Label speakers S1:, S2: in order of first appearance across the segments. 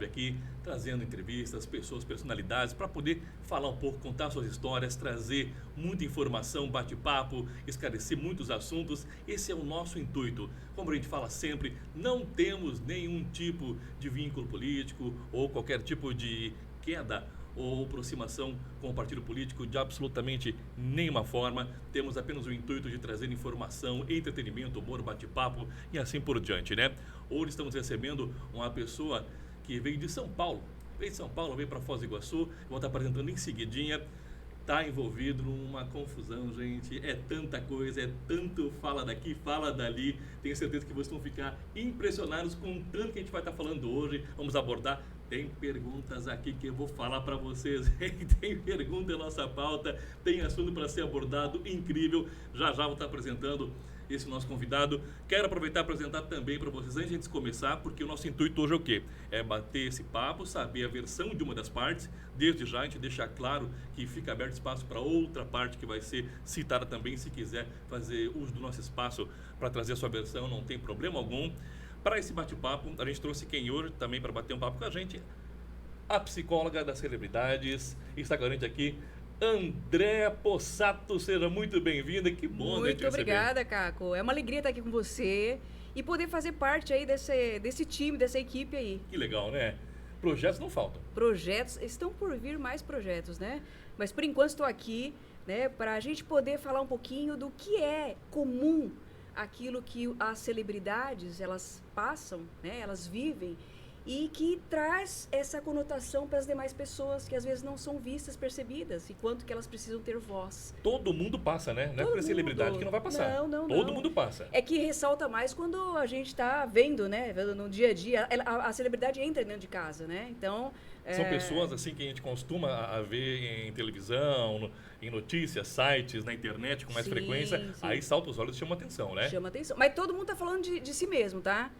S1: aqui, trazendo entrevistas, pessoas, personalidades, para poder falar um pouco, contar suas histórias, trazer muita informação, bate-papo, esclarecer muitos assuntos. Esse é o nosso intuito. Como a gente fala sempre, não temos nenhum tipo de vínculo político ou qualquer tipo de queda ou aproximação com o partido político de absolutamente nenhuma forma. Temos apenas o intuito de trazer informação, entretenimento, humor, bate-papo e assim por diante, né? Hoje estamos recebendo uma pessoa que veio de São Paulo. Veio de São Paulo, veio para Foz do Iguaçu. Vou estar apresentando em seguidinha. Está envolvido numa confusão, gente. É tanta coisa, é tanto fala daqui, fala dali. Tenho certeza que vocês vão ficar impressionados com o tanto que a gente vai estar falando hoje. Vamos abordar. Tem perguntas aqui que eu vou falar para vocês. Tem pergunta na nossa pauta, tem assunto para ser abordado incrível. Já vou estar apresentando esse nosso convidado. Quero aproveitar e apresentar também para vocês antes de começar, porque o nosso intuito hoje é o quê? É bater esse papo, saber a versão de uma das partes. Desde já a gente deixar claro que fica aberto espaço para outra parte que vai ser citada também, se quiser fazer uso do nosso espaço para trazer a sua versão, não tem problema algum. Para esse bate-papo, a gente trouxe quem hoje também para bater um papo com a gente, a psicóloga das celebridades, está com a gente aqui, Andréa Possato. Seja muito bem-vinda, que bom, né, te
S2: Muito obrigada, Caco. É uma alegria estar aqui com você e poder fazer parte aí desse time, dessa equipe aí.
S1: Que legal, né? Projetos não faltam.
S2: Projetos, estão por vir mais projetos, né? Mas por enquanto estou aqui, né, para a gente poder falar um pouquinho do que é comum, aquilo que as celebridades, elas passam, né, elas vivem, e que traz essa conotação para as demais pessoas que às vezes não são vistas, percebidas, e quanto que elas precisam ter voz.
S1: Todo mundo passa, né? Não é para celebridade que não vai passar.
S2: Não.
S1: Todo mundo passa.
S2: É que ressalta mais quando a gente está vendo, né? No dia a dia. A celebridade entra dentro de casa, né? Então.
S1: São pessoas assim que a gente costuma a ver em televisão, em notícias, sites, na internet com mais frequência. Sim. Aí salta os olhos e chama atenção, né?
S2: Chama atenção. Mas todo mundo está falando de si mesmo, tá?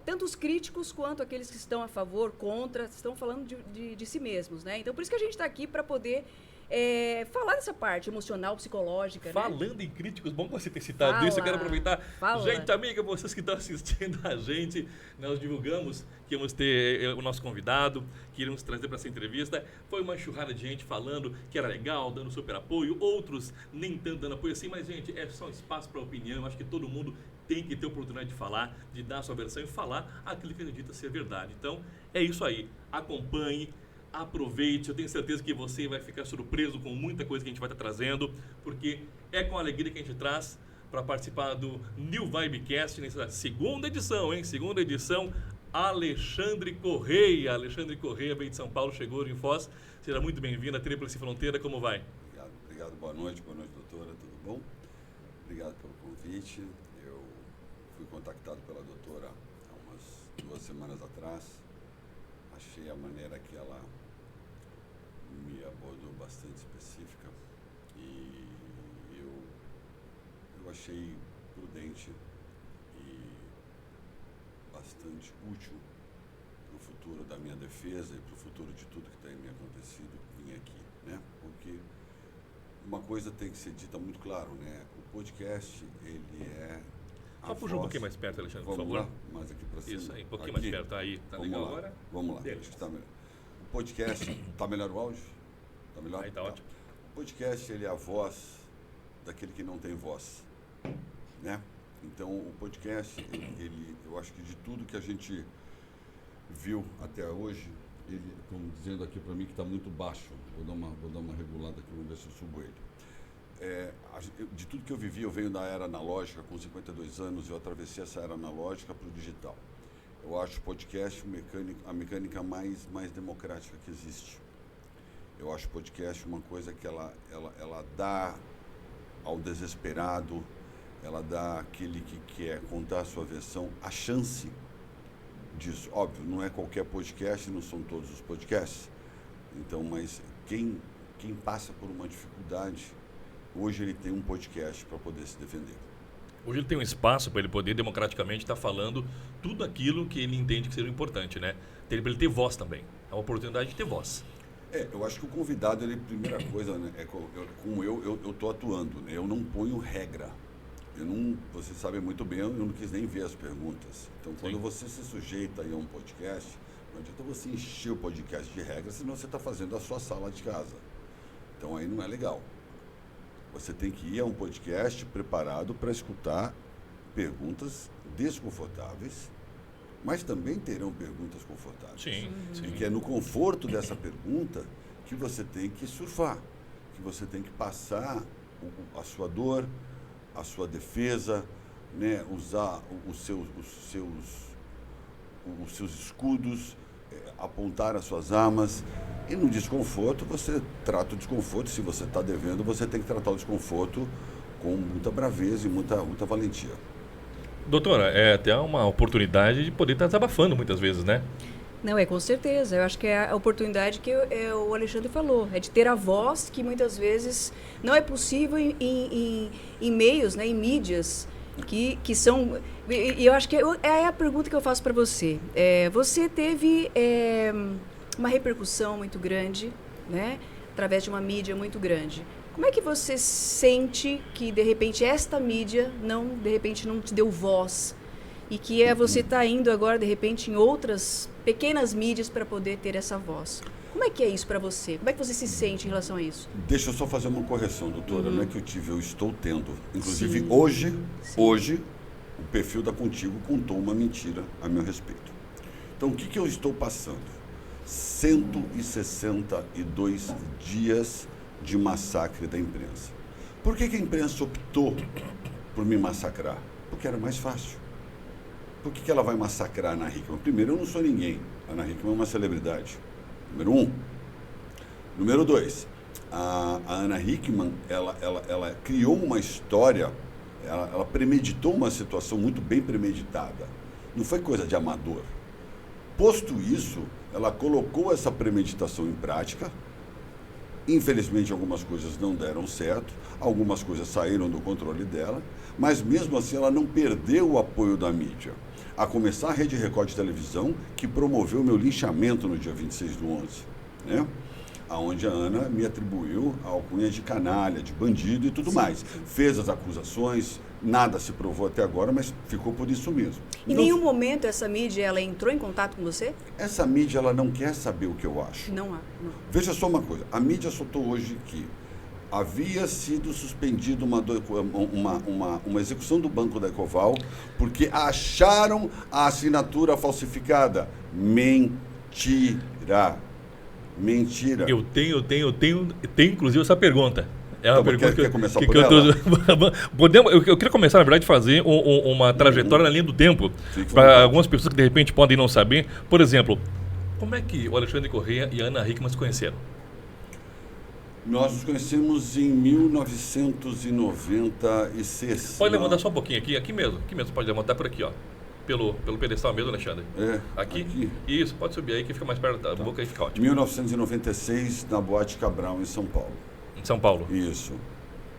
S2: Tanto os críticos quanto aqueles que estão a favor, contra, estão falando de si mesmos, né? Então, por isso que a gente está aqui para poder falar dessa parte emocional, psicológica,
S1: Falando, né? Em críticos, bom você ter citado isso. Eu quero aproveitar. Gente, amiga, vocês que estão assistindo a gente, nós divulgamos que íamos ter o nosso convidado, que iríamos trazer para essa entrevista. Foi uma enxurrada de gente falando que era legal, dando super apoio, outros nem tanto dando apoio assim, mas, gente, é só espaço para opinião. Eu acho que todo mundo tem que ter a oportunidade de falar, de dar a sua versão e falar aquilo que acredita ser verdade. Então, é isso aí. Acompanhe, aproveite. Eu tenho certeza que você vai ficar surpreso com muita coisa que a gente vai estar trazendo, porque é com alegria que a gente traz para participar do New Vibecast nessa segunda edição, hein? Segunda edição, Alexandre Correia. Alexandre Correia veio de São Paulo, chegou em Foz. Seja muito bem-vindo à Tríplice Fronteira. Como vai?
S3: Obrigado. Boa noite, doutora. Tudo bom? Obrigado pelo convite. Eu fui contactado pela doutora há umas 2 semanas atrás. Achei a maneira que ela me abordou bastante específica e eu achei prudente e bastante útil para o futuro da minha defesa e para o futuro de tudo que tem me acontecido vir aqui, né? Porque uma coisa tem que ser dita muito claro, né? O podcast, ele é
S1: só puxa um pouquinho mais perto, Alexandre, por favor.
S3: Lá, mais aqui para cima.
S1: Isso aí, um pouquinho mais perto. Aí, tá legal agora?
S3: Vamos lá. Acho que tá melhor. O podcast, tá melhor o áudio? Tá melhor?
S1: Aí tá ótimo.
S3: O podcast, ele é a voz daquele que não tem voz, né? Então, o podcast, eu acho que de tudo que a gente viu até hoje, ele, como dizendo aqui para mim que está muito baixo, vou dar uma regulada aqui, vamos ver se eu subo ele. De tudo que eu vivi, eu venho da era analógica, com 52 anos, eu atravessei essa era analógica para o digital. Eu acho o podcast a mecânica mais democrática que existe. Eu acho o podcast uma coisa que ela dá ao desesperado, ela dá àquele que quer contar a sua versão a chance disso. Óbvio, não é qualquer podcast, não são todos os podcasts. Então, mas quem passa por uma dificuldade, hoje ele tem um podcast para poder se defender.
S1: Hoje ele tem um espaço para ele poder democraticamente estar falando tudo aquilo que ele entende que seja importante, né? Para ele ter voz também. É uma oportunidade de ter voz.
S3: Eu acho que o convidado, ele, primeira coisa, né, como eu estou atuando, né? Eu não ponho regra. Você sabe muito bem, eu não quis nem ver as perguntas. Então, quando você se sujeita aí a um podcast, Não adianta você encher o podcast de regras, senão você está fazendo a sua sala de casa. Então aí não é legal. Você tem que ir a um podcast preparado para escutar perguntas desconfortáveis, mas também terão perguntas confortáveis.
S1: Sim, sim.
S3: E que é no conforto dessa pergunta que você tem que surfar, que você tem que passar a sua dor, a sua defesa, né? Usar os seus escudos, apontar as suas armas. E no desconforto, você trata o desconforto. Se você está devendo, você tem que tratar o desconforto com muita braveza e muita valentia.
S1: Doutora, é até uma oportunidade de poder estar desabafando muitas vezes, né?
S2: Não, com certeza. Eu acho que é a oportunidade que o Alexandre falou. É de ter a voz que muitas vezes não é possível em meios, né, em mídias, que são... E eu acho que é a pergunta que eu faço para você. Você teve uma repercussão muito grande, né, através de uma mídia muito grande. Como é que você sente que, de repente, esta mídia não te deu voz? E que você está indo agora, de repente, em outras pequenas mídias para poder ter essa voz. Como é que é isso para você? Como é que você se sente em relação a isso?
S3: Deixa eu só fazer uma correção, doutora. Não é que eu tive, eu estou tendo. Inclusive,
S2: Sim.
S3: hoje, o perfil da Contigo contou uma mentira a meu respeito. Então, o que eu estou passando? 162 dias de massacre da imprensa. Por que a imprensa optou por me massacrar? Porque era mais fácil. Por que ela vai massacrar a Ana Hickman? Primeiro, eu não sou ninguém. A Ana Hickman é uma celebridade. Número 1. Número 2. A Ana Hickman, ela criou uma história, ela premeditou uma situação muito bem premeditada. Não foi coisa de amador. Posto isso, ela colocou essa premeditação em prática. Infelizmente, algumas coisas não deram certo, algumas coisas saíram do controle dela, mas mesmo assim ela não perdeu o apoio da mídia. A começar a Rede Record de televisão, que promoveu meu linchamento no dia 26/11, né? Onde a Ana me atribuiu a alcunha de canalha, de bandido e tudo mais. Fez as acusações, nada se provou até agora, mas ficou por isso mesmo.
S2: Em nenhum momento essa mídia ela entrou em contato com você?
S3: Essa mídia ela não quer saber o que eu acho.
S2: Não há. Não.
S3: Veja só uma coisa, a mídia soltou hoje que havia sido suspendido uma execução do Banco da Ecoval porque acharam a assinatura falsificada. Mentira. Mentira.
S1: Eu tenho inclusive essa pergunta. É uma pergunta
S3: quer começar por
S1: eu
S3: ela?
S1: Eu queria começar, na verdade, a fazer uma trajetória na linha do tempo
S3: Fique
S1: para algumas pessoas que de repente podem não saber. Por exemplo, como é que o Alexandre Corrêa e a Ana Hickman se conheceram?
S3: Nós nos conhecemos em 1996.
S1: Pode levantar só um pouquinho aqui mesmo, pode levantar por aqui, ó. Pelo pedestal mesmo, Alexandre. Aqui? Isso, pode subir aí que fica mais perto da boca e fica ótimo.
S3: 1996, na Boate Cabral, em São Paulo.
S1: Em São Paulo?
S3: Isso.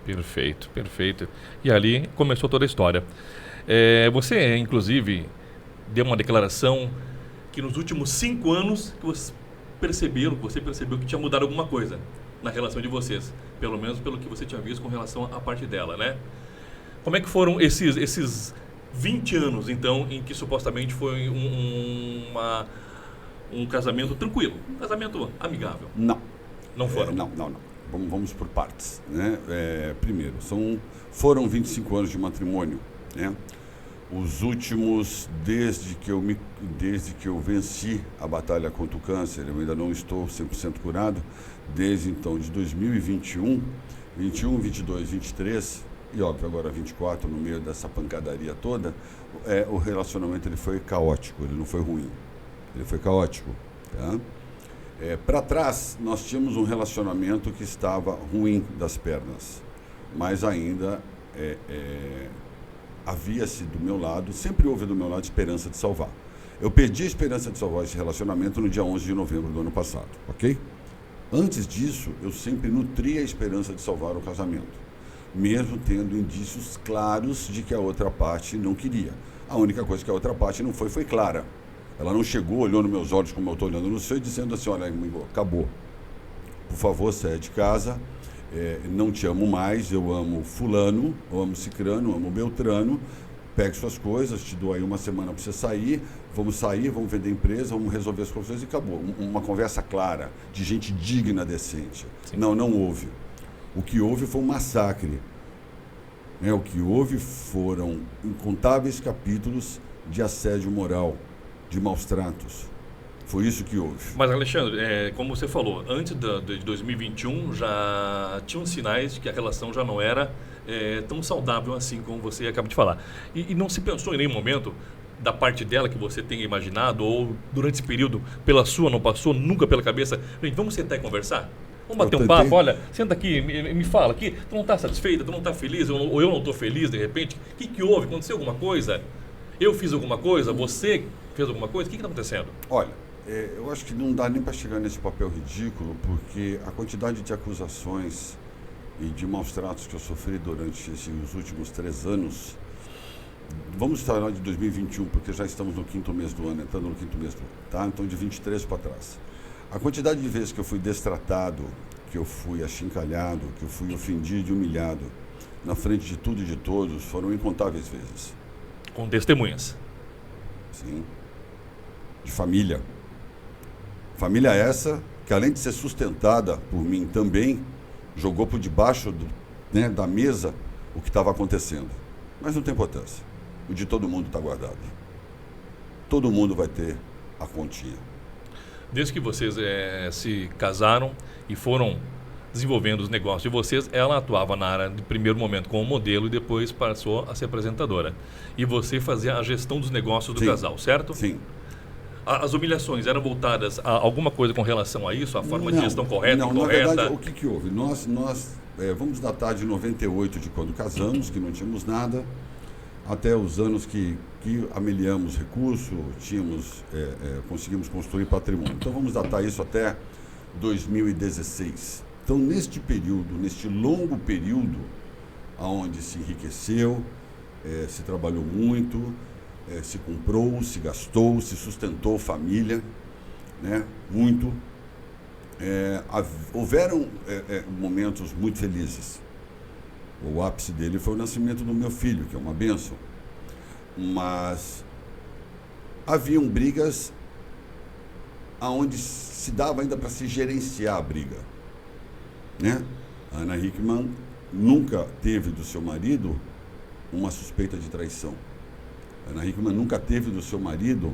S1: Perfeito, perfeito. E ali começou toda a história. Você, inclusive, deu uma declaração que nos últimos 5 anos você percebeu que tinha mudado alguma coisa na relação de vocês. Pelo menos pelo que você tinha visto com relação à parte dela, né? Como é que foram esses 20 anos, então, em que supostamente foi um casamento tranquilo, um casamento amigável?
S3: Não.
S1: Não foram?
S3: Não. Vamos por partes, né? Primeiro, foram 25 anos de matrimônio, né? Os últimos, desde que eu venci a batalha contra o câncer, eu ainda não estou 100% curado, desde então, de 2021, 21, 22, 23, e óbvio agora 24, no meio dessa pancadaria toda, o relacionamento ele foi caótico, ele não foi ruim, ele foi caótico, tá? Para trás, nós tínhamos um relacionamento que estava ruim das pernas, mas ainda havia-se do meu lado, sempre houve do meu lado esperança de salvar. Eu perdi a esperança de salvar esse relacionamento no dia 11 de novembro do ano passado, ok? Antes disso, eu sempre nutria a esperança de salvar o casamento, mesmo tendo indícios claros de que a outra parte não queria. A única coisa que a outra parte não foi clara. Ela não chegou, olhou nos meus olhos como eu estou olhando no seu, dizendo assim, olha, amigo, acabou. Por favor, saia de casa, não te amo mais, eu amo fulano, eu amo cicrano, eu amo beltrano, pegue suas coisas, te dou aí uma semana para você sair, vamos vender empresa, vamos resolver as coisas e acabou. Uma conversa clara, de gente digna, decente.
S1: Sim.
S3: Não houve. O que houve foi um massacre. O que houve foram incontáveis capítulos de assédio moral, de maus tratos. Foi isso que houve.
S1: Mas, Alexandre, como você falou, antes de 2021 já tinham sinais de que a relação já não era tão saudável assim como você acaba de falar. E não se pensou em nenhum momento, da parte dela que você tenha imaginado, ou durante esse período, pela sua, não passou nunca pela cabeça, gente, vamos sentar e conversar? Vamos bater um papo? Olha, senta aqui, me fala aqui, tu não está satisfeita, tu não está feliz, ou eu não estou feliz de repente? O que houve? Aconteceu alguma coisa? Eu fiz alguma coisa? Você fez alguma coisa? O que está acontecendo?
S3: Olha, eu acho que não dá nem para chegar nesse papel ridículo, porque a quantidade de acusações e de maus tratos que eu sofri durante os últimos 3 anos, vamos falar de 2021, porque já estamos no 5º mês do ano, entrando no 5º mês do ano, tá? Então de 23 para trás. A quantidade de vezes que eu fui destratado, que eu fui achincalhado, que eu fui ofendido e humilhado na frente de tudo e de todos, foram incontáveis vezes.
S1: Com testemunhas.
S3: Sim. De família. Família essa que, além de ser sustentada por mim também, jogou por debaixo da mesa o que estava acontecendo. Mas não tem importância. O de todo mundo está guardado. Todo mundo vai ter a continha.
S1: Desde que vocês se casaram e foram desenvolvendo os negócios de vocês, ela atuava na área de primeiro momento como modelo e depois passou a ser apresentadora. E você fazia a gestão dos negócios do casal, certo?
S3: Sim.
S1: As humilhações eram voltadas a alguma coisa com relação a isso? A forma de gestão correta,
S3: não,
S1: incorreta?
S3: Na verdade, o que houve? Nós vamos datar de 98, de quando casamos, que não tínhamos nada, até os anos que ameliamos recurso, conseguimos construir patrimônio. Então, vamos datar isso até 2016. Então, neste período, neste longo período, onde se enriqueceu, se trabalhou muito, se comprou, se gastou, se sustentou família, né? Muito. Houveram momentos muito felizes. O ápice dele foi o nascimento do meu filho, que é uma bênção. Mas haviam brigas onde se dava ainda para se gerenciar a briga, né? A Ana Hickman nunca teve do seu marido uma suspeita de traição. A Ana Hickman nunca teve do seu marido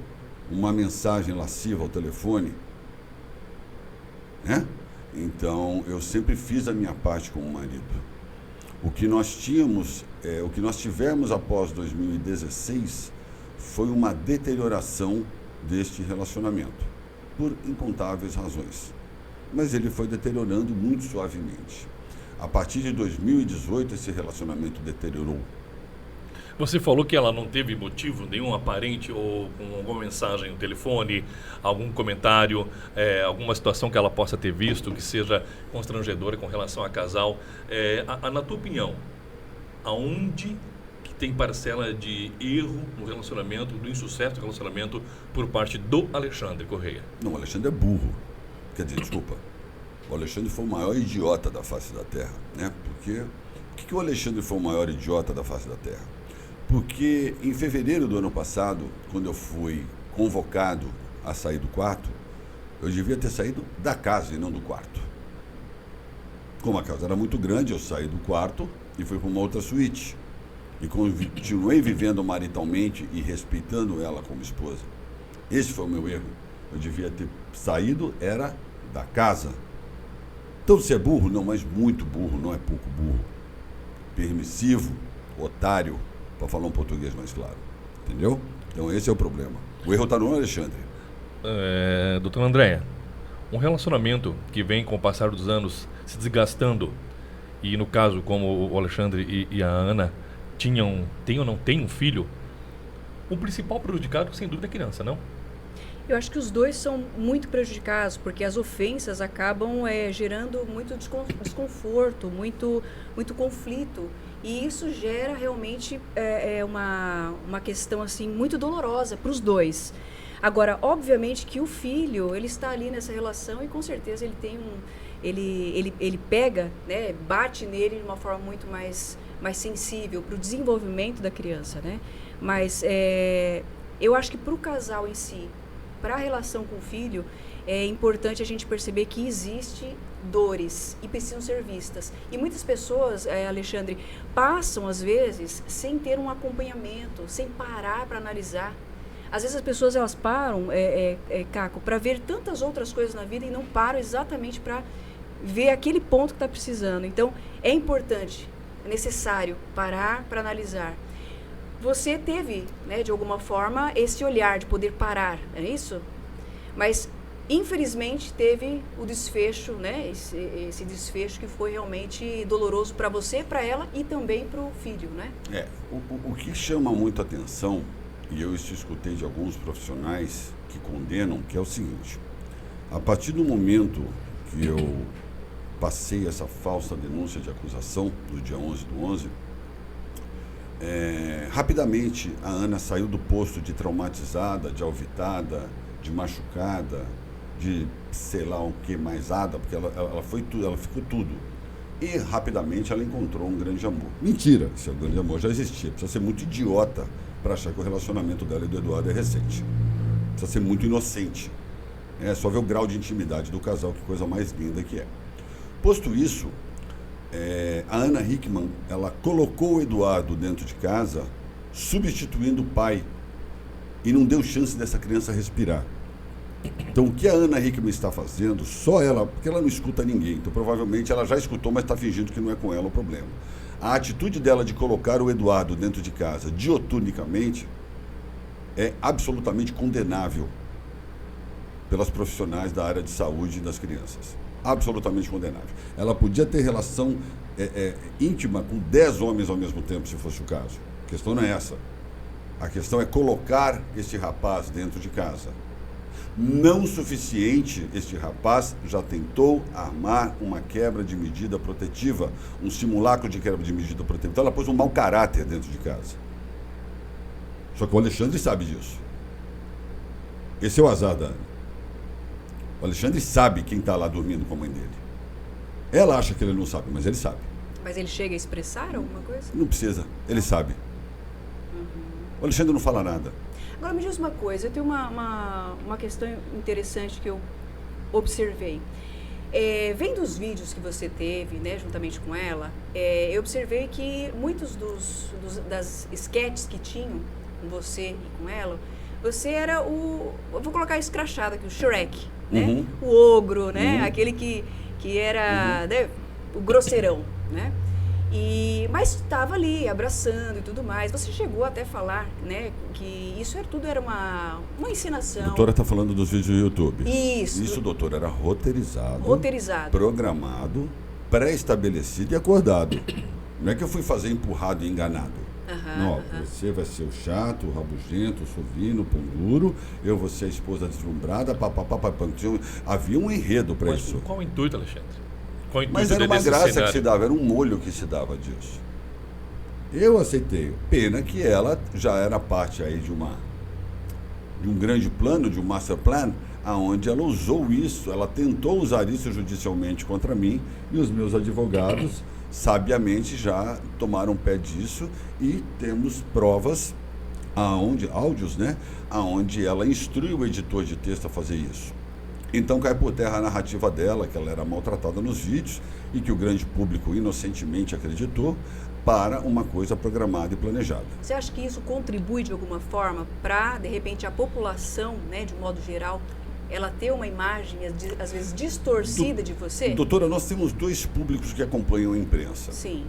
S3: uma mensagem lasciva ao telefone, né? Então, eu sempre fiz a minha parte como marido. O que nós tivemos após 2016 foi uma deterioração deste relacionamento, por incontáveis razões. Mas ele foi deteriorando muito suavemente. A partir de 2018, esse relacionamento deteriorou.
S1: Você falou que ela não teve motivo nenhum aparente ou com alguma mensagem no telefone, algum comentário, alguma situação que ela possa ter visto que seja constrangedora com relação a casal. Na tua opinião, aonde que tem parcela de erro no relacionamento, do insucesso do relacionamento por parte do Alexandre Correia?
S3: Não, o Alexandre é burro. Quer dizer, desculpa. O Alexandre foi o maior idiota da face da Terra, né? Porque por que o Alexandre foi o maior idiota da face da Terra? Porque em fevereiro do ano passado, quando eu fui convocado a sair do quarto, eu devia ter saído da casa e não do quarto. Como a casa era muito grande, eu saí do quarto e fui para uma outra suíte. E continuei vivendo maritalmente e respeitando ela como esposa. Esse foi o meu erro. Eu devia ter saído, era da casa. Então, se é burro? Não, mas muito burro, não é pouco burro. Permissivo, otário, para falar um português mais claro. Entendeu? Então, esse é o problema. O erro está no Alexandre.
S1: Doutora Andréia, um relacionamento que vem com o passar dos anos se desgastando, e no caso, como o Alexandre e a Ana têm ou não têm um filho, o principal prejudicado, sem dúvida, é a criança, não?
S2: Eu acho que os dois são muito prejudicados, porque as ofensas acabam gerando muito desconforto, muito conflito. E isso gera realmente uma questão assim, muito dolorosa para os dois. Agora, obviamente que o filho, ele está ali nessa relação e com certeza ele tem ele pega, né, bate nele de uma forma muito mais sensível para o desenvolvimento da criança, né? Mas eu acho que para o casal em si, para a relação com o filho, é importante a gente perceber que existe dores e precisam ser vistas. E muitas pessoas, Alexandre, passam às vezes sem ter um acompanhamento, sem parar para analisar. Às vezes as pessoas elas param, Caco, para ver tantas outras coisas na vida e não param exatamente para ver aquele ponto que está precisando. Então, é importante, é necessário parar para analisar. Você teve, né, de alguma forma, esse olhar de poder parar, é isso? Mas, infelizmente, teve o desfecho, né, esse desfecho que foi realmente doloroso para você, para ela e também para o filho, né?
S3: O que chama muito a atenção, e eu isso escutei de alguns profissionais que condenam, que é o seguinte: a partir do momento que eu passei essa falsa denúncia de acusação, no dia 11/11, rapidamente a Ana saiu do posto de traumatizada, de alvitada, de machucada, de sei lá o que mais nada, porque ela foi tudo, ela ficou tudo. E rapidamente ela encontrou um grande amor. Mentira, esse grande amor já existia. Precisa ser muito idiota para achar que o relacionamento dela e do Eduardo é recente. Precisa ser muito inocente. É só ver o grau de intimidade do casal, que coisa mais linda que é. Posto isso, a Ana Hickman, ela colocou o Eduardo dentro de casa, substituindo o pai, e não deu chance dessa criança respirar. Então, o que a Ana Hickman está fazendo, só ela, porque ela não escuta ninguém, então provavelmente ela já escutou, mas está fingindo que não é com ela o problema. A atitude dela de colocar o Eduardo dentro de casa dioturnicamente é absolutamente condenável pelas profissionais da área de saúde das crianças. Absolutamente condenável. Ela podia ter relação íntima com 10 homens ao mesmo tempo, se fosse o caso. A questão não é essa. A questão é colocar este rapaz dentro de casa. Não o suficiente, este rapaz já tentou armar uma quebra de medida protetiva, um simulacro de quebra de medida protetiva. Então ela pôs um mau caráter dentro de casa. Só que o Alexandre sabe disso. Esse é o azar da Ana. O Alexandre sabe quem está lá dormindo com a mãe dele. Ela acha que ele não sabe, mas ele sabe.
S2: Mas ele chega a expressar alguma coisa?
S3: Não precisa, ele sabe. O Alexandre não fala nada.
S2: Agora, me diz uma coisa, eu tenho uma questão interessante que eu observei. Vendo os vídeos que você teve, né, juntamente com ela, eu observei que muitos das sketches que tinham com você e com ela, você era eu vou colocar escrachado aqui, o Shrek, né? O ogro, né? Aquele que era, né, o grosseirão, né? Mas estava ali, abraçando e tudo mais. Você chegou até a falar, né, que isso tudo era uma encenação.
S3: A doutora está falando dos vídeos do YouTube.
S2: Isso,
S3: doutora, era roteirizado, programado, pré-estabelecido e acordado. Não é que eu fui fazer empurrado e enganado. Não, você vai ser o chato, o rabugento, o sovino, o pão duro, eu vou ser a esposa deslumbrada, papapá. Havia um enredo para isso.
S1: Qual o intuito, Alexandre?
S3: Mas era uma graça que se dava, era um molho que se dava disso. Eu aceitei. Pena que ela já era parte aí de um grande plano, de um master plan, aonde ela usou isso, ela tentou usar isso judicialmente contra mim, e os meus advogados sabiamente já tomaram pé disso, e temos provas, áudios, né, aonde ela instrui o editor de texto a fazer isso. Então cai por terra a narrativa dela, que ela era maltratada nos vídeos e que o grande público inocentemente acreditou, para uma coisa programada e planejada.
S2: Você acha que isso contribui de alguma forma para, de repente, a população, né, de um modo geral, ela ter uma imagem, às vezes, distorcida de você?
S3: Doutora, nós temos 2 públicos que acompanham a imprensa.
S2: Sim.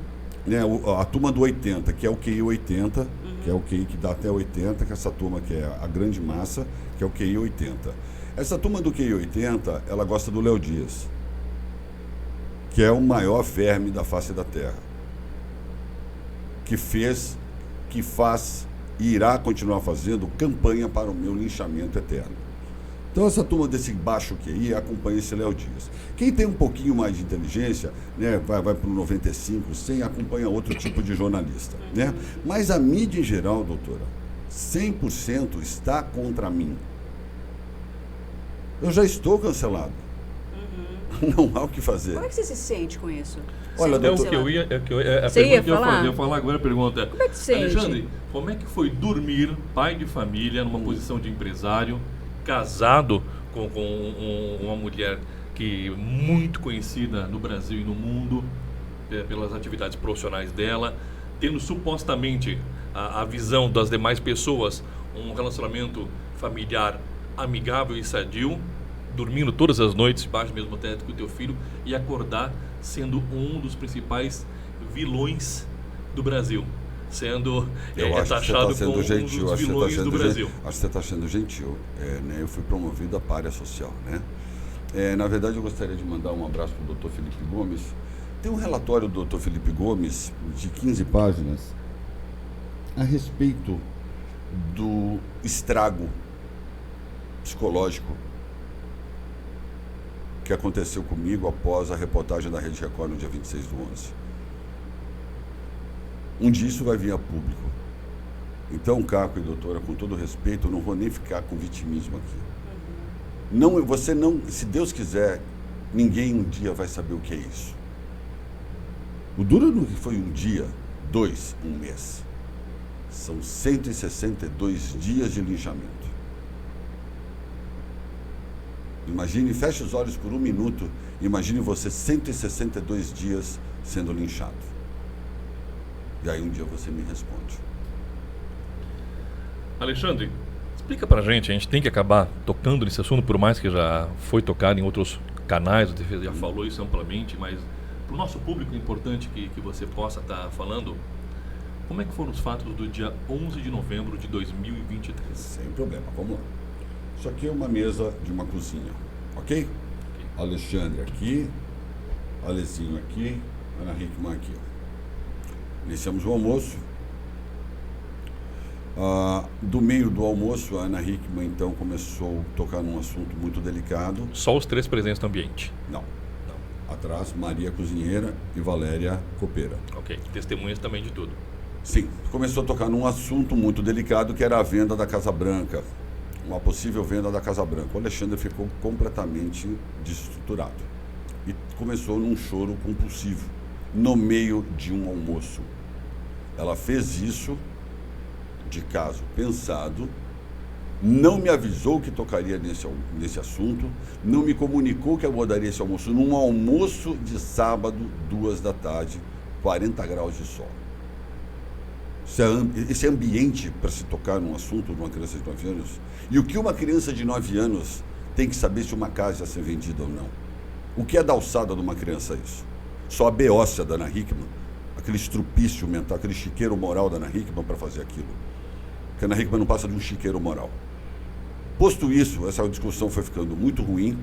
S3: Né, a turma do 80, que é o QI 80, que é o QI que dá até 80, que é essa turma que é a grande massa, que é o QI 80. Essa turma do QI 80, ela gosta do Léo Dias, que é o maior verme da face da Terra, que faz e irá continuar fazendo campanha para o meu linchamento eterno. Então essa turma desse baixo QI acompanha esse Léo Dias. Quem tem um pouquinho mais de inteligência, né, vai para o 95, 100, acompanha outro tipo de jornalista. Né? Mas a mídia em geral, doutora, 100% está contra mim. Eu já estou cancelado. Não há o que fazer.
S2: Como é que você se sente com isso?
S3: Olha,
S1: É o
S3: doutor,
S1: que eu ia. A
S2: Você ia
S1: pergunta que eu
S2: falar?
S1: Eu ia falar agora a pergunta.
S2: Como é que sente?
S1: Alexandre, como é que foi dormir, pai de família, numa posição de empresário, casado com uma mulher que muito conhecida no Brasil e no mundo pelas atividades profissionais dela, tendo supostamente a visão das demais pessoas, um relacionamento familiar amigável e sadio, dormindo todas as noites debaixo do mesmo teto com o teu filho e acordar sendo um dos principais vilões do Brasil, sendo
S3: eu acho que você
S1: taxado
S3: está sendo
S1: como
S3: gentil.
S1: um dos
S3: Acho que você
S1: vilões
S3: está
S1: do
S3: sendo
S1: Brasil.
S3: Acho que você está sendo gentil. Né? Eu fui promovido a párea social, né? Na verdade, eu gostaria de mandar um abraço para o Dr. Felipe Gomes. Tem um relatório do Dr. Felipe Gomes, de 15 páginas, a respeito do estrago psicológico que aconteceu comigo após a reportagem da Rede Record no dia 26/11. Um dia isso vai vir a público. Então, Caco e doutora, com todo respeito, eu não vou nem ficar com vitimismo aqui. Não, você não, se Deus quiser, ninguém um dia vai saber o que é isso. O duro não foi um dia, 2, um mês. São 162 dias de linchamento. Imagine, feche os olhos por um minuto, imagine você 162 dias sendo linchado. E aí um dia você me responde.
S1: Alexandre, explica pra gente, a gente tem que acabar tocando nesse assunto, por mais que já foi tocado em outros canais, o Defesa já falou isso amplamente, mas para o nosso público é importante que você possa estar falando, como é que foram os fatos do dia 11 de novembro de 2023?
S3: Sem problema, vamos lá. Isso aqui é uma mesa de uma cozinha, ok? Alexandre aqui, Alezinho aqui, Ana Hickman aqui. Iniciamos o almoço. Do meio do almoço, a Ana Hickman então começou a tocar num assunto muito delicado.
S1: Só os três presentes no ambiente?
S3: Não. Atrás, Maria Cozinheira e Valéria Copeira.
S1: Ok, testemunhas também de tudo.
S3: Sim, começou a tocar num assunto muito delicado que era a venda da Casa Branca, uma possível venda da Casa Branca. O Alexandre ficou completamente desestruturado e começou num choro compulsivo no meio de um almoço. Ela fez isso de caso pensado, não me avisou que tocaria nesse assunto, não me comunicou que abordaria esse almoço num almoço de sábado, 14h, 40 graus de sol. Esse ambiente para se tocar num assunto de uma criança de 9 anos, e o que uma criança de 9 anos tem que saber se uma casa vai ser vendida ou não? O que é da alçada de uma criança isso? Só a beócia da Ana Hickman, aquele estrupício mental, aquele chiqueiro moral da Ana Hickman para fazer aquilo. Porque a Ana Hickman não passa de um chiqueiro moral. Posto isso, essa discussão foi ficando muito ruim,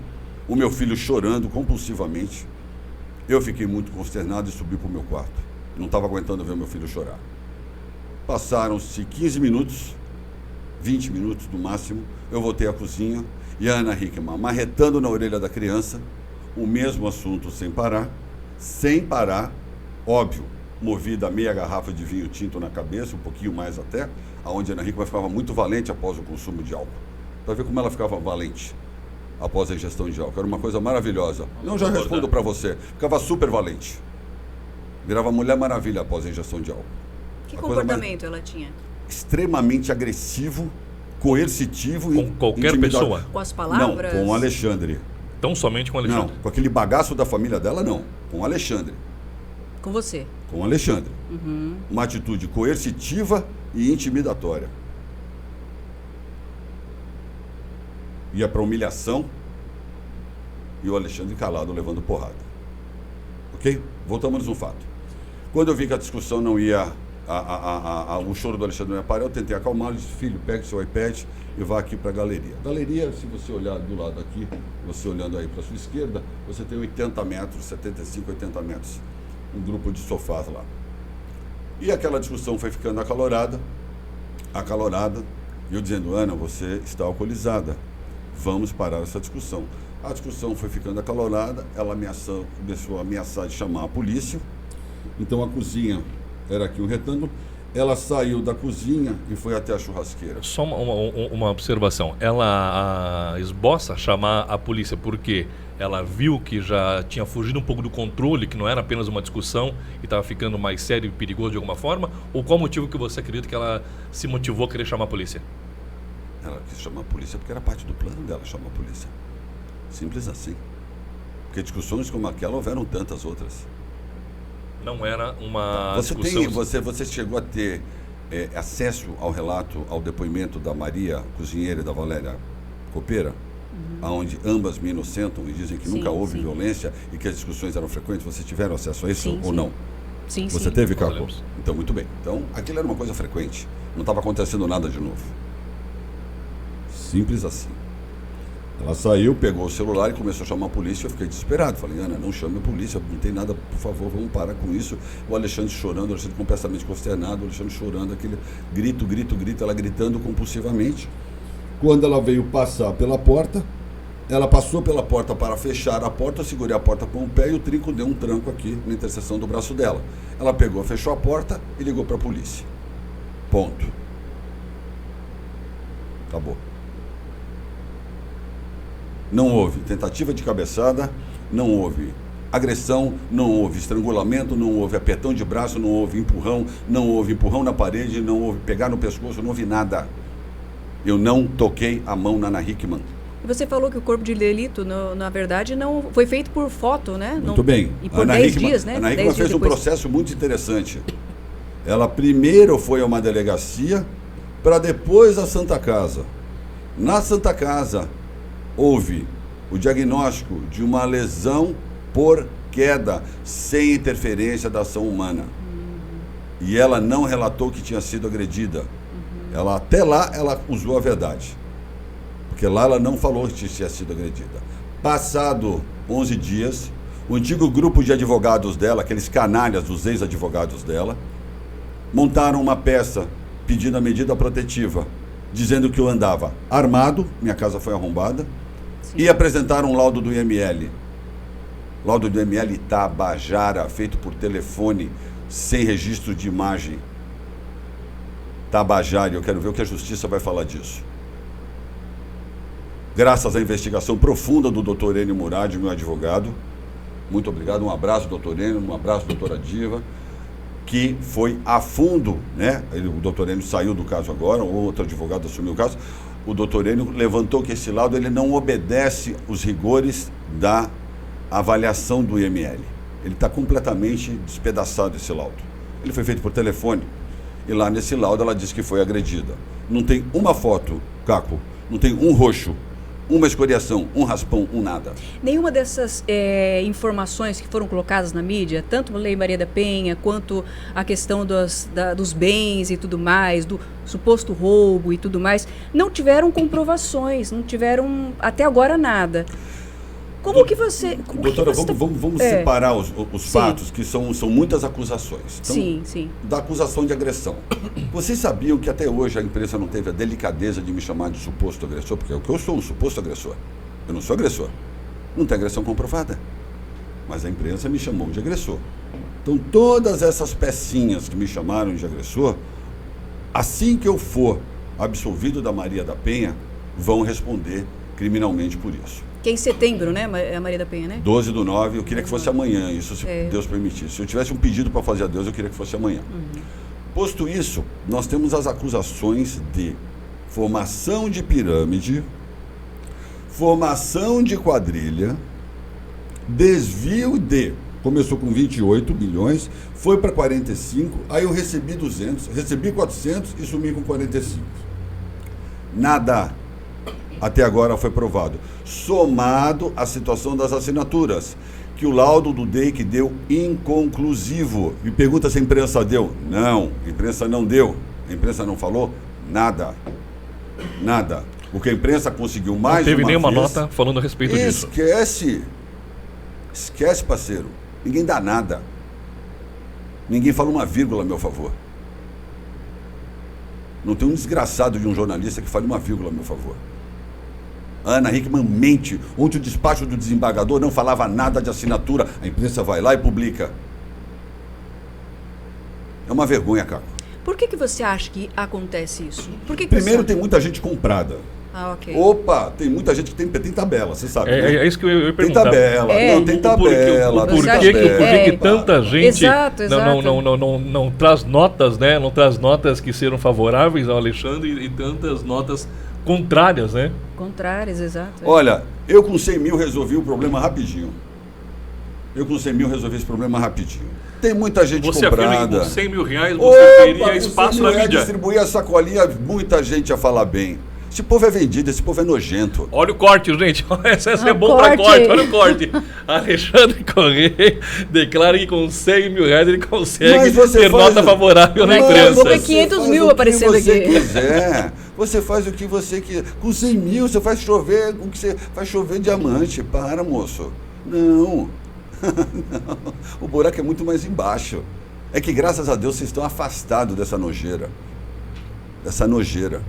S3: o meu filho chorando compulsivamente, eu fiquei muito consternado e subi para o meu quarto. Não estava aguentando ver meu filho chorar. Passaram-se 15 minutos, 20 minutos no máximo, eu voltei à cozinha e a Ana Hickman marretando na orelha da criança, o mesmo assunto sem parar, óbvio, movida a meia garrafa de vinho tinto na cabeça, um pouquinho mais até, aonde a Ana Hickman ficava muito valente após o consumo de álcool. Para ver como ela ficava valente após a ingestão de álcool. Era uma coisa maravilhosa. Não, já respondo para você. Ficava super valente. Virava Mulher Maravilha após a ingestão de álcool.
S2: Que comportamento ela tinha?
S3: Extremamente agressivo, coercitivo.
S1: Com qualquer pessoa?
S2: Com as palavras?
S3: Não, com o Alexandre.
S1: Tão somente com o Alexandre?
S3: Não, com aquele bagaço da família dela, não. Com o Alexandre.
S2: Com você?
S3: Com o Alexandre. Uhum. Uma atitude coercitiva e intimidatória. Ia para humilhação e o Alexandre calado levando porrada. Ok? Voltamos no fato. Quando eu vi que a discussão não ia, o choro do Alexandre não ia parar, eu tentei acalmá-lo e disse: filho, pegue seu iPad e vá aqui para a galeria. Galeria, se você olhar do lado aqui, você olhando aí para a sua esquerda, você tem 80 metros, 75, 80 metros, um grupo de sofás lá. E aquela discussão foi ficando acalorada, e eu dizendo: Ana, você está alcoolizada, vamos parar essa discussão. A discussão foi ficando acalorada, ela começou a ameaçar de chamar a polícia. Então a cozinha era aqui um retângulo, ela saiu da cozinha e foi até a churrasqueira.
S1: Só uma observação, ela esboça chamar a polícia porque ela viu que já tinha fugido um pouco do controle, que não era apenas uma discussão e estava ficando mais sério e perigoso de alguma forma? Ou qual o motivo que você acredita que ela se motivou a querer chamar a polícia?
S3: Ela quis chamar a polícia porque era parte do plano dela chamar a polícia. Simples assim. Porque discussões como aquela houveram tantas outras.
S1: Não era uma
S3: Você
S1: discussão...
S3: você chegou a ter acesso ao relato, ao depoimento da Maria, cozinheira, e da Valéria Copeira? Onde ambas me inocentam e dizem que
S2: Sim,
S3: nunca houve
S2: sim.
S3: violência e que as discussões eram frequentes. Vocês tiveram acesso a isso
S2: Sim,
S3: ou
S2: sim.
S3: não?
S2: Sim,
S3: Você
S2: sim.
S3: teve,
S1: Nós
S3: Caco?
S1: lemos.
S3: Então, muito bem. Então, aquilo era uma coisa frequente. Não estava acontecendo nada de novo. Simples assim. Ela saiu, pegou o celular e começou a chamar a polícia. Eu fiquei desesperado. Falei, Ana, não chame a polícia, não tem nada, por favor, vamos parar com isso. O Alexandre chorando, o Alexandre completamente consternado, o Alexandre chorando, aquele grito, ela gritando compulsivamente. Quando ela veio passar pela porta, ela passou pela porta para fechar a porta, eu segurei a porta com o pé e o trinco deu um tranco aqui na interseção do braço dela. Ela pegou, fechou a porta e ligou para a polícia. Ponto. Acabou. Não houve tentativa de cabeçada, não houve agressão, não houve estrangulamento, não houve apertão de braço, não houve empurrão, não houve empurrão na parede, não houve pegar no pescoço, não houve nada. Eu não toquei a mão na Ana Hickman.
S2: E você falou que o corpo de delito, na verdade, não foi feito por foto, né?
S3: Muito
S2: não,
S3: bem.
S2: E por
S3: Ana
S2: 10
S3: Hickman,
S2: dias, né?
S3: Ana
S2: 10
S3: Hickman
S2: dias
S3: fez um
S2: depois.
S3: processo muito interessante. Ela primeiro foi a uma delegacia, para depois a Santa Casa. Na Santa Casa, houve o diagnóstico de uma lesão por queda, sem interferência da ação humana. E ela não relatou que tinha sido agredida. Ela, até lá, ela usou a verdade. Porque lá ela não falou que tinha sido agredida. Passado 11 dias, o antigo grupo de advogados dela, aqueles canalhas dos ex-advogados dela, montaram uma peça pedindo a medida protetiva, dizendo que eu andava armado, minha casa foi arrombada, e apresentaram um laudo do IML. Laudo do IML Tabajara, feito por telefone, sem registro de imagem. Tabajara, eu quero ver o que a justiça vai falar disso. Graças à investigação profunda do Dr. Enio Murad, meu advogado, muito obrigado, um abraço, doutor Enio, um abraço, doutora Diva, que foi a fundo, né? O doutor Enio saiu do caso agora, outro advogado assumiu o caso. O doutor Enio levantou que esse laudo ele não obedece os rigores da avaliação do IML. Ele está completamente despedaçado, esse laudo. Ele foi feito por telefone e lá nesse laudo ela disse que foi agredida. Não tem uma foto, Caco, não tem um roxo, uma escoriação, um raspão, um nada.
S2: Nenhuma dessas informações que foram colocadas na mídia, tanto a Lei Maria da Penha, quanto a questão dos bens e tudo mais, do suposto roubo e tudo mais, não tiveram comprovações, não tiveram até agora nada. Como que você...
S3: Doutora, vamos separar os fatos, que são muitas acusações. Então,
S2: sim.
S3: Da acusação de agressão. Vocês sabiam que até hoje a imprensa não teve a delicadeza de me chamar de suposto agressor? Porque eu sou um suposto agressor. Eu não sou agressor. Não tem agressão comprovada. Mas a imprensa me chamou de agressor. Então, todas essas pecinhas que me chamaram de agressor, assim que eu for absolvido da Maria da Penha, vão responder criminalmente por isso.
S2: Que é em setembro, né, a Maria da Penha, né?
S3: 12/9, eu queria que fosse amanhã, isso se Deus permitisse. Se eu tivesse um pedido para fazer a Deus, eu queria que fosse amanhã. Posto isso, nós temos as acusações de formação de pirâmide, formação de quadrilha, desvio de... Começou com 28 bilhões, foi para 45, aí eu recebi 200, recebi 400 e sumi com 45. Nada até agora foi provado. Somado à situação das assinaturas, que o laudo do DEIC deu inconclusivo. Me pergunta se a imprensa deu. Não, a imprensa não deu. A imprensa não falou nada. Nada. O que a imprensa conseguiu mais
S1: não teve nenhuma
S3: vez,
S1: nota falando a respeito disso.
S3: Esquece, parceiro. Ninguém dá nada. Ninguém fala uma vírgula a meu favor. Não tem um desgraçado de um jornalista que fale uma vírgula a meu favor. A Ana Hickman mente. Ontem o despacho do desembargador não falava nada de assinatura. A imprensa vai lá e publica. É uma vergonha, Caco.
S2: Por que você acha que acontece isso?
S3: Primeiro, tem muita gente comprada.
S2: Ah, ok.
S3: Opa, tem muita gente que tem tabela, você sabe, né?
S1: É isso que eu ia
S3: Tem
S1: perguntar.
S3: tabela, não, tem tabela.
S1: Por que tanta gente
S2: Exato.
S1: não traz notas, né? Não traz notas que sejam favoráveis ao Alexandre e tantas notas contrárias, né?
S2: Contrárias, exato.
S3: Olha, eu com 100 mil resolvi o problema rapidinho. Eu com 100 mil resolvi esse problema rapidinho. Tem muita gente
S1: você
S3: comprada.
S1: Afirma que com 100 mil reais você teria espaço na mídia.
S3: Distribuir a sacolinha, muita gente ia falar bem. Esse povo é vendido, esse povo é nojento.
S1: Olha o corte, gente. Essa é bom para corte. Olha o corte. Alexandre Correia declara que com 100 mil reais ele consegue ter nota favorável na imprensa.
S2: Vou ter 500 mil aparecendo aqui.
S3: Você faz o que você quiser. Com 100 mil você faz chover, o que você faz chover diamante. Para, moço. Não. Não. O buraco é muito mais embaixo. É que graças a Deus vocês estão afastados dessa nojeira. Dessa nojeira.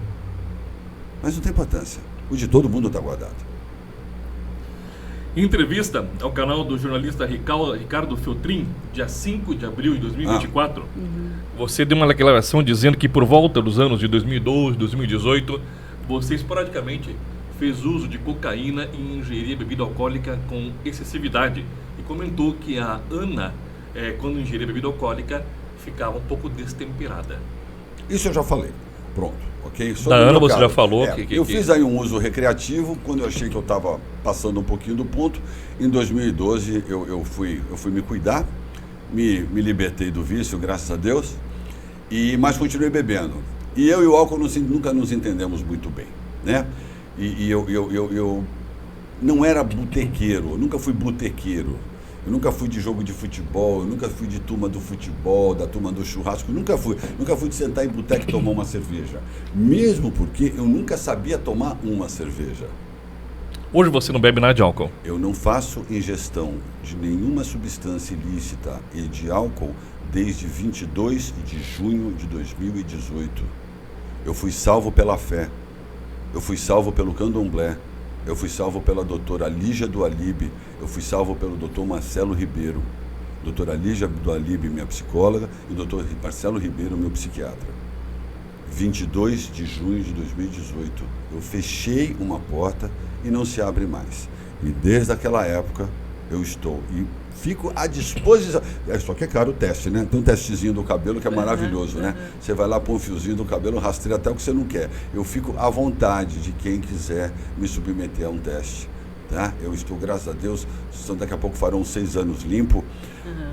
S3: Mas não tem importância. O de todo mundo está guardado.
S1: Em entrevista ao canal do jornalista Ricardo Feltrin, dia 5 de abril de 2024, você deu uma declaração dizendo que por volta dos anos de 2012, 2018, você esporadicamente fez uso de cocaína e ingeria bebida alcoólica com excessividade. E comentou que a Ana, quando ingeria bebida alcoólica, ficava um pouco destemperada.
S3: Isso eu já falei. Pronto. Okay?
S1: Da Ana você já falou.
S3: Eu fiz aí um uso recreativo quando eu achei que eu estava passando um pouquinho do ponto. Em 2012 eu fui me cuidar, me libertei do vício, graças a Deus, mas continuei bebendo. E eu e o álcool nunca nos entendemos muito bem, né? E eu não era botequeiro, eu nunca fui botequeiro. Eu nunca fui de jogo de futebol, eu nunca fui de turma do futebol, da turma do churrasco, nunca fui de sentar em boteco e tomar uma cerveja. Mesmo porque eu nunca sabia tomar uma cerveja.
S1: Hoje você não bebe nada de álcool?
S3: Eu não faço ingestão de nenhuma substância ilícita e de álcool desde 22 de junho de 2018. Eu fui salvo pela fé, eu fui salvo pelo candomblé, eu fui salvo pela doutora Lígia do Alibe, eu fui salvo pelo doutor Marcelo Ribeiro. Doutora Lígia do Alibe, minha psicóloga, e doutor Marcelo Ribeiro, meu psiquiatra. 22 de junho de 2018, eu fechei uma porta e não se abre mais. E desde aquela época eu estou e fico à disposição. Só que é caro o teste, né? Tem um testezinho do cabelo que é maravilhoso, né? Você vai lá, põe um fiozinho do cabelo, rastreia até o que você não quer. Eu fico à vontade de quem quiser me submeter a um teste. Tá? Eu estou, graças a Deus, daqui a pouco farão 6 anos limpo.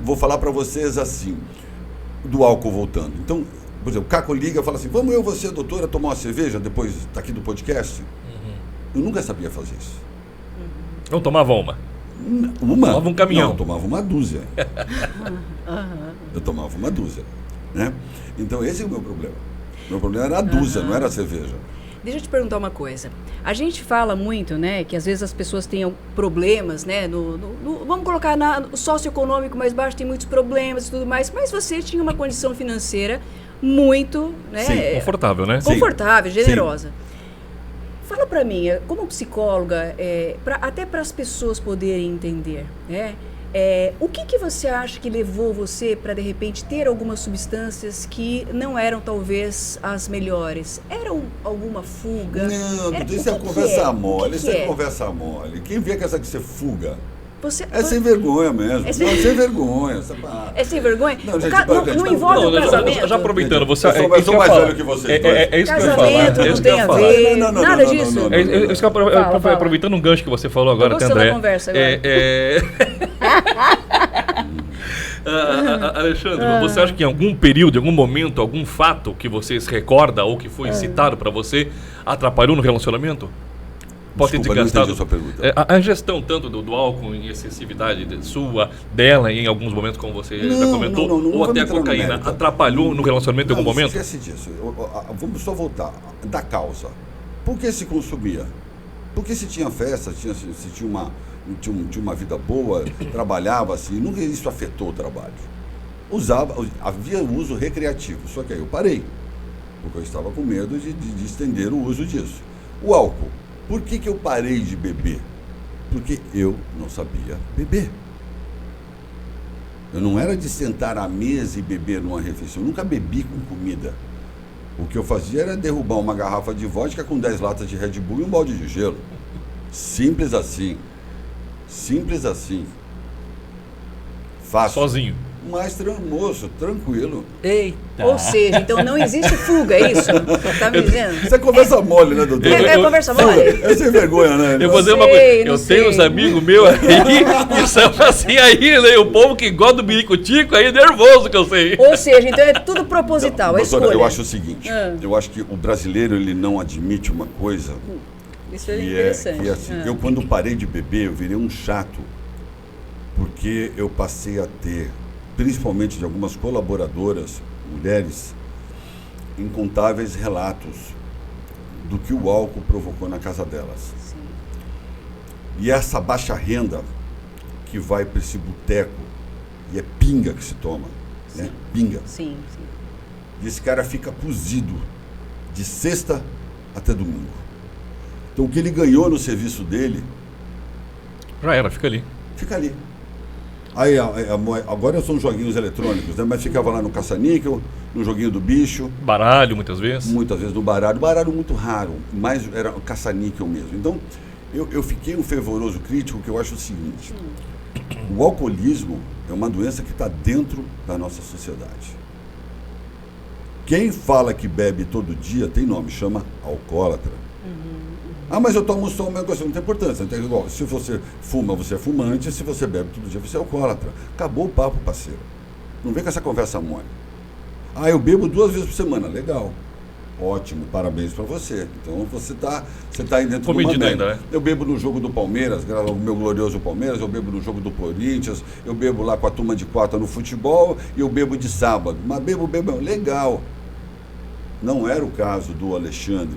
S3: Vou falar para vocês assim, do álcool voltando. Então, por exemplo, o Caco liga e fala assim, vamos eu e você, doutora, tomar uma cerveja depois daqui do podcast? Eu nunca sabia fazer isso.
S1: Não tomava uma? Tomava um caminhão?
S3: Não, eu tomava uma dúzia. Eu tomava uma dúzia. Né? Então, esse é o meu problema. Meu problema era a dúzia, não era a cerveja.
S2: Deixa eu te perguntar uma coisa. A gente fala muito, né, que às vezes as pessoas têm problemas, né, vamos colocar no socioeconômico mais baixo, tem muitos problemas e tudo mais, mas você tinha uma condição financeira muito, né,
S1: sim, confortável, né?
S2: Confortável,
S3: sim,
S2: generosa. Sim. Fala para mim, como psicóloga, até para as pessoas poderem entender, né? O que você acha que levou você para, de repente, ter algumas substâncias que não eram, talvez, as melhores? Era alguma fuga?
S3: Não, isso é conversa mole, isso é conversa mole. Quem vê que essa que você fuga? É sem vergonha mesmo. Não, sem vergonha.
S2: É sem vergonha?
S3: Não, gente,
S2: não envolve o casamento?
S1: Já aproveitando, você...
S3: Eu sou mais velho que vocês dois.
S1: É isso que eu ia falar.
S2: Casamento não tem a ver, nada disso.
S1: É isso que eu aproveitando um gancho que você falou agora, André.
S2: Conversa agora.
S1: Alexandre, você acha que em algum período, em algum momento, algum fato que você se recorda ou que foi citado para você atrapalhou no relacionamento? Pode ter desgastado. A ingestão tanto do álcool em excessividade sua, dela, em alguns momentos, como você já comentou, ou até a cocaína, atrapalhou no relacionamento em algum momento?
S3: Esquece disso. Vamos só voltar da causa. Por que se consumia? Porque se tinha festa, se tinha uma vida boa, trabalhava assim, nunca isso afetou o trabalho. Havia o uso recreativo, só que aí eu parei, porque eu estava com medo de estender o uso disso. O álcool. Por que eu parei de beber? Porque eu não sabia beber. Eu não era de sentar à mesa e beber numa refeição. Eu nunca bebi com comida. O que eu fazia era derrubar uma garrafa de vodka com 10 latas de Red Bull e um balde de gelo. Simples assim. Simples assim. Fácil.
S1: Sozinho.
S3: Mas, moço, tranquilo.
S1: Eita.
S2: Ou seja, então não existe fuga, é isso? Tá me dizendo?
S3: Isso é conversa mole, né, doutor?
S2: É conversa mole?
S3: É sem vergonha, né?
S1: Eu vou dizer uma coisa. Eu tenho uns amigos meus aí que são assim aí, né? O povo que gosta do birico-tico aí, nervoso que eu sei.
S2: Ou seja, então é tudo proposital, é
S3: Doutora,
S2: escolha.
S3: eu acho o seguinte, eu acho que o brasileiro, ele não admite uma coisa
S2: Isso é
S3: que
S2: interessante.
S3: que assim, eu quando parei de beber, eu virei um chato, porque eu passei a ter, principalmente de algumas colaboradoras, mulheres, incontáveis relatos do que o álcool provocou na casa delas.
S2: Sim.
S3: E essa baixa renda que vai para esse boteco, e é pinga que se toma, né? Pinga.
S2: Sim, sim.
S3: E esse cara fica cozido de sexta até domingo. Então o que ele ganhou no serviço dele,
S1: Já era, fica ali.
S3: fica ali. Aí, agora são joguinhos eletrônicos, né? Mas ficava lá no caça-níquel, no joguinho do bicho,
S1: Baralho, muitas vezes.
S3: muitas vezes no baralho. Baralho muito raro, mas era o caça-níquel mesmo. Então, eu fiquei um fervoroso crítico, que eu acho o seguinte: o alcoolismo é uma doença que está dentro da nossa sociedade. Quem fala que bebe todo dia tem nome, chama alcoólatra. Ah, mas eu tomo só uma coisa, não tem importância. Não tem igual. Se você fuma, você é fumante. Se você bebe todo dia, você é alcoólatra. Acabou o papo, parceiro. Não vem com essa conversa mole. Ah, eu bebo 2 vezes por semana. Legal. Ótimo, parabéns para você. Então você tá aí dentro de uma
S1: Comedido
S3: média.
S1: ainda, né?
S3: Eu bebo no jogo do Palmeiras, o meu glorioso Palmeiras, eu bebo no jogo do Corinthians, eu bebo lá com a turma de quarta no futebol e eu bebo de sábado. Mas bebo, legal. Não era o caso do Alexandre.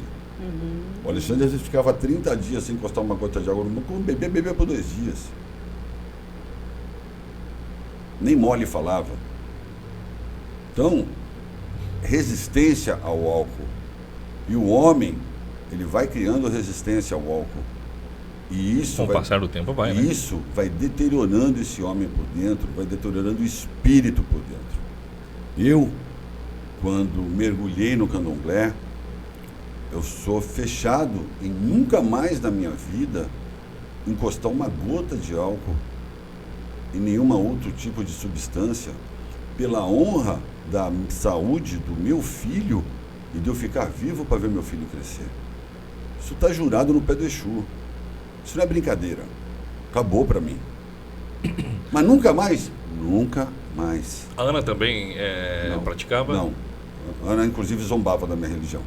S3: O Alexandre às vezes ficava 30 dias sem encostar uma gota de água no mundo, bebia por 2 dias. Nem mole falava. Então, resistência ao álcool. E o homem, ele vai criando resistência ao álcool. E isso
S1: Com o passar do tempo vai, né?
S3: Isso vai deteriorando esse homem por dentro, vai deteriorando o espírito por dentro. Eu, quando mergulhei no candomblé, eu sou fechado em nunca mais na minha vida encostar uma gota de álcool e nenhuma outro tipo de substância, pela honra da saúde do meu filho e de eu ficar vivo para ver meu filho crescer. Isso está jurado no pé do Exu. Isso não é brincadeira. Acabou para mim. Mas nunca mais? Nunca mais.
S1: A Ana também
S3: Não.
S1: praticava?
S3: Não. A Ana, inclusive, zombava da minha religião.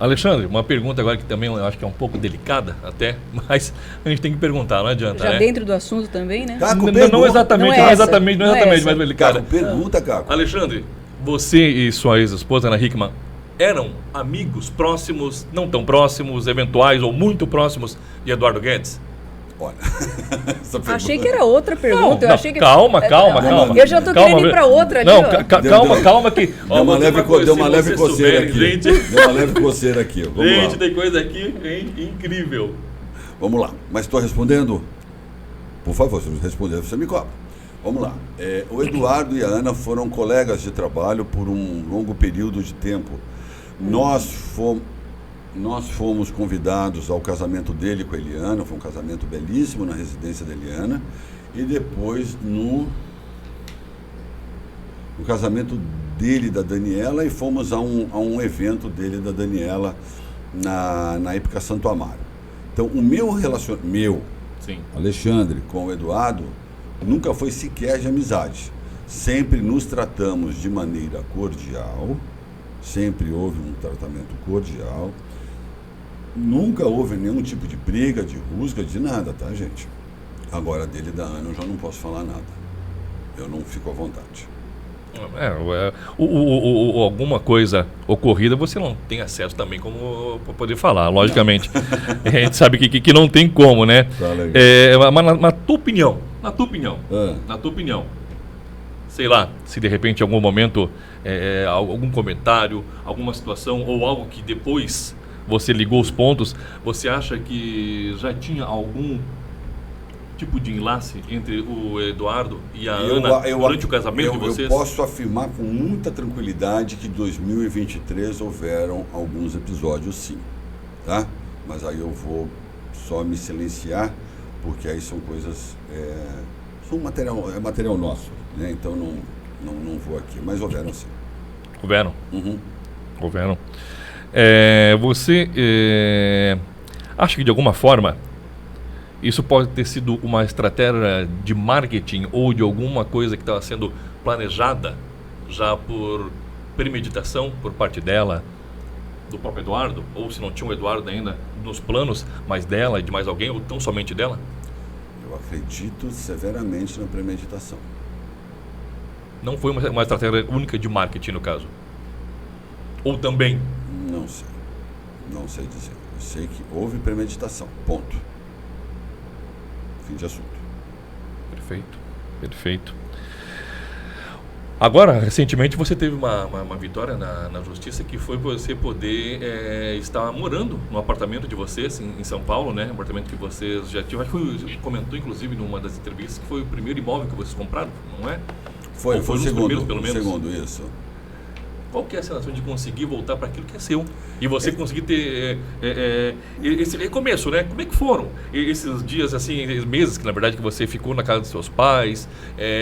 S1: Alexandre, uma pergunta agora que também eu acho que é um pouco delicada até, mas a gente tem que perguntar, não adianta,
S2: Já
S1: né?
S2: dentro do assunto também, né?
S3: Caco,
S1: Não exatamente,
S2: Não é
S1: não
S2: essa,
S1: exatamente,
S2: não é essa.
S1: mas delicada.
S3: Caco, pergunta, Caco.
S1: Alexandre, você e sua ex-esposa, Ana Hickman, eram amigos próximos, não tão próximos, eventuais ou muito próximos de Eduardo Guedes?
S3: Olha, essa pergunta...
S2: Achei que era outra pergunta.
S1: Não,
S2: eu achei que...
S1: calma.
S2: Eu já tô querendo ir pra outra ali,
S1: Não,
S2: ó.
S1: calma que...
S3: Deu uma leve coceira aqui.
S1: Gente,
S3: Deu uma leve coceira aqui. Vamos
S1: gente,
S3: lá.
S1: tem coisa aqui incrível.
S3: Vamos lá. Mas estou respondendo? Por favor, se você responder, você me cobra. Vamos lá. O Eduardo e a Ana foram colegas de trabalho por um longo período de tempo. Nós fomos convidados ao casamento dele com a Eliana, foi um casamento belíssimo na residência da Eliana, e depois no casamento dele e da Daniela, e fomos a um evento dele e da Daniela na Épica Santo Amaro. Então, o meu relacionamento,
S1: Sim.
S3: Alexandre, com o Eduardo, nunca foi sequer de amizade. Sempre nos tratamos de maneira cordial, sempre houve um tratamento cordial, nunca houve nenhum tipo de briga, de rusga, de nada, tá, gente? Agora, dele e da Ana, eu já não posso falar nada. Eu não fico à vontade.
S1: Alguma coisa ocorrida você não tem acesso também como para poder falar, logicamente. A gente sabe que não tem como, né? Mas na tua opinião, sei lá, se de repente em algum momento algum comentário, alguma situação ou algo que depois você ligou os pontos, você acha que já tinha algum tipo de enlace entre o Eduardo e a Ana durante o casamento de vocês?
S3: Eu posso afirmar com muita tranquilidade que em 2023 houveram alguns episódios, sim. Tá? Mas aí eu vou só me silenciar, porque aí são coisas... são material nosso, né? Então não vou aqui. Mas houveram, sim.
S1: Houveram?
S3: Uhum.
S1: Houveram. Você acha que de alguma forma isso pode ter sido uma estratégia de marketing ou de alguma coisa que estava sendo planejada já por premeditação por parte dela, do próprio Eduardo, ou se não tinha o Eduardo ainda nos planos, mas dela e de mais alguém, ou tão somente dela?
S3: Eu acredito severamente na premeditação.
S1: Não foi uma estratégia única de marketing, no caso? Ou também?
S3: Não sei. Não sei dizer. Eu sei que houve premeditação. Ponto. Fim de assunto.
S1: Perfeito. Perfeito. Agora, recentemente, você teve uma vitória na justiça, que foi você poder estar morando no apartamento de vocês em São Paulo, né? Um apartamento que vocês já tinham. Acho que você comentou, inclusive, numa das entrevistas, que foi o primeiro imóvel que vocês compraram, não é?
S3: Foi
S1: um
S3: o
S1: dos
S3: segundo,
S1: primeiros, pelo menos.
S3: Segundo, isso.
S1: Qual que é a sensação de conseguir voltar para aquilo que é seu? E você conseguir ter esse começo, né? Como é que foram esses dias, assim, meses que, na verdade, que você ficou na casa dos seus pais?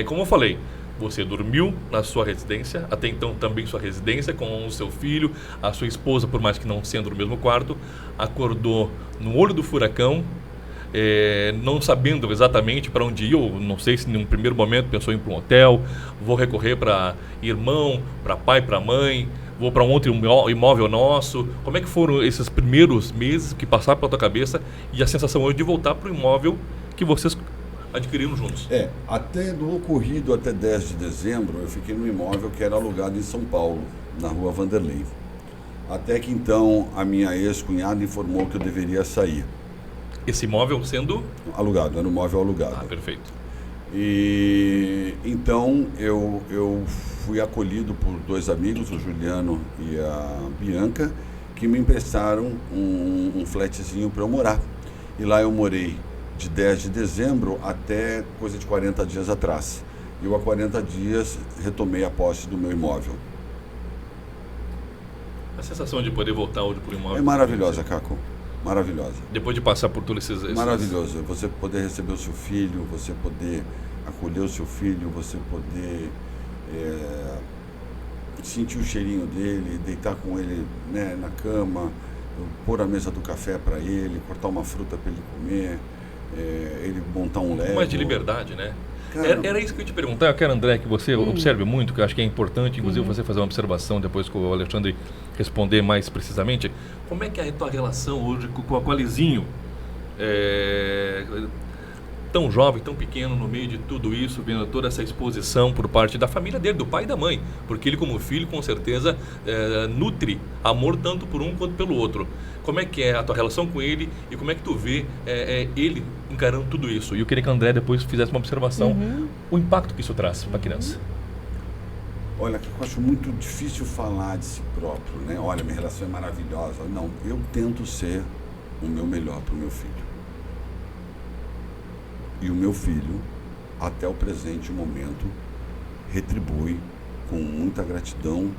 S1: Como eu falei, você dormiu na sua residência, até então também sua residência, com o seu filho, a sua esposa, por mais que não sendo no mesmo quarto, acordou no olho do furacão, não sabendo exatamente para onde ir, ou não sei se em um primeiro momento pensou em ir para um hotel, vou recorrer para irmão, para pai, para mãe, vou para um outro imóvel nosso. Como é que foram esses primeiros meses que passaram pela tua cabeça e a sensação hoje de voltar para o imóvel que vocês adquiriram juntos?
S3: Até no ocorrido, até 10 de dezembro, eu fiquei no imóvel que era alugado em São Paulo, na rua Vanderlei. Até que então a minha ex-cunhada informou que eu deveria sair.
S1: Esse imóvel sendo?
S3: Alugado, era um imóvel alugado.
S1: Ah, perfeito.
S3: E então eu fui acolhido por dois amigos, o Juliano e a Bianca, que me emprestaram um flatzinho para eu morar. E lá eu morei de 10 de dezembro até coisa de 40 dias atrás. Eu, há 40 dias, retomei a posse do meu imóvel.
S1: A sensação de poder voltar hoje para o imóvel...
S3: É maravilhosa, Caco. Maravilhosa.
S1: Depois de passar por todos esses...
S3: Maravilhoso. Você poder receber o seu filho, você poder acolher o seu filho, você poder sentir o cheirinho dele, deitar com ele, né, na cama, pôr a mesa do café para ele, cortar uma fruta para ele comer, ele montar um Lego.
S1: Mais de liberdade, né?
S3: Cara,
S1: era isso que eu ia te perguntar. Eu quero, André, que você observe muito, que eu acho que é importante, inclusive, você fazer uma observação depois que o Alexandre responder mais precisamente. Como é que é a tua relação hoje com a Lizinho? Tão jovem, tão pequeno, no meio de tudo isso, vendo toda essa exposição por parte da família dele, do pai e da mãe. Porque ele, como filho, com certeza, nutre amor tanto por um quanto pelo outro. Como é que é a tua relação com ele e como é que tu vê ele encarando tudo isso? E eu queria que o André depois fizesse uma observação, o impacto que isso traz para a criança.
S3: Olha, eu acho muito difícil falar de si próprio, né? Olha, minha relação é maravilhosa. Não, eu tento ser o meu melhor para o meu filho. E o meu filho, até o presente momento, retribui com muita gratidão,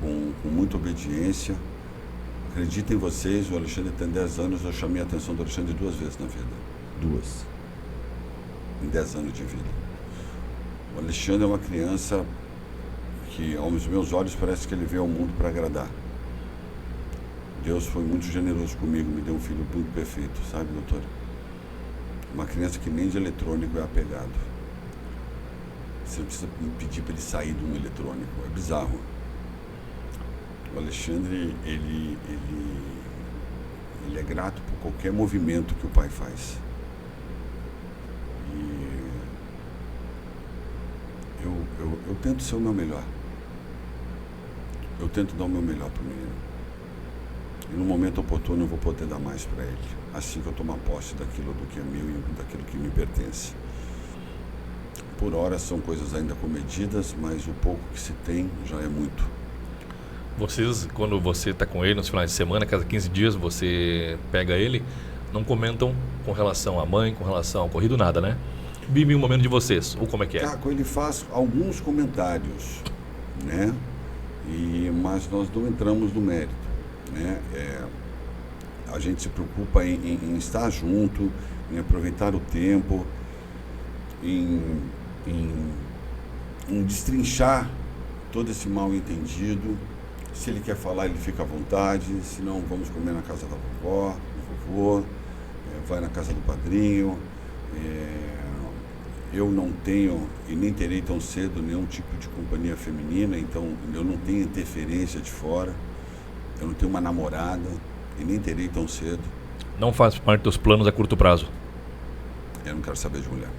S3: com muita obediência. Acreditem vocês, o Alexandre tem 10 anos, eu chamei a atenção do Alexandre 2 vezes na vida. 2. Em 10 anos de vida. O Alexandre é uma criança que, aos meus olhos, parece que ele veio ao mundo para agradar. Deus foi muito generoso comigo, me deu um filho muito perfeito, sabe, doutora? Uma criança que nem de eletrônico é apegado. Você não precisa pedir para ele sair de um eletrônico, é bizarro. O Alexandre, ele é grato por qualquer movimento que o pai faz. E eu tento ser o meu melhor. Eu tento dar o meu melhor para o menino. E no momento oportuno eu vou poder dar mais para ele. Assim que eu tomar posse daquilo do que é meu e daquilo que me pertence. Por hora são coisas ainda comedidas, mas o pouco que se tem já é muito.
S1: Vocês, quando você está com ele nos finais de semana, cada 15 dias você pega ele, não comentam com relação à mãe, com relação ao ocorrido, nada, né? Vive um momento de vocês, ou como é que é?
S3: Caco, ele faz alguns comentários, né? Mas nós não entramos no mérito, né? A gente se preocupa em estar junto, em aproveitar o tempo, em destrinchar todo esse mal-entendido. Se ele quer falar, ele fica à vontade. Se não, vamos comer na casa da vovó, do vovô, vai na casa do padrinho. Eu não tenho e nem terei tão cedo nenhum tipo de companhia feminina, então eu não tenho interferência de fora. Eu não tenho uma namorada e nem terei tão cedo.
S1: Não faz parte dos planos a curto prazo?
S3: Eu não quero saber de mulher.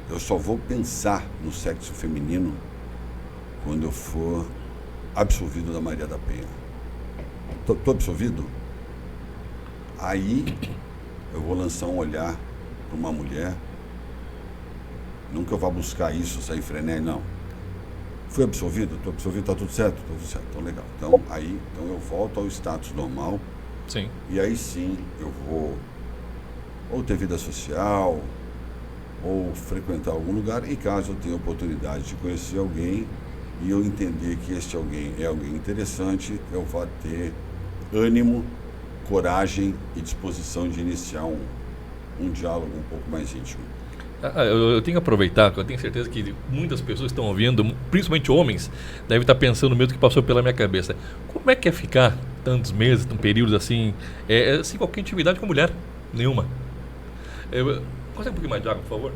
S3: Eu só vou pensar no sexo feminino quando eu for absolvido da Maria da Penha. Tô absolvido? Aí eu vou lançar um olhar para uma mulher. Não que eu vá buscar isso, sair frenético, não. Fui absolvido? Estou absolvido, está tudo certo? Tudo certo, então legal. Então eu volto ao status normal.
S1: Sim.
S3: E aí sim eu vou ou ter vida social, ou frequentar algum lugar, e caso eu tenha oportunidade de conhecer alguém e eu entender que este alguém é alguém interessante, eu vou ter ânimo, coragem e disposição de iniciar um diálogo um pouco mais íntimo.
S1: Eu tenho que aproveitar, porque eu tenho certeza que muitas pessoas estão ouvindo, principalmente homens, devem estar pensando mesmo que passou pela minha cabeça. Como é que é ficar tantos meses, um período assim, sem qualquer intimidade com mulher? Nenhuma. Consegue um pouquinho mais de água, por favor?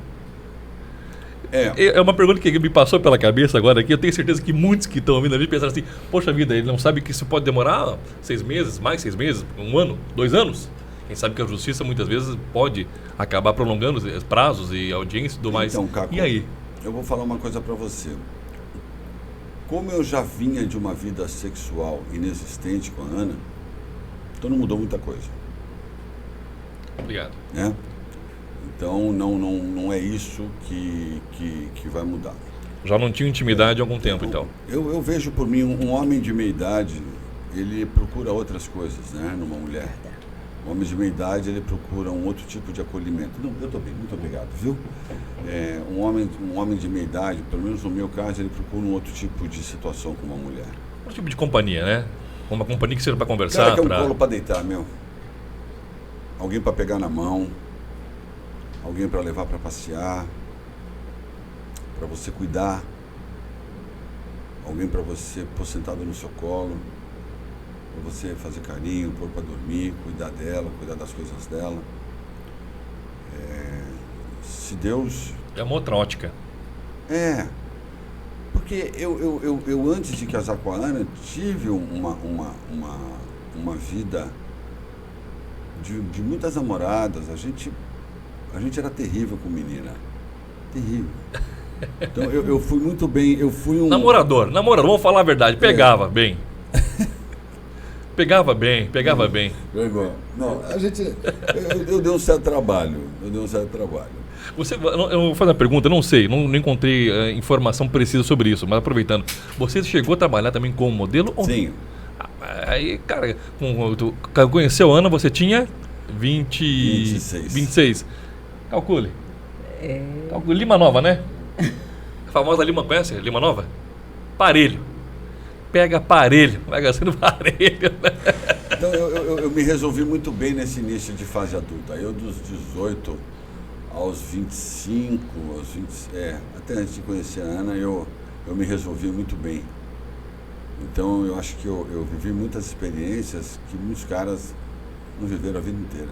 S1: É uma pergunta que me passou pela cabeça agora aqui. Eu tenho certeza que muitos que estão ouvindo a gente pensaram assim: poxa vida, ele não sabe que isso pode demorar 6 meses, mais 6 meses, 1 ano, 2 anos. Quem sabe que a justiça muitas vezes pode acabar prolongando os prazos e audiência e tudo mais.
S3: Então, Caco,
S1: e aí?
S3: Eu vou falar uma coisa para você. Como eu já vinha de uma vida sexual inexistente com a Ana, então não mudou muita coisa.
S1: Obrigado.
S3: Né? Então não é isso que vai mudar.
S1: Já não tinha intimidade há algum tempo, então?
S3: Eu vejo por mim um homem de meia idade, ele procura outras coisas, né, numa mulher. Um homem de meia idade, ele procura um outro tipo de acolhimento. Não, eu estou bem, muito obrigado, viu? Um homem de meia idade, pelo menos no meu caso, ele procura um outro tipo de situação com uma mulher.
S1: Um tipo de companhia, né? Uma companhia que seja para conversar.
S3: Cara, que é um colo para deitar, meu. Alguém para pegar na mão. Alguém para levar para passear. Para você cuidar. Alguém para você pôr sentado no seu colo. Para você fazer carinho, pôr para dormir, cuidar dela, cuidar das coisas dela. Se Deus...
S1: É uma outra ótica.
S3: Porque eu antes de casar com a Ana, tive uma vida de muitas namoradas. A gente era terrível com menina. Terrível. Então eu fui muito bem, eu fui um...
S1: Namorador, vamos falar a verdade, pegava bem. Pegava bem.
S3: Não, a gente... Eu dei um certo trabalho,
S1: Eu vou fazer uma pergunta, não sei, não encontrei informação precisa sobre isso, mas aproveitando, você chegou a trabalhar também como modelo?
S3: Sim.
S1: Aí, cara, tu conheceu a Ana, você tinha 26. Calcule. Lima Nova, né? A famosa Lima, conhece? Lima Nova? Parelho. Pega parelho, vai gastando parelho.
S3: Então eu me resolvi muito bem nesse início de fase adulta. Eu dos 18 aos 25, até antes de conhecer a Ana, eu me resolvi muito bem. Então eu acho que eu vivi muitas experiências que muitos caras não viveram a vida inteira.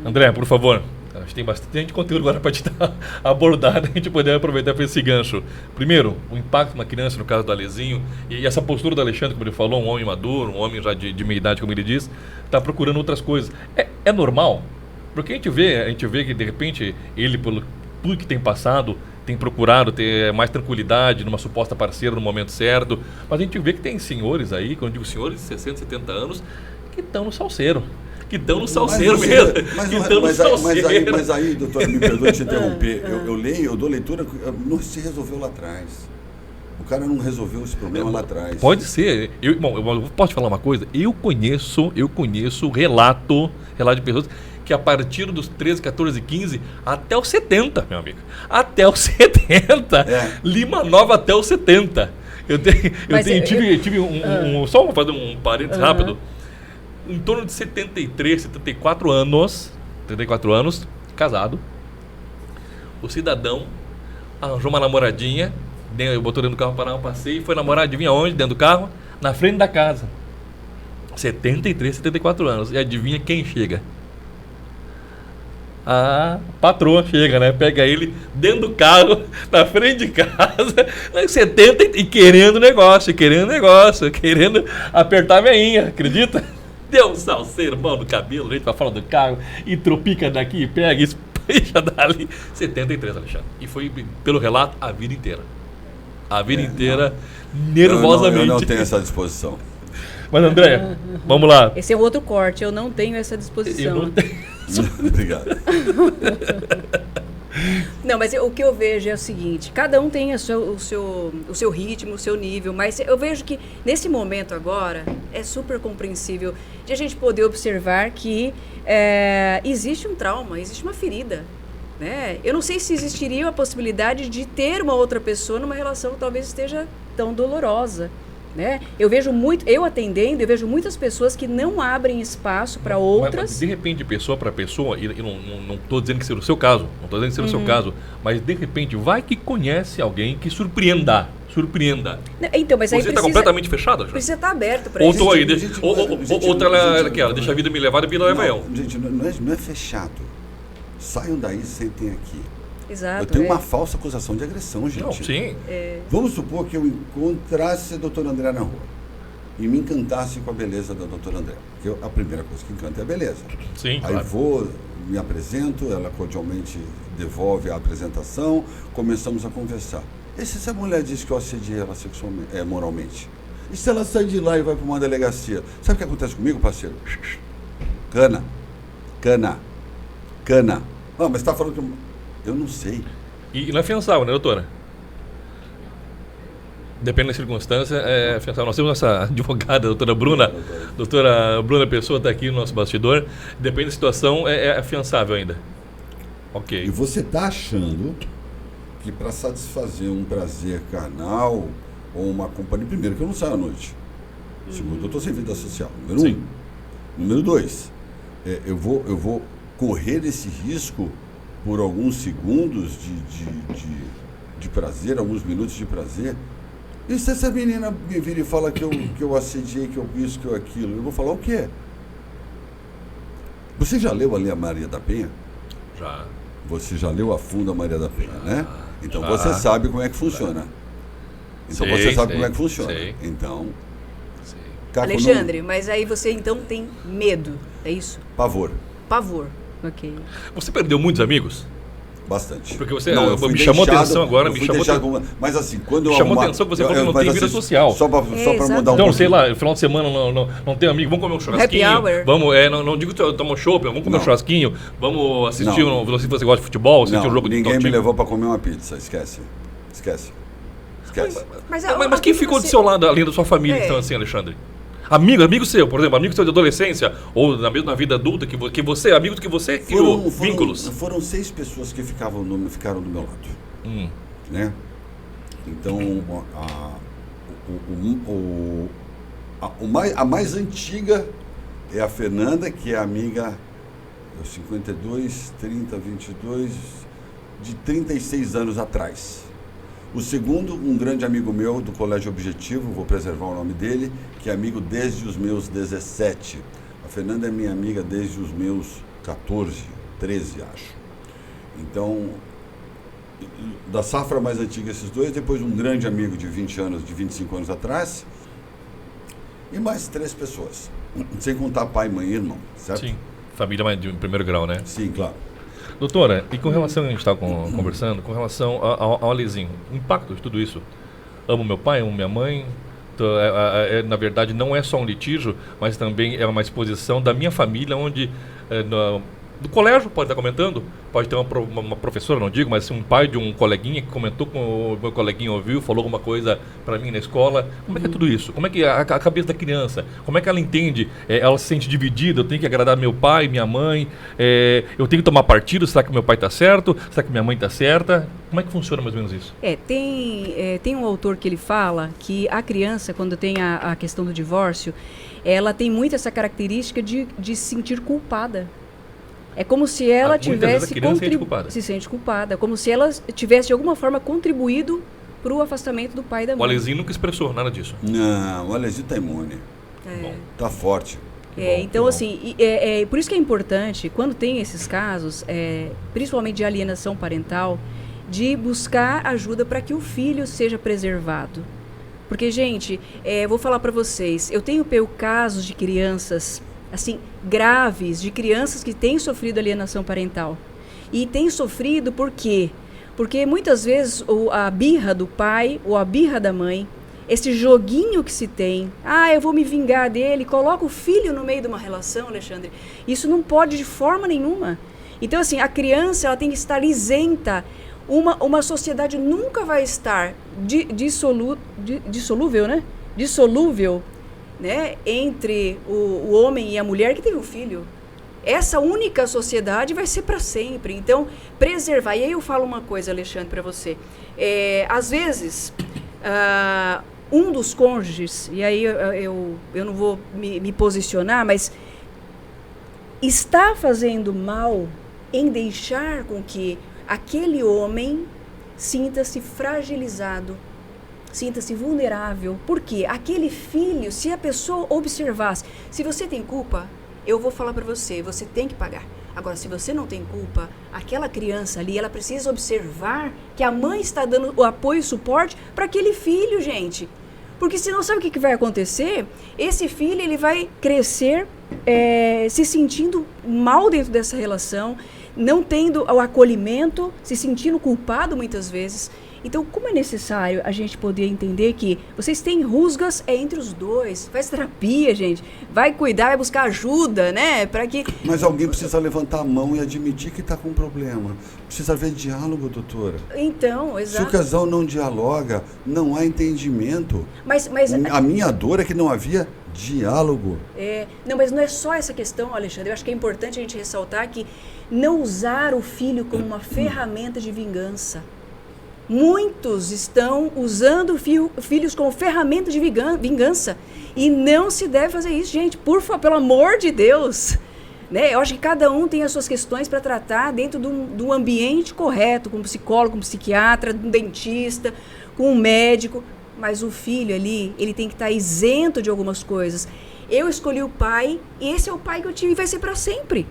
S1: André, por favor, a gente tem bastante conteúdo agora para te abordar, né? A gente poder aproveitar para esse gancho. Primeiro, o impacto na criança, no caso do Alezinho, e essa postura do Alexandre, como ele falou, um homem maduro, um homem já de meia idade, como ele diz, está procurando outras coisas. É normal? Porque a gente vê que, de repente, ele, pelo tudo que tem passado, tem procurado ter mais tranquilidade numa suposta parceira no momento certo, mas a gente vê que tem senhores aí, quando eu digo senhores de 60, 70 anos, que estão no salseiro. Que estão no salseiro mesmo.
S3: Mas aí, doutor, me perdoe te interromper. Eu dou leitura, não se resolveu lá atrás. O cara não resolveu esse problema lá atrás.
S1: Pode ser. Eu posso te falar uma coisa? Eu conheço relato de pessoas que a partir dos 13, 14, 15, até os 70, meu amigo. Até os 70. Lima Nova até os 70. Tive só vou fazer um parênteses rápido. Em torno de 73, 74 anos, casado, o cidadão arranjou uma namoradinha, botou dentro do carro para dar um passeio e foi namorar, adivinha onde? Dentro do carro? Na frente da casa. 73, 74 anos. E adivinha quem chega? A patroa chega, né? Pega ele dentro do carro, na frente de casa, 70 e querendo negócio, querendo apertar a veinha, acredita? Deu um salseiro, mão no cabelo, gente pra fora do carro, e tropica daqui, pega, espeja dali. 73, Alexandre. E foi, pelo relato, a vida inteira. Nervosamente.
S3: Eu não tenho essa disposição.
S1: Mas, André, vamos lá.
S2: Esse é outro corte, eu não tenho essa disposição.
S1: Eu não tenho.
S3: Obrigado.
S2: Não, mas o que eu vejo é o seguinte, cada um tem o seu ritmo, o seu nível, mas eu vejo que nesse momento agora é super compreensível de a gente poder observar que existe um trauma, existe uma ferida, né? Eu não sei se existiria a possibilidade de ter uma outra pessoa numa relação que talvez esteja tão dolorosa, né? Eu atendendo, eu vejo muitas pessoas que não abrem espaço para outras.
S1: Mas, de repente, de pessoa para pessoa, e não estou dizendo que seja o seu caso, mas de repente vai que conhece alguém que surpreenda.
S2: Então, mas aí
S1: você está completamente fechada?
S2: Precisa estar aberto para
S1: isso. Outra,
S3: ela
S1: deixa a vida me levar e a vida leva eu.
S3: Gente, não é fechado. Saiam daí e sentem aqui.
S2: Exato,
S3: eu tenho uma falsa acusação de agressão, gente.
S1: Não, sim.
S3: Vamos supor que eu encontrasse a doutora André na rua e me encantasse com a beleza da doutora André. Porque a primeira coisa que encanta é a beleza.
S1: Sim,
S3: Aí vou, me apresento, ela cordialmente devolve a apresentação, começamos a conversar. E se essa mulher diz que eu assediei ela sexualmente, moralmente? E se ela sai de lá e vai para uma delegacia? Sabe o que acontece comigo, parceiro? Cana. Ah, mas você está falando que... Eu não sei.
S1: E não é afiançável, né, doutora? Depende da circunstância, é afiançável. Nós temos essa advogada, a doutora Bruna. Doutora Bruna Pessoa está aqui no nosso bastidor. Depende da situação, é afiançável ainda. Ok.
S3: E você está achando que para satisfazer um prazer carnal ou uma companhia... Primeiro, que eu não saio à noite. Segundo, eu estou sem vida social. Número 1. Número 2, eu vou correr esse risco por alguns segundos de prazer, alguns minutos de prazer. E se essa menina me vira e fala que eu assediei, que eu isso, que eu aquilo, eu vou falar o quê? Você já leu ali a Maria da Penha?
S1: Já.
S3: Você já leu a fundo a Maria da Penha, né? Então você sabe como é que funciona. Então você sabe como é que funciona. Então...
S2: Alexandre, mas aí você então tem medo, é isso?
S3: Pavor.
S2: Ok.
S1: Você perdeu muitos amigos?
S3: Bastante.
S1: Porque você me chamou a atenção agora,
S3: mas assim, quando eu
S1: chamou a atenção que você falou que não tem vida social.
S3: Só para mudar um
S1: pouco. Não, sei lá, no final de semana não tem amigo, vamos comer um churrasquinho.
S2: Happy hour.
S1: Vamos, não digo tomar um chopp, vamos comer um churrasquinho, vamos assistir, não sei se você gosta de futebol, assistir um jogo de
S3: ninguém me levou para comer uma pizza, esquece.
S1: Mas quem ficou do seu lado, além da sua família, então, assim, Alexandre? Amigo seu, por exemplo, amigo seu de adolescência, ou na vida adulta, amigos que você criou vínculos.
S3: Foram 6 pessoas que ficaram do meu lado. Né? Então, a mais antiga é a Fernanda, que é amiga 52, 30, 22, de 36 anos atrás. O segundo, um grande amigo meu do Colégio Objetivo, vou preservar o nome dele, que é amigo desde os meus 17. A Fernanda é minha amiga desde os meus 14, 13, acho. Então, da safra mais antiga esses dois, depois um grande amigo de 20 anos, de 25 anos atrás, e mais 3 pessoas. Sem contar pai, mãe e irmão, certo?
S1: Sim, família de primeiro grau, né?
S3: Sim, claro.
S1: Doutora, e com relação, a gente estava conversando, com relação ao Alezinho, o impacto de tudo isso. Amo meu pai, amo minha mãe, na verdade não é só um litígio, mas também é uma exposição da minha família, onde do colégio pode estar comentando, pode ter uma professora, não digo, mas um pai de um coleguinha que comentou com o meu coleguinha ouviu, falou alguma coisa para mim na escola. Como é que é tudo isso? Como é que a cabeça da criança, como é que ela entende? Ela se sente dividida, eu tenho que agradar meu pai, minha mãe, eu tenho que tomar partido, será que meu pai está certo? Será que minha mãe está certa? Como é que funciona mais ou menos isso?
S2: Tem um autor que ele fala que a criança, quando tem a questão do divórcio, ela tem muito essa característica de se sentir culpada. É como se ela tivesse se sente culpada, como se ela tivesse de alguma forma contribuído para o afastamento do pai e da mãe.
S1: O Alezinho nunca expressou nada disso.
S3: Não, o Alezinho está imune. Está forte.
S2: Então, assim, por isso que é importante, quando tem esses casos, principalmente de alienação parental, de buscar ajuda para que o filho seja preservado. Porque, gente, vou falar para vocês, eu tenho casos de crianças, assim, graves, de crianças que têm sofrido alienação parental. E têm sofrido por quê? Porque muitas vezes a birra do pai ou a birra da mãe, esse joguinho que se tem, eu vou me vingar dele, coloca o filho no meio de uma relação, Alexandre. Isso não pode de forma nenhuma. Então, assim, a criança ela tem que estar isenta. Uma sociedade nunca vai estar dissolúvel, né? Dissolúvel, né? Entre o homem e a mulher que teve um filho. Essa única sociedade vai ser para sempre. Então, preservar. E aí eu falo uma coisa, Alexandre, para você. Às vezes, um dos cônjuges, e aí eu não vou me posicionar, mas está fazendo mal em deixar com que aquele homem sinta-se fragilizado, sinta-se vulnerável. Por quê? Aquele filho, se a pessoa observasse, se você tem culpa, eu vou falar para você, você tem que pagar. Agora, se você não tem culpa, aquela criança ali, ela precisa observar que a mãe está dando o apoio e suporte para aquele filho, gente. Porque senão, sabe o que vai acontecer? Esse filho, ele vai crescer se sentindo mal dentro dessa relação, não tendo o acolhimento, se sentindo culpado muitas vezes. Então, como é necessário a gente poder entender que vocês têm rusgas entre os dois, faz terapia, gente, vai cuidar, vai buscar ajuda, né? Para que...
S3: Mas alguém precisa levantar a mão e admitir que está com um problema. Precisa haver diálogo, doutora.
S2: Então, exato.
S3: Se o casal não dialoga, não há entendimento.
S2: Mas
S3: a minha dor é que não havia diálogo.
S2: Não, mas não é só essa questão, Alexandre. Eu acho que é importante a gente ressaltar que não usar o filho como uma ferramenta de vingança. Muitos estão usando filhos como ferramenta de vingança. E não se deve fazer isso, gente. Pelo amor de Deus. Né? Eu acho que cada um tem as suas questões para tratar dentro do ambiente correto, com um psicólogo, com um psiquiatra, um dentista, com um médico. Mas o filho ali, ele tem que estar isento de algumas coisas. Eu escolhi o pai, esse é o pai que eu tive e vai ser para sempre.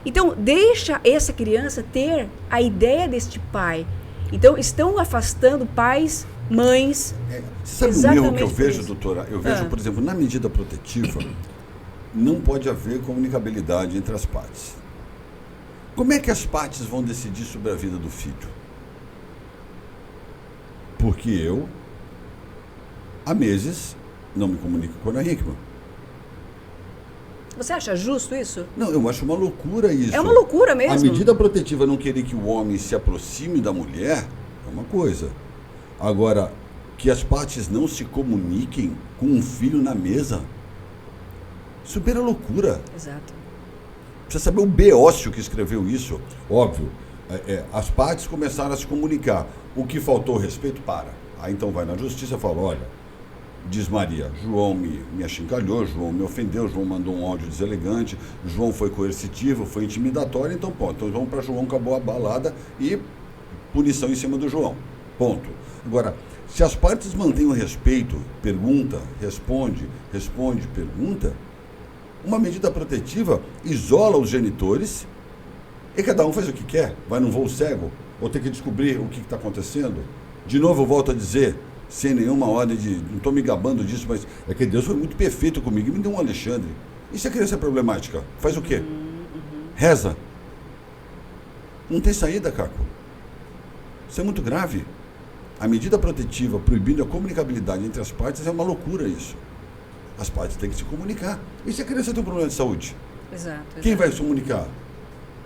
S2: Então, deixa essa criança ter a ideia deste pai. Então, estão afastando pais, mães.
S3: Sabe um erro que eu vejo, doutora? Eu vejo, por exemplo, na medida protetiva, não pode haver comunicabilidade entre as partes. Como é que as partes vão decidir sobre a vida do filho? Porque eu, há meses, não me comunico com a Ana Hickman.
S2: Você acha justo isso?
S3: Não, eu acho uma loucura isso.
S2: É uma loucura mesmo.
S3: A medida protetiva não querer que o homem se aproxime da mulher é uma coisa. Agora, que as partes não se comuniquem com um filho na mesa, isso beira loucura.
S2: Exato.
S3: Precisa saber o Beócio que escreveu isso. Óbvio, as partes começaram a se comunicar. O que faltou respeito, para. Aí então vai na justiça e fala, olha, diz Maria, João me achincalhou, João me ofendeu, João mandou um áudio deselegante, João foi coercitivo, foi intimidatório, então ponto. Então vamos para João, acabou a balada e punição em cima do João. Ponto. Agora, se as partes mantêm o respeito, pergunta, responde, pergunta, uma medida protetiva isola os genitores e cada um faz o que quer, vai num voo cego, ou tem que descobrir o que está acontecendo. De novo, eu volto a dizer, sem nenhuma ordem de... Não estou me gabando disso, mas é que Deus foi muito perfeito comigo. Me deu um Alexandre. E se a criança é problemática? Faz o quê? Reza. Não tem saída, Caco. Isso é muito grave. A medida protetiva proibindo a comunicabilidade entre as partes é uma loucura isso. As partes têm que se comunicar. E se a criança tem um problema de saúde?
S2: Exato.
S3: Quem vai se comunicar?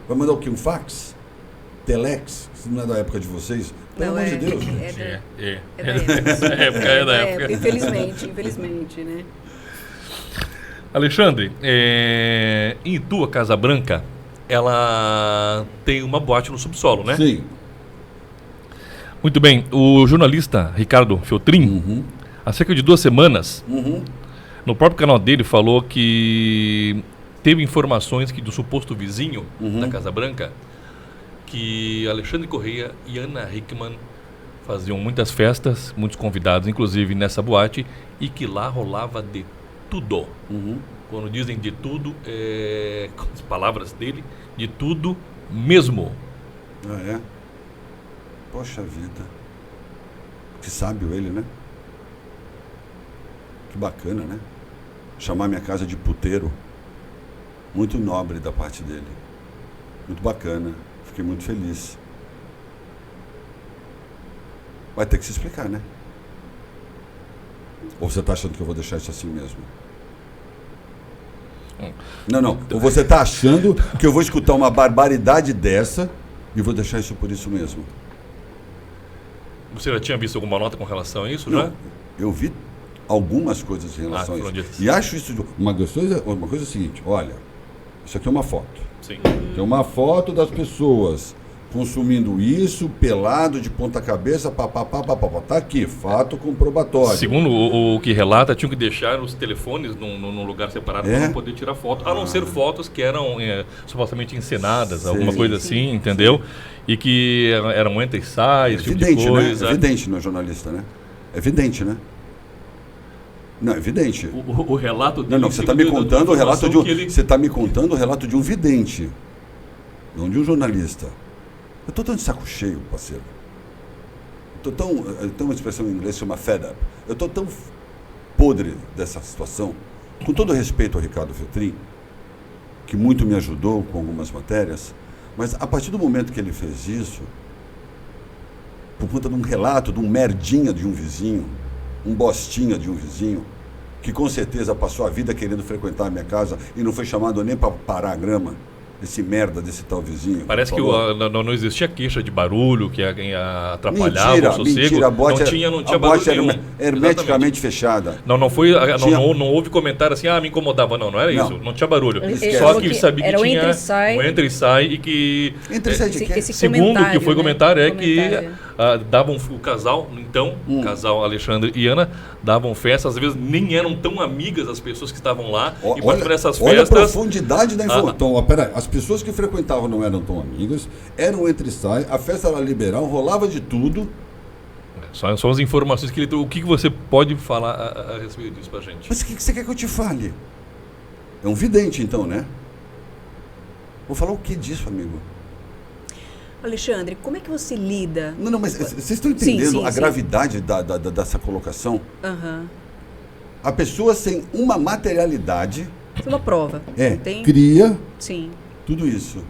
S3: Vai mandar o quê? Um fax? Telex? Isso não é da época de vocês? Pelo amor de Deus.
S2: É da época. Infelizmente, né?
S1: Alexandre, em tua Casa Branca, ela tem uma boate no subsolo, né?
S3: Sim.
S1: Muito bem. O jornalista Ricardo Feltrin, há cerca de 2 semanas, no próprio canal dele, falou que teve informações que do suposto vizinho da Casa Branca, que Alexandre Correia e Ana Hickman faziam muitas festas, muitos convidados, inclusive nessa boate, e que lá rolava de tudo. Quando dizem de tudo, com as palavras dele, de tudo mesmo.
S3: Ah, é? Poxa vida. Que sábio ele, né? Que bacana, né? Chamar minha casa de puteiro. Muito nobre da parte dele. Muito bacana. Fiquei muito feliz. Vai ter que se explicar, né? Ou você está achando que eu vou deixar isso assim mesmo? Não. Ou você está achando que eu vou escutar uma barbaridade dessa e vou deixar isso por isso mesmo?
S1: Você já tinha visto alguma nota com relação a isso,
S3: Não,
S1: já?
S3: eu vi algumas coisas em relação a isso. E acho isso uma coisa seguinte, olha, isso aqui é uma foto.
S1: Sim.
S3: Tem uma foto das pessoas consumindo isso, pelado, de ponta cabeça, papapá. Tá aqui, fato comprobatório.
S1: Segundo o que relata, tinham que deixar os telefones num lugar separado para não poder tirar foto, a não ser fotos que eram supostamente encenadas, alguma coisa assim, entendeu? E que eram entra e sai, esse tipo de coisa.
S3: Né? É evidente no jornalista, né? É evidente, né? Não, é evidente.
S1: O relato dele...
S3: Não, você está me contando o relato de Você está me contando o relato de um vidente, não de um jornalista. Eu estou tão de saco cheio, parceiro. Tem uma expressão em inglês que chama fed up. Eu estou tão podre dessa situação. Com todo respeito ao Ricardo Feltrin, que muito me ajudou com algumas matérias, mas a partir do momento que ele fez isso, por conta de um relato, de um merdinha de um vizinho, um bostinha de um vizinho, que com certeza passou a vida querendo frequentar a minha casa e não foi chamado nem para parar a grama, esse merda desse tal vizinho.
S1: Parece que não existia queixa de barulho, que atrapalhava o sossego.
S3: Mentira, a boate
S1: não tinha barulho nenhum.
S3: Hermeticamente fechada.
S1: Não houve comentário assim, me incomodava. Não era isso. Não tinha barulho. Só que sabia que tinha um entra e sai e que...
S3: Entra e sai de quê?
S1: Segundo o que foi comentário, que davam o casal, o casal Alexandre e Ana, davam festas, às vezes nem eram tão amigas as pessoas que estavam lá. E para essas festas...
S3: Olha a profundidade da informação. Peraí, as pessoas que frequentavam não eram tão amigas, eram entre e sai, a festa era liberal, rolava de tudo.
S1: São as informações que ele... O que você pode falar a respeito disso pra gente?
S3: Mas o que você quer que eu te fale? É um vidente, então, né? Vou falar o que disso, amigo?
S2: Alexandre, como é que você lida?
S3: Não, mas vocês estão entendendo a gravidade dessa colocação? A pessoa sem uma materialidade...
S2: Uma prova.
S3: Cria
S2: Sim.
S3: tudo isso.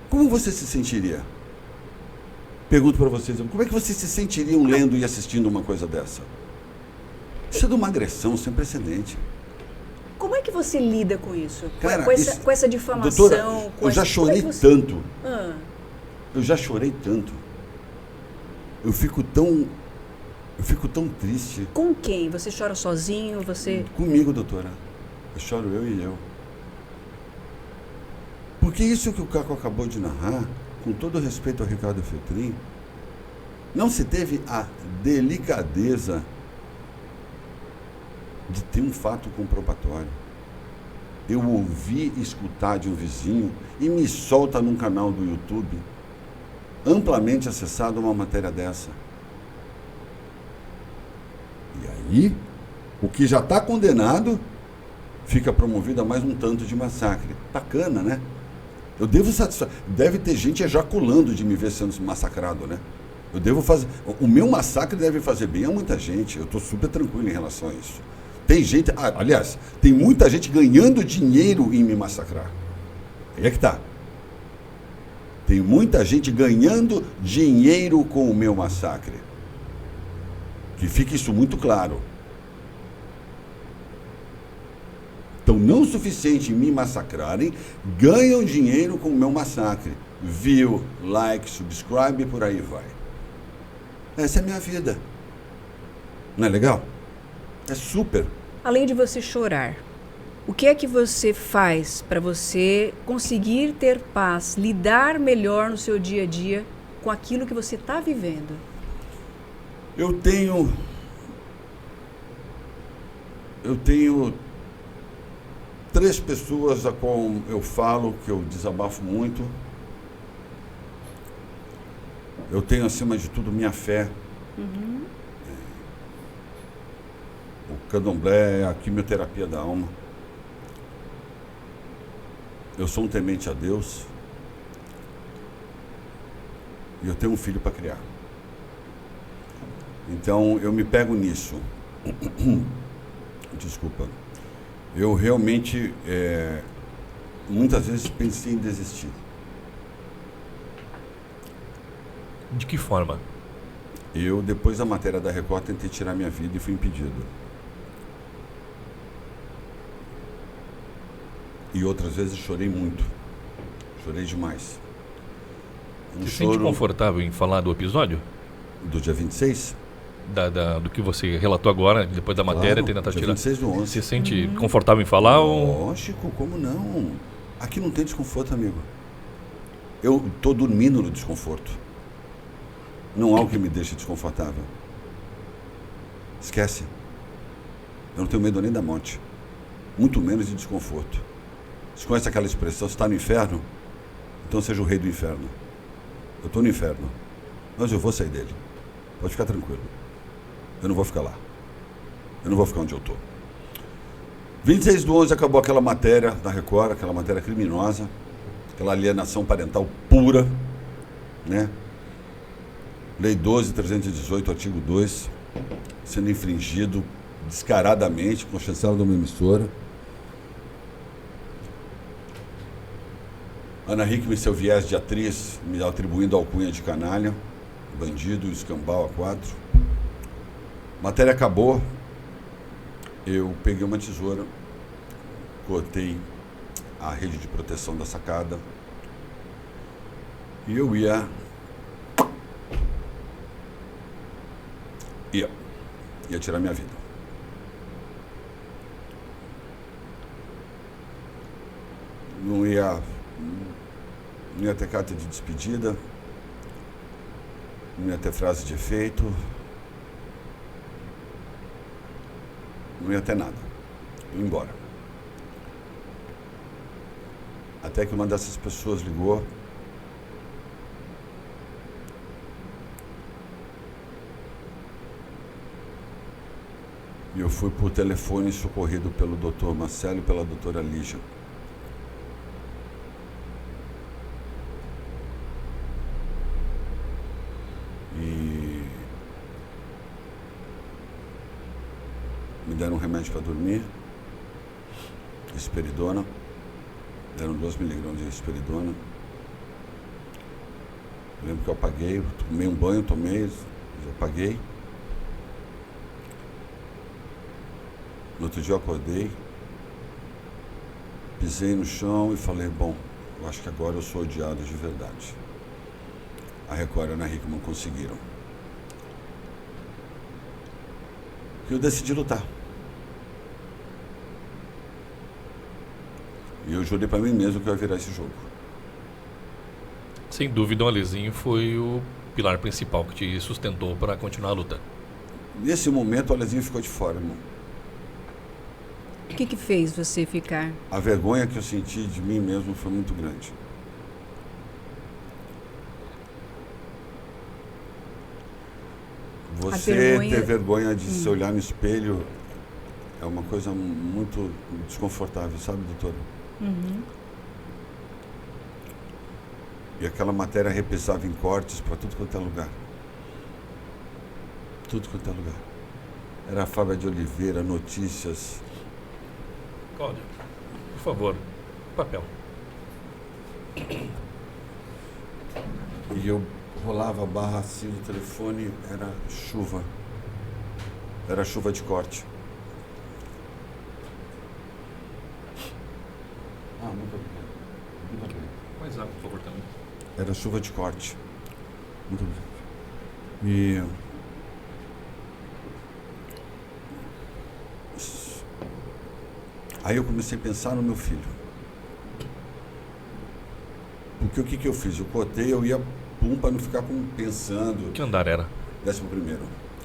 S3: Como você se sentiria? Pergunto para vocês, como é que vocês se sentiriam lendo e assistindo uma coisa dessa? Isso é de uma agressão sem precedente.
S2: Como é que você lida com isso?
S3: Cara,
S2: com essa difamação?
S3: Doutora, eu já chorei tanto. Eu já chorei tanto. Eu fico tão triste.
S2: Com quem? Você chora sozinho?
S3: Comigo, doutora. Eu choro eu e eu. Porque isso que o Caco acabou de narrar, com todo respeito ao Ricardo Feltrin, não se teve a delicadeza de ter um fato comprobatório. Eu ouvi escutar de um vizinho e me solta num canal do YouTube, amplamente acessado, uma matéria dessa. E aí, o que já está condenado fica promovido a mais um tanto de massacre. Bacana, né? Eu devo satisfazer. Deve ter gente ejaculando de me ver sendo massacrado, né? Eu devo fazer. O meu massacre deve fazer bem a muita gente. Eu estou super tranquilo em relação a isso. Tem gente. Aliás, tem muita gente ganhando dinheiro em me massacrar. Aí é que tá. Tem muita gente ganhando dinheiro com o meu massacre. Que fique isso muito claro. Então, não o suficiente em me massacrarem, ganham dinheiro com o meu massacre. View, like, subscribe, por aí vai. Essa é a minha vida. Não é legal? É super.
S2: Além de você chorar, o que é que você faz para você conseguir ter paz, lidar melhor no seu dia a dia com aquilo que você está vivendo?
S3: Eu tenho 3 pessoas a qual eu falo, que eu desabafo muito. Eu tenho, acima de tudo, minha fé. O candomblé, a quimioterapia da alma. Eu sou um temente a Deus. E eu tenho um filho para criar. Então, eu me pego nisso. Desculpa. Eu realmente, muitas vezes, pensei em desistir.
S1: De que forma?
S3: Eu, depois da matéria da Record, tentei tirar minha vida e fui impedido. E outras vezes chorei muito. Chorei demais.
S1: Você se sente confortável em falar do episódio?
S3: Do dia 26?
S1: Do que você relatou agora, depois da matéria,
S3: Claro,
S1: tentar
S3: dia
S1: tirar.
S3: 26 do 11.
S1: Você se sente confortável em falar?
S3: Lógico, como não? Aqui não tem desconforto, amigo. Eu estou dormindo no desconforto. Não há o que me deixe desconfortável. Esquece. Eu não tenho medo nem da morte. Muito menos de desconforto. Você conhece aquela expressão, você está no inferno? Então seja o rei do inferno. Eu estou no inferno, mas eu vou sair dele. Pode ficar tranquilo. Eu não vou ficar lá. Eu não vou ficar onde eu estou. 26 do 11 acabou aquela matéria da Record, aquela matéria criminosa, aquela alienação parental pura, né? Lei 12.318, artigo 2, sendo infringido descaradamente com a chancela de uma emissora. Ana Hickman, seu viés de atriz, me atribuindo a alcunha de canalha, bandido, escambau a 4. Matéria acabou, eu peguei uma tesoura, cortei a rede de proteção da sacada e eu ia tirar minha vida. Não ia ter carta de despedida, não ia ter frase de efeito, não ia ter nada. Eu ia embora. Até que uma dessas pessoas ligou. E eu fui por telefone socorrido pelo Dr. Marcelo e pela doutora Lígia. Me deram um remédio para dormir, risperidona, deram 2 miligramas de risperidona. Eu lembro que eu apaguei, tomei um banho, apaguei. No outro dia eu acordei, pisei no chão e falei, bom, eu acho que agora eu sou odiado de verdade. A Record e a Ana Hickman conseguiram. E eu decidi lutar. E eu jurei para mim mesmo que eu ia virar esse jogo.
S1: Sem dúvida, o Alezinho foi o pilar principal que te sustentou para continuar a luta.
S3: Nesse momento, o Alezinho ficou de fora, irmão.
S2: O que fez você ficar?
S3: A vergonha que eu senti de mim mesmo foi muito grande. Você ter vergonha de se olhar no espelho é uma coisa muito desconfortável, sabe, doutora?
S2: Uhum.
S3: E aquela matéria repisava em cortes para tudo quanto é lugar. Tudo quanto é lugar. Era a Fábia de Oliveira, notícias.
S1: Cláudio, por favor, papel.
S3: E eu rolava a barra assim do telefone, era chuva. Era chuva de corte. Ah, muito obrigado. Muito obrigado.
S1: Mais água, por favor, também.
S3: Era chuva de corte. Muito obrigado. E... aí eu comecei a pensar no meu filho. Porque o que eu fiz? Eu cotei, eu ia para não ficar pensando.
S1: Que andar era?
S3: 11º.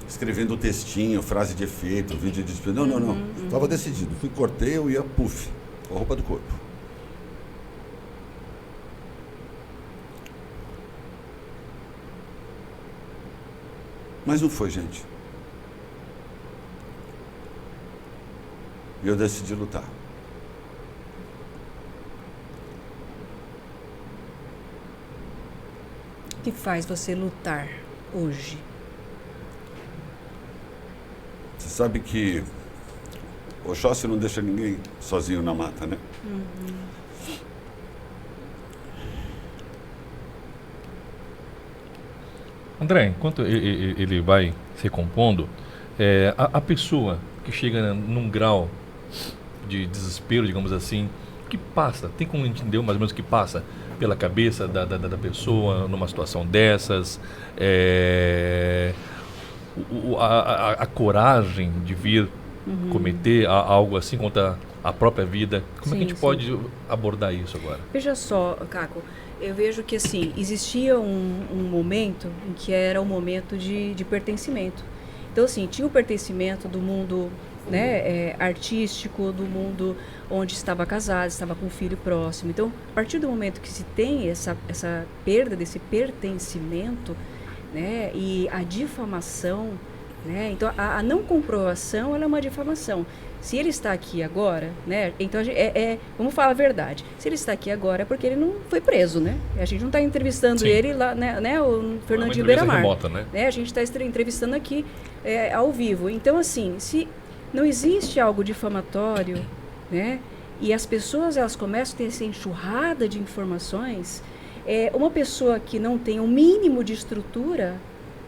S3: Escrevendo textinho, frase de efeito, vídeo de despedida. Não. Estava decidido. Fui, cortei, eu ia, puf, com a roupa do corpo. Mas não foi, gente. E eu decidi lutar.
S2: O que faz você lutar hoje?
S3: Você sabe que Oxóssi não deixa ninguém sozinho na mata, né?
S1: André, enquanto ele vai se recompondo, a pessoa que chega num grau de desespero, digamos assim, que passa, tem como entender mais ou menos o que passa pela cabeça da pessoa numa situação dessas, a coragem de vir cometer algo assim contra a própria vida. Como é que a gente pode abordar isso agora?
S2: Veja só, Caco, eu vejo que assim, existia um momento em que era um momento de pertencimento. Então assim, tinha o pertencimento do mundo, né, artístico, do mundo onde estava casado, estava com um filho próximo. Então, a partir do momento que se tem essa perda desse pertencimento, né, e a difamação, né, então a não comprovação, ela é uma difamação. Se ele está aqui agora, né, então vamos falar a verdade. Se ele está aqui agora é porque ele não foi preso, né? A gente não está entrevistando ele lá, né, o Fernandinho Beiramar.
S1: Remota, né?
S2: A gente está entrevistando aqui ao vivo. Então, assim, se não existe algo difamatório, né? E as pessoas, elas começam a ter essa enxurrada de informações. Uma pessoa que não tem um mínimo de estrutura,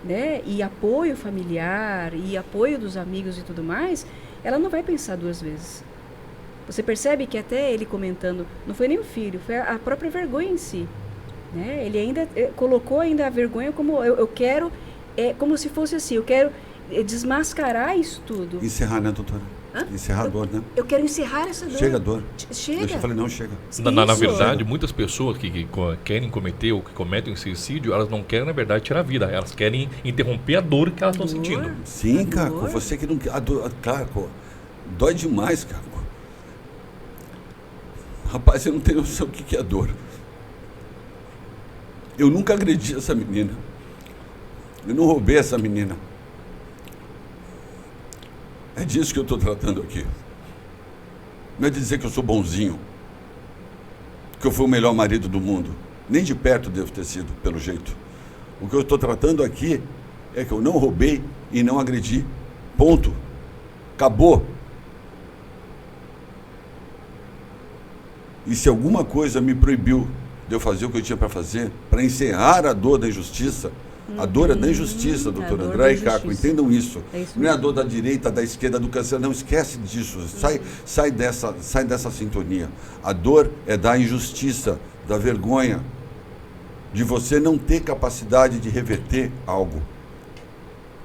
S2: né? E apoio familiar, e apoio dos amigos e tudo mais, ela não vai pensar duas vezes. Você percebe que até ele comentando, não foi nem o filho, foi a própria vergonha em si. Né? Ele ainda colocou ainda a vergonha como eu quero, como se fosse assim, eu quero desmascarar isso tudo.
S3: Encerrar, né, doutora?
S2: Hã?
S3: Encerrar a dor, né?
S2: Eu quero encerrar essa dor.
S3: Chega a dor.
S2: Chega.
S3: Eu falei, não, chega.
S1: Na verdade, muitas pessoas que querem cometer ou que cometem suicídio, elas não querem, na verdade, tirar a vida. Elas querem interromper a dor que elas estão sentindo.
S3: Sim, Caco, você que não quer. A dor, Caco, dói demais, Caco. Rapaz, eu não tenho noção do que é dor. Eu nunca agredi essa menina. Eu não roubei essa menina. É disso que eu estou tratando aqui. Não é de dizer que eu sou bonzinho, que eu fui o melhor marido do mundo. Nem de perto devo ter sido, pelo jeito. O que eu estou tratando aqui é que eu não roubei e não agredi. Ponto. Acabou. E se alguma coisa me proibiu de eu fazer o que eu tinha para fazer, para encerrar a dor da injustiça, a dor é da injustiça, doutor André e Caco, entendam isso. Não é a dor da direita, da esquerda, do câncer, não, esquece disso, sai dessa sintonia. A dor é da injustiça, da vergonha, de você não ter capacidade de reverter algo.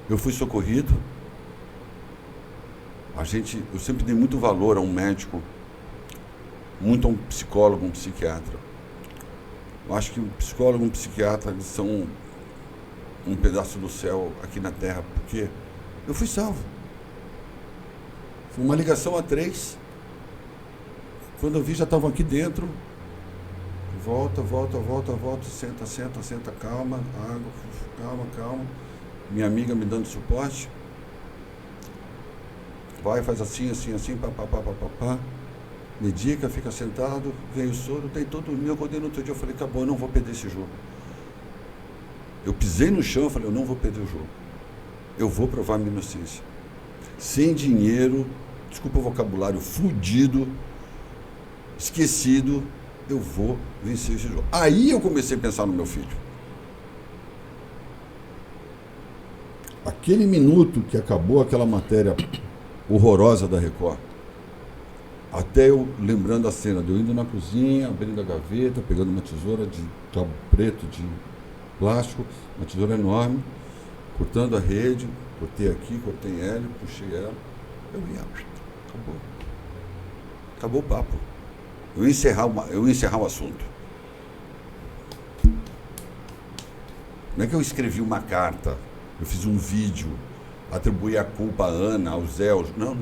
S3: Eu fui socorrido, eu sempre dei muito valor a um médico, muito a um psicólogo, um psiquiatra. Eu acho que um psicólogo e um psiquiatra, eles são um pedaço do céu aqui na Terra, porque eu fui salvo. Foi uma ligação a 3. Quando eu vi, já estavam aqui dentro. Volta, senta, calma, água, calma. Minha amiga me dando suporte. Vai, faz assim, papapá. Medica, fica sentado, vem o soro, tem todo o meu. Acordei no outro dia, eu falei, acabou, eu não vou perder esse jogo. Eu pisei no chão e falei, eu não vou perder o jogo. Eu vou provar minha inocência. Sem dinheiro, desculpa o vocabulário, fudido, esquecido, eu vou vencer esse jogo. Aí eu comecei a pensar no meu filho. Aquele minuto que acabou aquela matéria horrorosa da Record, Até eu lembrando a cena de eu indo na cozinha, abrindo a gaveta, pegando uma tesoura de cabo preto de plástico, uma tesoura enorme, cortando a rede, cortei aqui, cortei ela, puxei ela, eu ia, acabou. Acabou o papo. Eu ia encerrar o assunto. Não é que eu escrevi uma carta, eu fiz um vídeo, atribuí a culpa à Ana, ao Zé, não.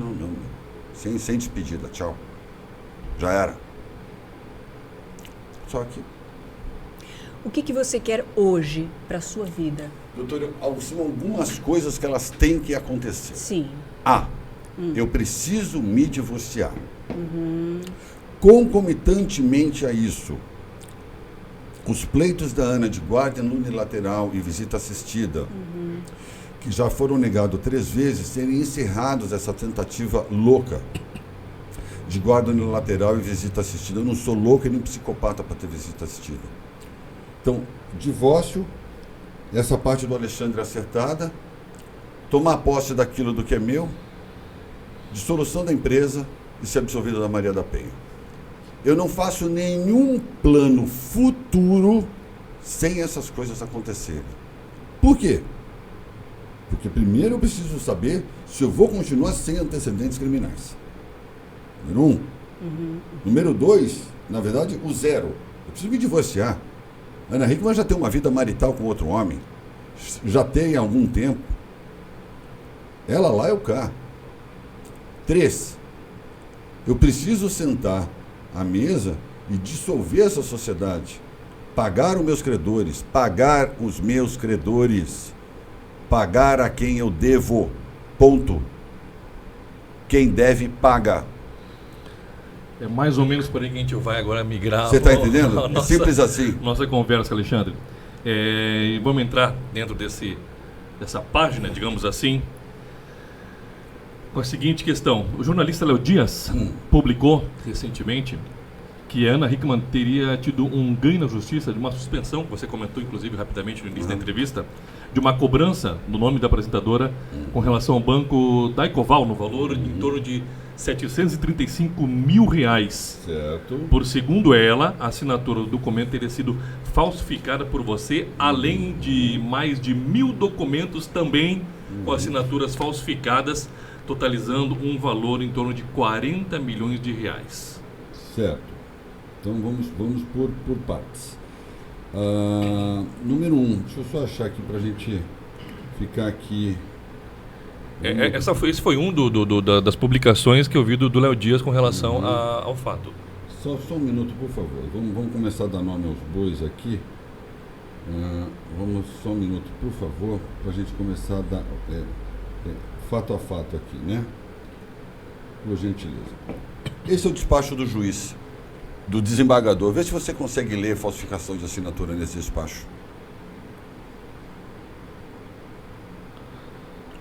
S3: Sem despedida, tchau. Já era. Só que...
S2: O que você quer hoje para a sua vida?
S3: Doutor, são algumas coisas que elas têm que acontecer.
S2: Sim.
S3: Eu preciso me divorciar. Concomitantemente a isso, os pleitos da Ana de guarda unilateral e visita assistida, que já foram negados 3 vezes, serem encerrados essa tentativa louca de guarda unilateral e visita assistida. Eu não sou louco e nem psicopata para ter visita assistida. Então, divórcio, essa parte do Alexandre acertada, tomar posse daquilo do que é meu, dissolução da empresa e ser absolvido da Maria da Penha. Eu não faço nenhum plano futuro sem essas coisas acontecerem. Por quê? Porque primeiro eu preciso saber se eu vou continuar sem antecedentes criminais. Número 1. Número 2, na verdade, o 0. Eu preciso me divorciar. Ana Hickman já tem uma vida marital com outro homem. Já tem há algum tempo. Ela lá, eu cá. 3. Eu preciso sentar à mesa e dissolver essa sociedade. Pagar os meus credores. Pagar os meus credores. Pagar a quem eu devo. Ponto. Quem deve, paga.
S1: É mais ou menos por aí que a gente vai agora migrar.
S3: Você está entendendo? É simples assim.
S1: Nossa conversa, Alexandre. E vamos entrar dentro dessa página, digamos assim, com a seguinte questão. O jornalista Léo Dias publicou recentemente que a Ana Hickman teria tido um ganho na justiça de uma suspensão, que você comentou inclusive rapidamente no início da entrevista, de uma cobrança no nome da apresentadora com relação ao banco Daicoval, no valor em torno de R$735 mil.
S3: Certo.
S1: Por segundo ela, a assinatura do documento teria sido falsificada por você, além de mais de 1.000 documentos também com assinaturas falsificadas, totalizando um valor em torno de R$40 milhões.
S3: Certo. Então vamos por partes. Número 1, deixa eu só achar aqui para a gente ficar aqui.
S1: Esse foi um das publicações que eu vi do Léo Dias com relação ao fato.
S3: Só um minuto, por favor. Vamos começar a dar nome aos bois aqui. Vamos só um minuto, por favor, para a gente começar a dar fato a fato aqui, né? Por gentileza. Esse é o despacho do juiz, do desembargador. Vê se você consegue ler falsificação de assinatura nesse despacho.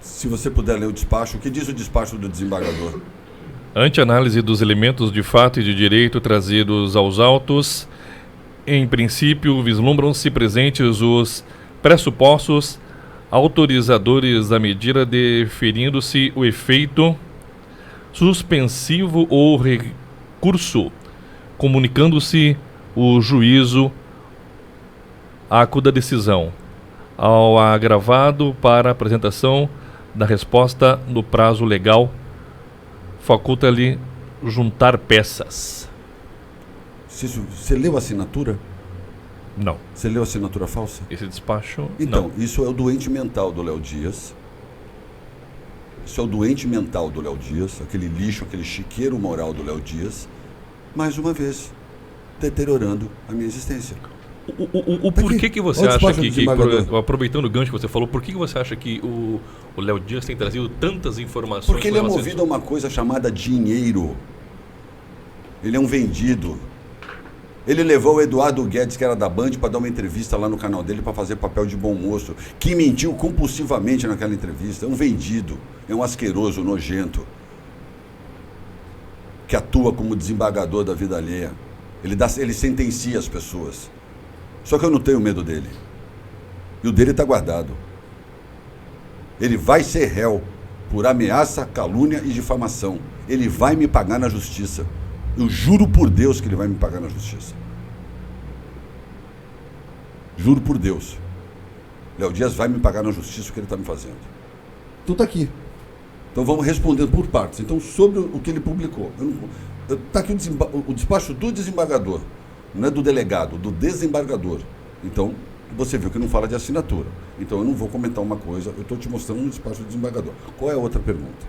S3: Se você puder ler o despacho, o que diz o despacho do desembargador?
S1: Ante análise dos elementos de fato e de direito trazidos aos autos, em princípio vislumbram-se presentes os pressupostos autorizadores da medida, deferindo-se o efeito suspensivo ou recurso, comunicando-se o juízo aco da decisão ao agravado para apresentação da resposta no prazo legal, faculta-lhe juntar peças.
S3: Você leu a assinatura?
S1: Não.
S3: Você leu a assinatura falsa?
S1: Esse despacho,
S3: então,
S1: não.
S3: Isso é o doente mental do Léo Dias. Isso é o doente mental do Léo Dias, aquele lixo, aquele chiqueiro moral do Léo Dias, mais uma vez, deteriorando a minha existência.
S1: O porquê que você acha aproveitando o gancho que você falou, por que você acha que o Léo Dias tem trazido tantas informações?
S3: Porque ele é movido a uma coisa chamada dinheiro. Ele é um vendido. Ele levou o Eduardo Guedes, que era da Band, para dar uma entrevista lá no canal dele para fazer papel de bom moço, que mentiu compulsivamente naquela entrevista. É um vendido, é um asqueroso, nojento, que atua como desembargador da vida alheia. Ele sentencia as pessoas. Só que eu não tenho medo dele. E o dele está guardado. Ele vai ser réu por ameaça, calúnia e difamação. Ele vai me pagar na justiça. Eu juro por Deus que ele vai me pagar na justiça. Juro por Deus. Léo Dias vai me pagar na justiça o que ele está me fazendo. Então está aqui. Então vamos respondendo por partes. Então, sobre o que ele publicou. Está aqui o despacho do desembargador. Não é do delegado, do desembargador. Então, você viu que não fala de assinatura. Então, eu não vou comentar uma coisa. Eu estou te mostrando um despacho do desembargador. Qual é a outra pergunta?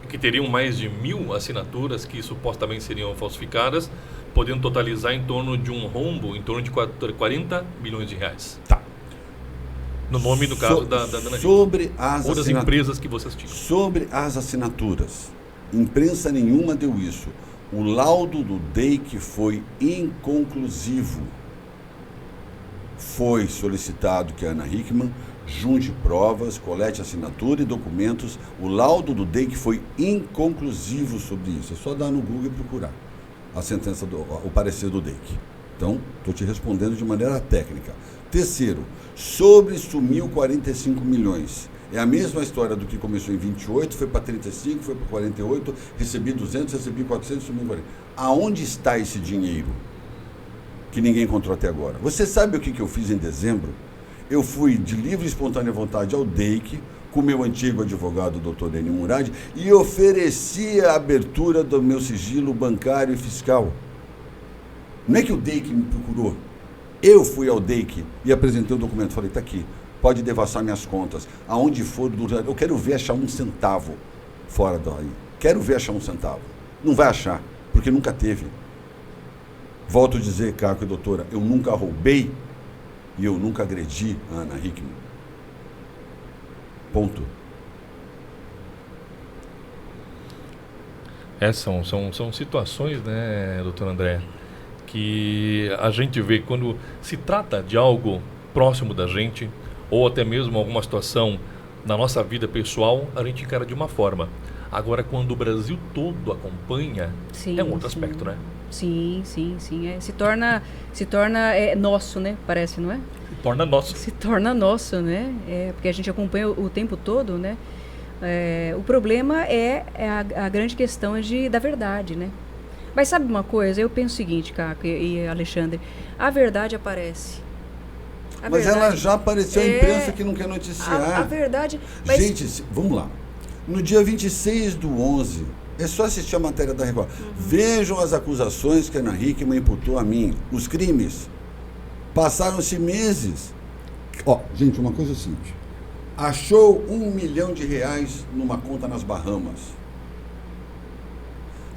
S1: Que teriam mais de 1.000 assinaturas que supostamente seriam falsificadas, podendo totalizar em torno de um rombo em torno de 40 milhões de reais.
S3: Tá.
S1: No nome, no caso, da Ana
S3: sobre as
S1: ou das empresas que vocês tinham.
S3: Sobre as assinaturas, imprensa nenhuma deu isso. O laudo do DEIC foi inconclusivo. Foi solicitado que a Ana Hickman junte provas, colete assinatura e documentos. O laudo do DEIC foi inconclusivo sobre isso. É só dar no Google e procurar a sentença, o parecer do DEIC. Então, estou te respondendo de maneira técnica. Terceiro, sobre sumiu 45 milhões. É a mesma história do que começou em 28, foi para 35, foi para 48, recebi 200, recebi 400, sumiu 40. Aonde está esse dinheiro que ninguém encontrou até agora? Você sabe o que eu fiz em dezembro? Eu fui de livre e espontânea vontade ao DEIC, com meu antigo advogado, Dr. Enio Murad, e ofereci a abertura do meu sigilo bancário e fiscal. Não é que o DEIC me procurou. Eu fui ao DEIC e apresentei o documento. Falei, está aqui, pode devassar minhas contas. Aonde for, eu quero ver achar um centavo fora daí. Quero ver achar um centavo. Não vai achar, porque nunca teve. Volto a dizer, Caco e doutora, eu nunca roubei e eu nunca agredi a Ana Hickman. Ponto.
S1: São situações, né, doutor André, que a gente vê quando se trata de algo próximo da gente, ou até mesmo alguma situação na nossa vida pessoal, a gente encara de uma forma. Agora, quando o Brasil todo acompanha,
S2: Sim,
S1: é um outro
S2: sim.
S1: aspecto, né?
S2: Sim. Se torna nosso, né? Parece, não é?
S1: Torna nosso.
S2: Se torna nosso, né? Porque a gente acompanha o tempo todo, né? O problema é a grande questão da verdade, né? Mas sabe uma coisa? Eu penso o seguinte, Caco e Alexandre. A verdade aparece.
S3: Mas ela já apareceu, a imprensa que não quer noticiar.
S2: A verdade... Mas...
S3: Gente, vamos lá. No dia 26/11, é só assistir a matéria da Record. Vejam as acusações que a Ana Hickman imputou a mim. Os crimes. Passaram-se meses. Gente, uma coisa simples. Achou R$1 milhão numa conta nas Bahamas.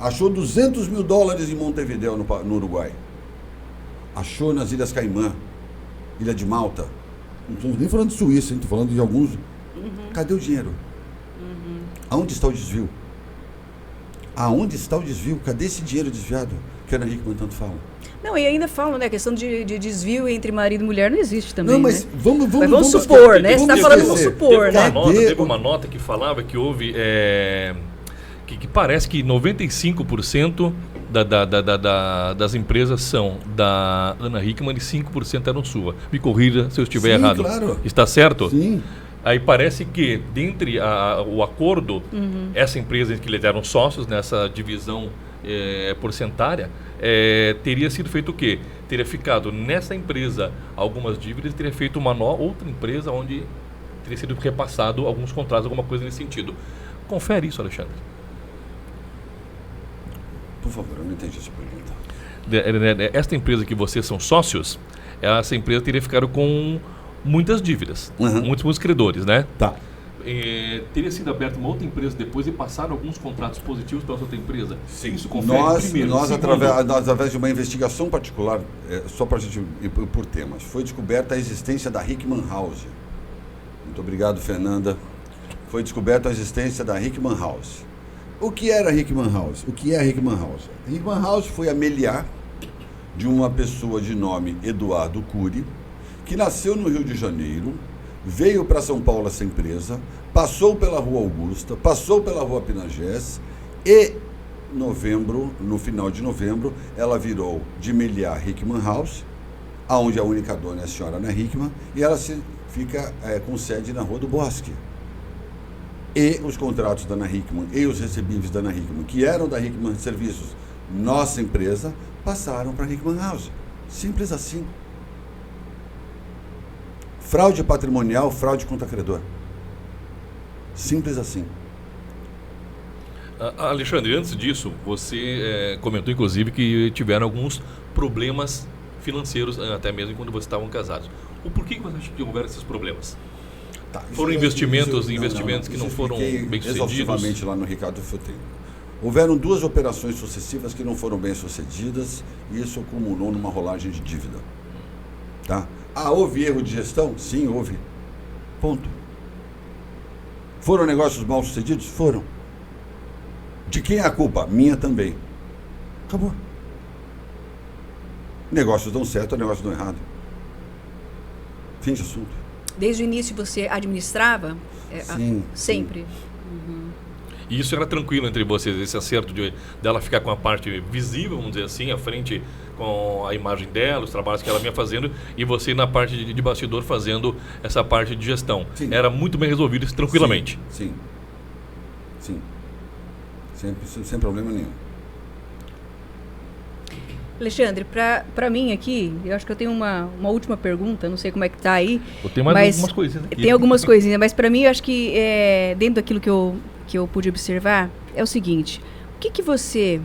S3: Achou $200 mil em Montevidéu, no Uruguai. Achou nas Ilhas Caimã, Ilha de Malta. Não estamos nem falando de Suíça, estou falando de alguns. Cadê o dinheiro? Aonde está o desvio? Aonde está o desvio? Cadê esse dinheiro desviado que a Ana Hickman tanto fala?
S2: Não, e ainda falam, né? A questão de desvio entre marido e mulher não existe também.
S3: Não, mas
S2: né?
S3: vamos
S2: supor, né? Você está falando vamos supor, né?
S1: Teve uma nota que falava que houve. Que parece que 95% das empresas são da Ana Hickman e 5% eram sua. Me corrija se eu estiver errado.
S3: Claro.
S1: Está certo?
S3: Sim.
S1: Aí parece que, dentre o acordo, essa empresa em que eles eram sócios, nessa divisão porcentária, teria sido feito o quê? Teria ficado nessa empresa algumas dívidas e teria feito uma outra empresa onde teria sido repassado alguns contratos, alguma coisa nesse sentido. Confere isso, Alexandre.
S3: Por favor, eu não entendi essa pergunta.
S1: Esta empresa que vocês são sócios, essa empresa teria ficado com muitas dívidas, muitos credores, né?
S3: Tá.
S1: Teria sido aberta uma outra empresa depois e passaram alguns contratos positivos para essa outra empresa?
S3: Sim.
S1: Isso confere primeiro.
S3: Nós através de uma investigação particular, só para a gente ir por temas, foi descoberta a existência da Hickman House. Muito obrigado, Fernanda. Foi descoberta a existência da Hickman House. O que era a Hickman House? O que é a Hickman House? A Hickman House foi a meliá de uma pessoa de nome Eduardo Cury, que nasceu no Rio de Janeiro, veio para São Paulo essa empresa, passou pela Rua Augusta, passou pela Rua Pinagés e no final de novembro, ela virou de meliá Hickman House, onde a única dona é a senhora Ana Hickman, e ela fica com sede na Rua do Bosque. e os contratos da Ana Hickman e os recebíveis da Ana Hickman, que eram da Hickman Serviços, nossa empresa, passaram para a Hickman House. Simples assim. Fraude patrimonial, fraude contra credor. Simples assim.
S1: Alexandre, antes disso, você comentou inclusive que tiveram alguns problemas financeiros, até mesmo quando vocês estavam casados. Por que você acha que houveram esses problemas?
S3: Tá,
S1: foram investimentos que não foram bem sucedidos?
S3: Exaustivamente lá no Ricardo Futem. Houveram 2 operações sucessivas que não foram bem sucedidas e isso acumulou numa rolagem de dívida. Tá? Houve erro de gestão? Sim, houve. Ponto. Foram negócios mal sucedidos? Foram. De quem é a culpa? Minha também. Acabou. Negócios dão certo, negócios dão errado. Fim de assunto.
S2: Desde o início você administrava?
S3: Sim.
S2: Sempre?
S3: Sim.
S2: Uhum.
S1: E isso era tranquilo entre vocês, esse acerto dela ficar com a parte visível, vamos dizer assim, à frente com a imagem dela, os trabalhos que ela vinha fazendo, e você na parte de bastidor fazendo essa parte de gestão.
S3: Sim.
S1: Era muito bem resolvido isso tranquilamente.
S3: Sim. Sim. Sem problema nenhum.
S2: Alexandre, para mim aqui, eu acho que eu tenho uma última pergunta, não sei como é que tá aí.
S1: Eu tenho mais algumas coisinhas aqui.
S2: Tem algumas coisinhas, mas para mim eu acho que dentro daquilo que eu pude observar, é o seguinte: o que você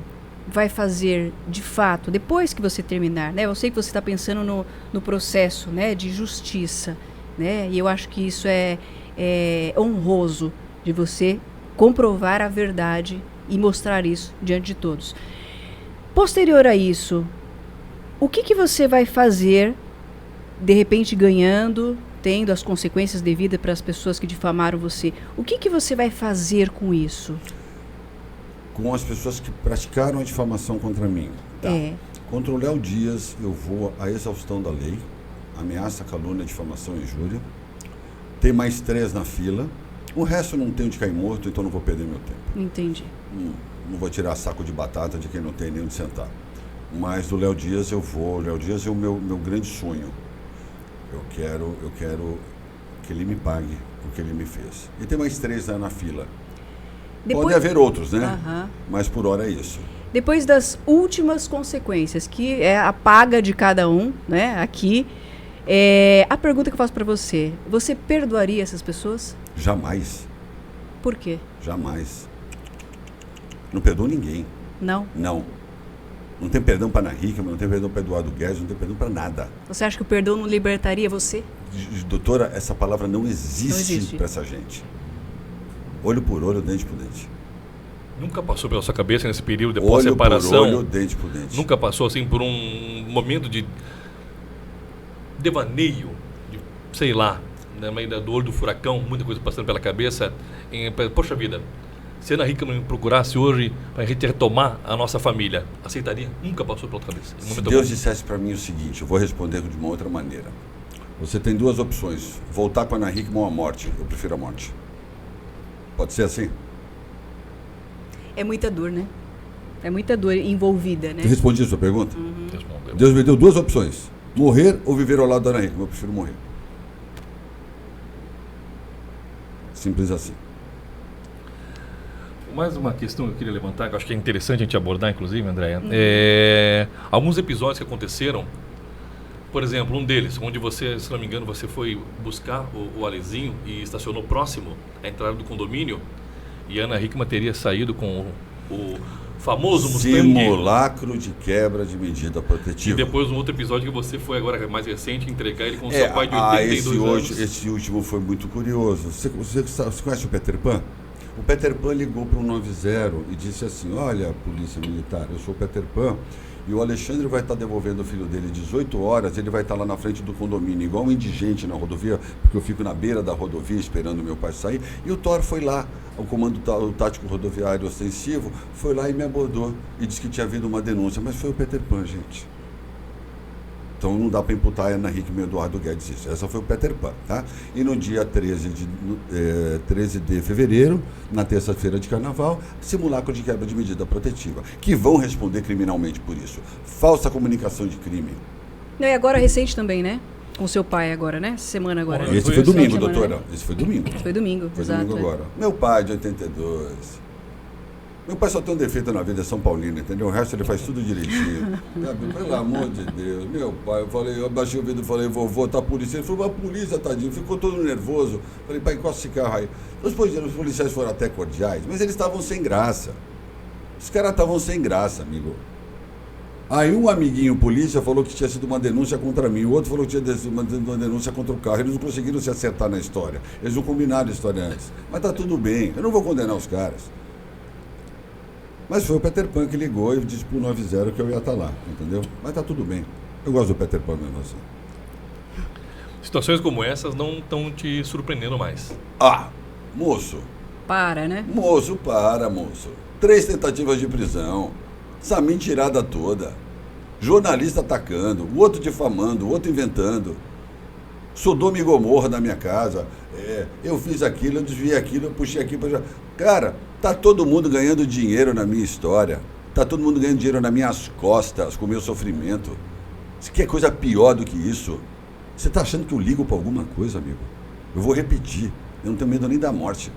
S2: vai fazer de fato depois que você terminar, né? Eu sei que você está pensando no processo, né, de justiça, né? E eu acho que isso é honroso de você comprovar a verdade e mostrar isso diante de todos. Posterior a isso, o que você vai fazer, de repente ganhando, tendo as consequências devidas para as pessoas que difamaram você? O que você vai fazer com isso?
S3: Com as pessoas que praticaram a difamação contra mim. Tá. Contra o Léo Dias, eu vou à exaustão da lei, ameaça, calúnia, difamação e injúria. Tem mais 3 na fila. O resto eu não tenho de cair morto, então não vou perder meu tempo.
S2: Entendi.
S3: Não vou tirar saco de batata de quem não tem nem onde sentar. Mas do Léo Dias eu vou. O Léo Dias é o meu grande sonho. Eu quero que ele me pague o que ele me fez. E tem mais 3 na fila. Pode haver outros, né? Mas por hora é isso.
S2: Depois das últimas consequências, que é a paga de cada um, né? Aqui, a pergunta que eu faço para você: você perdoaria essas pessoas?
S3: Jamais.
S2: Por quê?
S3: Jamais. Não perdoo ninguém.
S2: Não?
S3: Não. Não tem perdão para Ana Hickman, não tem perdão para Eduardo Guedes, não tem perdão para nada.
S2: Você acha que o perdão não libertaria você?
S3: Doutora, essa palavra não existe para essa gente. Olho por olho, dente por dente.
S1: Nunca passou pela sua cabeça nesse período depois da
S3: olho
S1: separação?
S3: Olho por olho, dente por dente.
S1: Nunca passou assim por um momento de devaneio, sei lá, no meio do olho do furacão, muita coisa passando pela cabeça. Poxa vida, se a Ana Hickman me procurasse hoje para a gente retomar a nossa família, aceitaria? Nunca passou pela cabeça.
S3: Se Deus dissesse para mim o seguinte, eu vou responder de uma outra maneira. Você tem 2 opções, voltar com a Ana Hickman ou a morte. Eu prefiro a morte. Pode ser assim?
S2: É muita dor, né? É muita dor envolvida, né?
S3: Eu respondi a sua pergunta?
S1: Respondeu.
S3: Deus me deu 2 opções. Morrer ou viver ao lado da Ana Hickman. Eu prefiro morrer. Simples assim.
S1: Mais uma questão que eu queria levantar, que eu acho que é interessante a gente abordar, inclusive, Andréia. Alguns episódios que aconteceram, por exemplo, um deles, onde você, se não me engano, você foi buscar o Alezinho e estacionou próximo à entrada do condomínio, e a Ana Hickman teria saído com o famoso Mustang.
S3: Simulacro de quebra de medida protetiva.
S1: E depois um outro episódio que você foi agora mais recente entregar ele com o seu pai de 82 anos.
S3: Esse último foi muito curioso. Você conhece o Peter Pan? O Peter Pan ligou para o 190 e disse assim: olha, Polícia Militar, eu sou o Peter Pan e o Alexandre vai estar devolvendo o filho dele 18 horas, ele vai estar lá na frente do condomínio, igual um indigente na rodovia, porque eu fico na beira da rodovia esperando meu pai sair, e o Thor foi lá, o Comando Tático Rodoviário Ostensivo, foi lá e me abordou e disse que tinha havido uma denúncia, mas foi o Peter Pan, gente. Então não dá para imputar a Ana Hickman e Eduardo Guedes isso. Essa foi o Peter Pan, tá? E no dia 13 de fevereiro, na terça-feira de carnaval, simulacro de quebra de medida protetiva, que vão responder criminalmente por isso. Falsa comunicação de crime.
S2: Não, e agora recente também, né? Com seu pai agora, né? Semana agora.
S1: Bom,
S3: Esse foi domingo,
S2: semana,
S3: doutora.
S2: né?
S3: Esse foi domingo.
S2: Foi domingo,
S3: Foi
S2: exato.
S3: domingo agora. Meu pai, de 82. Meu pai só tem um defeito na vida, é São Paulino, entendeu? O resto ele faz tudo direitinho. Sabe? Pelo amor de Deus. Meu pai, eu abaixei o vidro e falei, vovô, tá a polícia. Ele falou, a polícia, tadinho, ficou todo nervoso. Falei, pai, encosta esse carro aí. Os policiais foram até cordiais, mas eles estavam sem graça. Os caras estavam sem graça, amigo. Aí um amiguinho polícia falou que tinha sido uma denúncia contra mim, o outro falou que tinha sido uma denúncia contra o carro. Eles não conseguiram se acertar na história. Eles não combinaram a história antes. Mas tá tudo bem, eu não vou condenar os caras. Mas foi o Peter Pan que ligou e disse pro 90 que eu ia estar lá, entendeu? Mas tá tudo bem. Eu gosto do Peter Pan mesmo assim.
S1: Situações como essas não estão te surpreendendo mais.
S3: Ah, moço.
S2: Para, né?
S3: Moço, para, moço. 3 tentativas de prisão. Essa mentirada toda. Jornalista atacando, o outro difamando, o outro inventando. Sodoma e Gomorra na minha casa. Eu fiz aquilo, eu desviei aquilo, eu puxei aquilo. Cara, tá todo mundo ganhando dinheiro na minha história. Tá todo mundo ganhando dinheiro nas minhas costas, com o meu sofrimento. Você quer coisa pior do que isso? Você tá achando que eu ligo pra alguma coisa, amigo? Eu vou repetir. Eu não tenho medo nem da morte.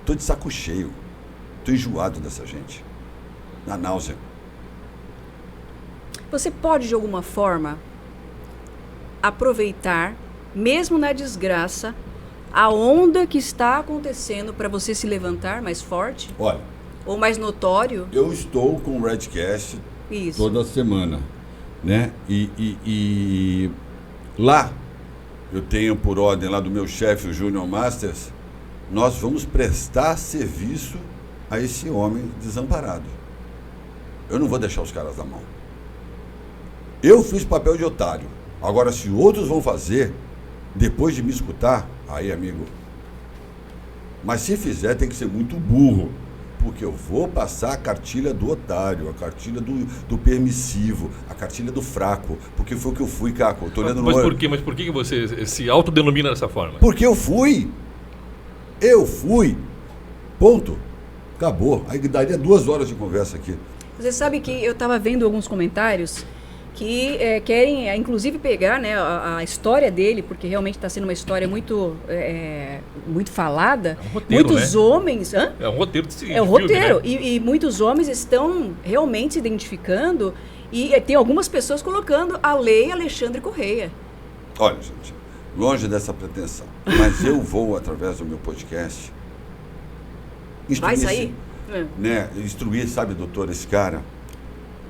S3: Tô de saco cheio. Tô enjoado dessa gente. Na náusea.
S2: Você pode, de alguma forma, aproveitar, mesmo na desgraça, a onda que está acontecendo para você se levantar mais forte?
S3: Olha,
S2: Ou mais notório?
S3: eu estou com o Redcast
S2: Isso.
S3: toda semana, né? E lá, eu tenho por ordem lá do meu chefe, o Júnior Masters, nós vamos prestar serviço a esse homem desamparado. Eu não vou deixar os caras na mão. Eu fiz papel de otário. Agora, se outros vão fazer, depois de me escutar, aí, amigo. Mas se fizer, tem que ser muito burro. Porque eu vou passar a cartilha do otário, a cartilha do permissivo, a cartilha do fraco. Porque foi o que eu fui, Caco. Eu tô olhando
S1: Mas
S3: no
S1: por quê? Mas por que você se autodenomina dessa forma?
S3: Porque eu fui. Eu fui. Ponto. Acabou. Aí daria 2 horas de conversa aqui.
S2: Você sabe que eu estava vendo alguns comentários que querem, inclusive, pegar, né, a história dele, porque realmente está sendo uma história muito, muito falada.
S1: É um roteiro,
S2: muitos
S1: né?
S2: homens... Hã?
S1: É um roteiro de filme,
S2: É um roteiro.
S1: né?
S2: E muitos homens estão realmente se identificando e tem algumas pessoas colocando a lei Alexandre Correia.
S3: Olha, gente, longe dessa pretensão. Mas eu vou, através do meu podcast,
S2: Vai
S3: instruir
S2: sair?
S3: né, instruir, sabe, doutor, esse cara.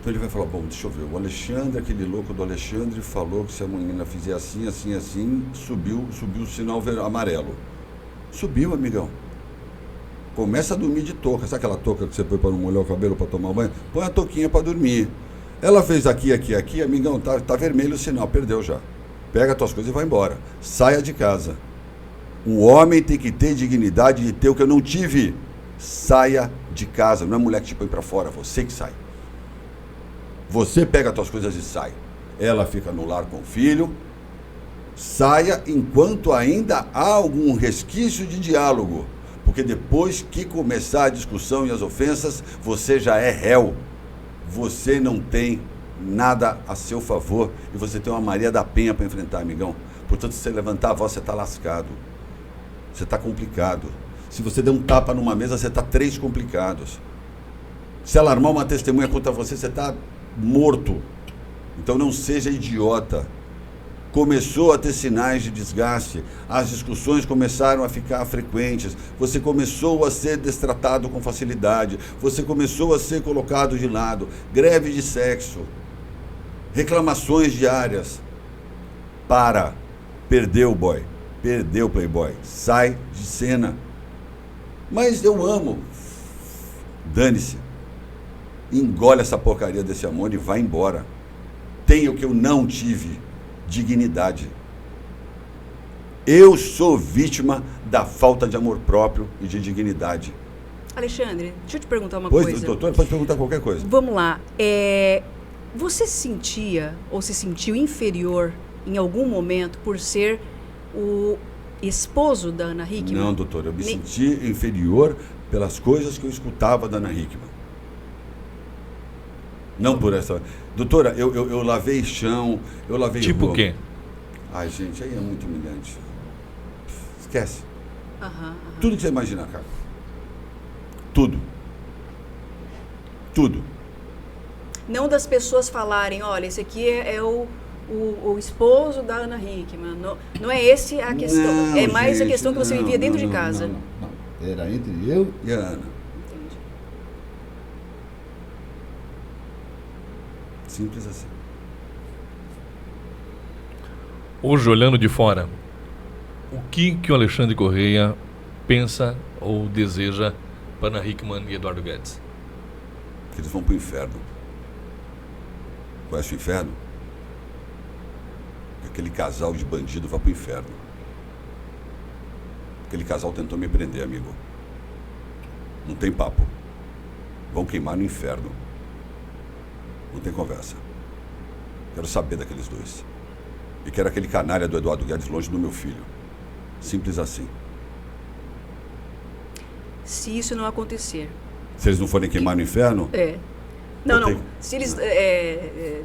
S3: Então ele vai falar, bom, deixa eu ver, o Alexandre, aquele louco do Alexandre, falou que se a menina fizer assim, assim, assim, subiu o sinal amarelo. Subiu, amigão. Começa a dormir de touca. Sabe aquela touca que você põe para não molhar o cabelo para tomar banho? Põe a touquinha para dormir. Ela fez aqui, aqui, aqui, amigão, tá vermelho o sinal, perdeu já. Pega as tuas coisas e vai embora. Saia de casa. Um homem tem que ter dignidade de ter o que eu não tive. Saia de casa. Não é mulher que te põe para fora, você que sai. Você pega as tuas coisas e sai. Ela fica no lar com o filho. Saia enquanto ainda há algum resquício de diálogo. Porque depois que começar a discussão e as ofensas, você já é réu. Você não tem nada a seu favor e você tem uma Maria da Penha para enfrentar, amigão. Portanto, se você levantar a voz, você está lascado. Você está complicado. Se você der um tapa numa mesa, você está 3 complicados. Se ela armar uma testemunha contra você, você está morto. Então não seja idiota. Começou a ter sinais de desgaste, as discussões começaram a ficar frequentes, você começou a ser destratado com facilidade, você começou a ser colocado de lado, greve de sexo, reclamações diárias. Perdeu, boy, perdeu, playboy, sai de cena. Mas eu amo, dane-se, engole essa porcaria desse amor e vai embora. Tenha o que eu não tive, dignidade. Eu sou vítima da falta de amor próprio e de dignidade.
S2: Alexandre, deixa eu te perguntar uma
S3: Pois,
S2: coisa.
S3: doutor, pode perguntar qualquer coisa.
S2: Vamos lá. Você se sentia ou se sentiu inferior em algum momento por ser o esposo da Ana Hickman?
S3: Não, doutor, eu me senti inferior pelas coisas que eu escutava da Ana Hickman. Não por essa... Doutora, eu lavei chão, eu lavei
S1: Tipo
S3: roupa.
S1: o quê?
S3: Ai, gente, aí é muito humilhante. Esquece.
S2: Aham.
S3: Tudo que você imaginar, cara. Tudo. Tudo.
S2: Não das pessoas falarem, olha, esse aqui é o esposo da Ana Hickman. Não é esse a questão.
S3: Não,
S2: é mais
S3: gente,
S2: a questão que você
S3: não,
S2: vivia dentro
S3: não,
S2: de casa.
S3: Não. Era entre eu e a Ana.
S2: Entendi.
S3: Simples assim.
S1: Hoje, olhando de fora, o que o Alexandre Correia pensa ou deseja para Ana Hickman e Eduardo Guedes?
S3: Que eles vão pro inferno. Conhece o inferno? Que aquele casal de bandido vai pro inferno. Aquele casal tentou me prender, amigo. Não tem papo. Vão queimar no inferno. Não tem conversa. Quero saber daqueles dois. E quero aquele canalha do Eduardo Guedes longe do meu filho. Simples assim.
S2: Se isso não acontecer.
S3: Se eles não forem queimar no inferno,
S2: Não. Se eles,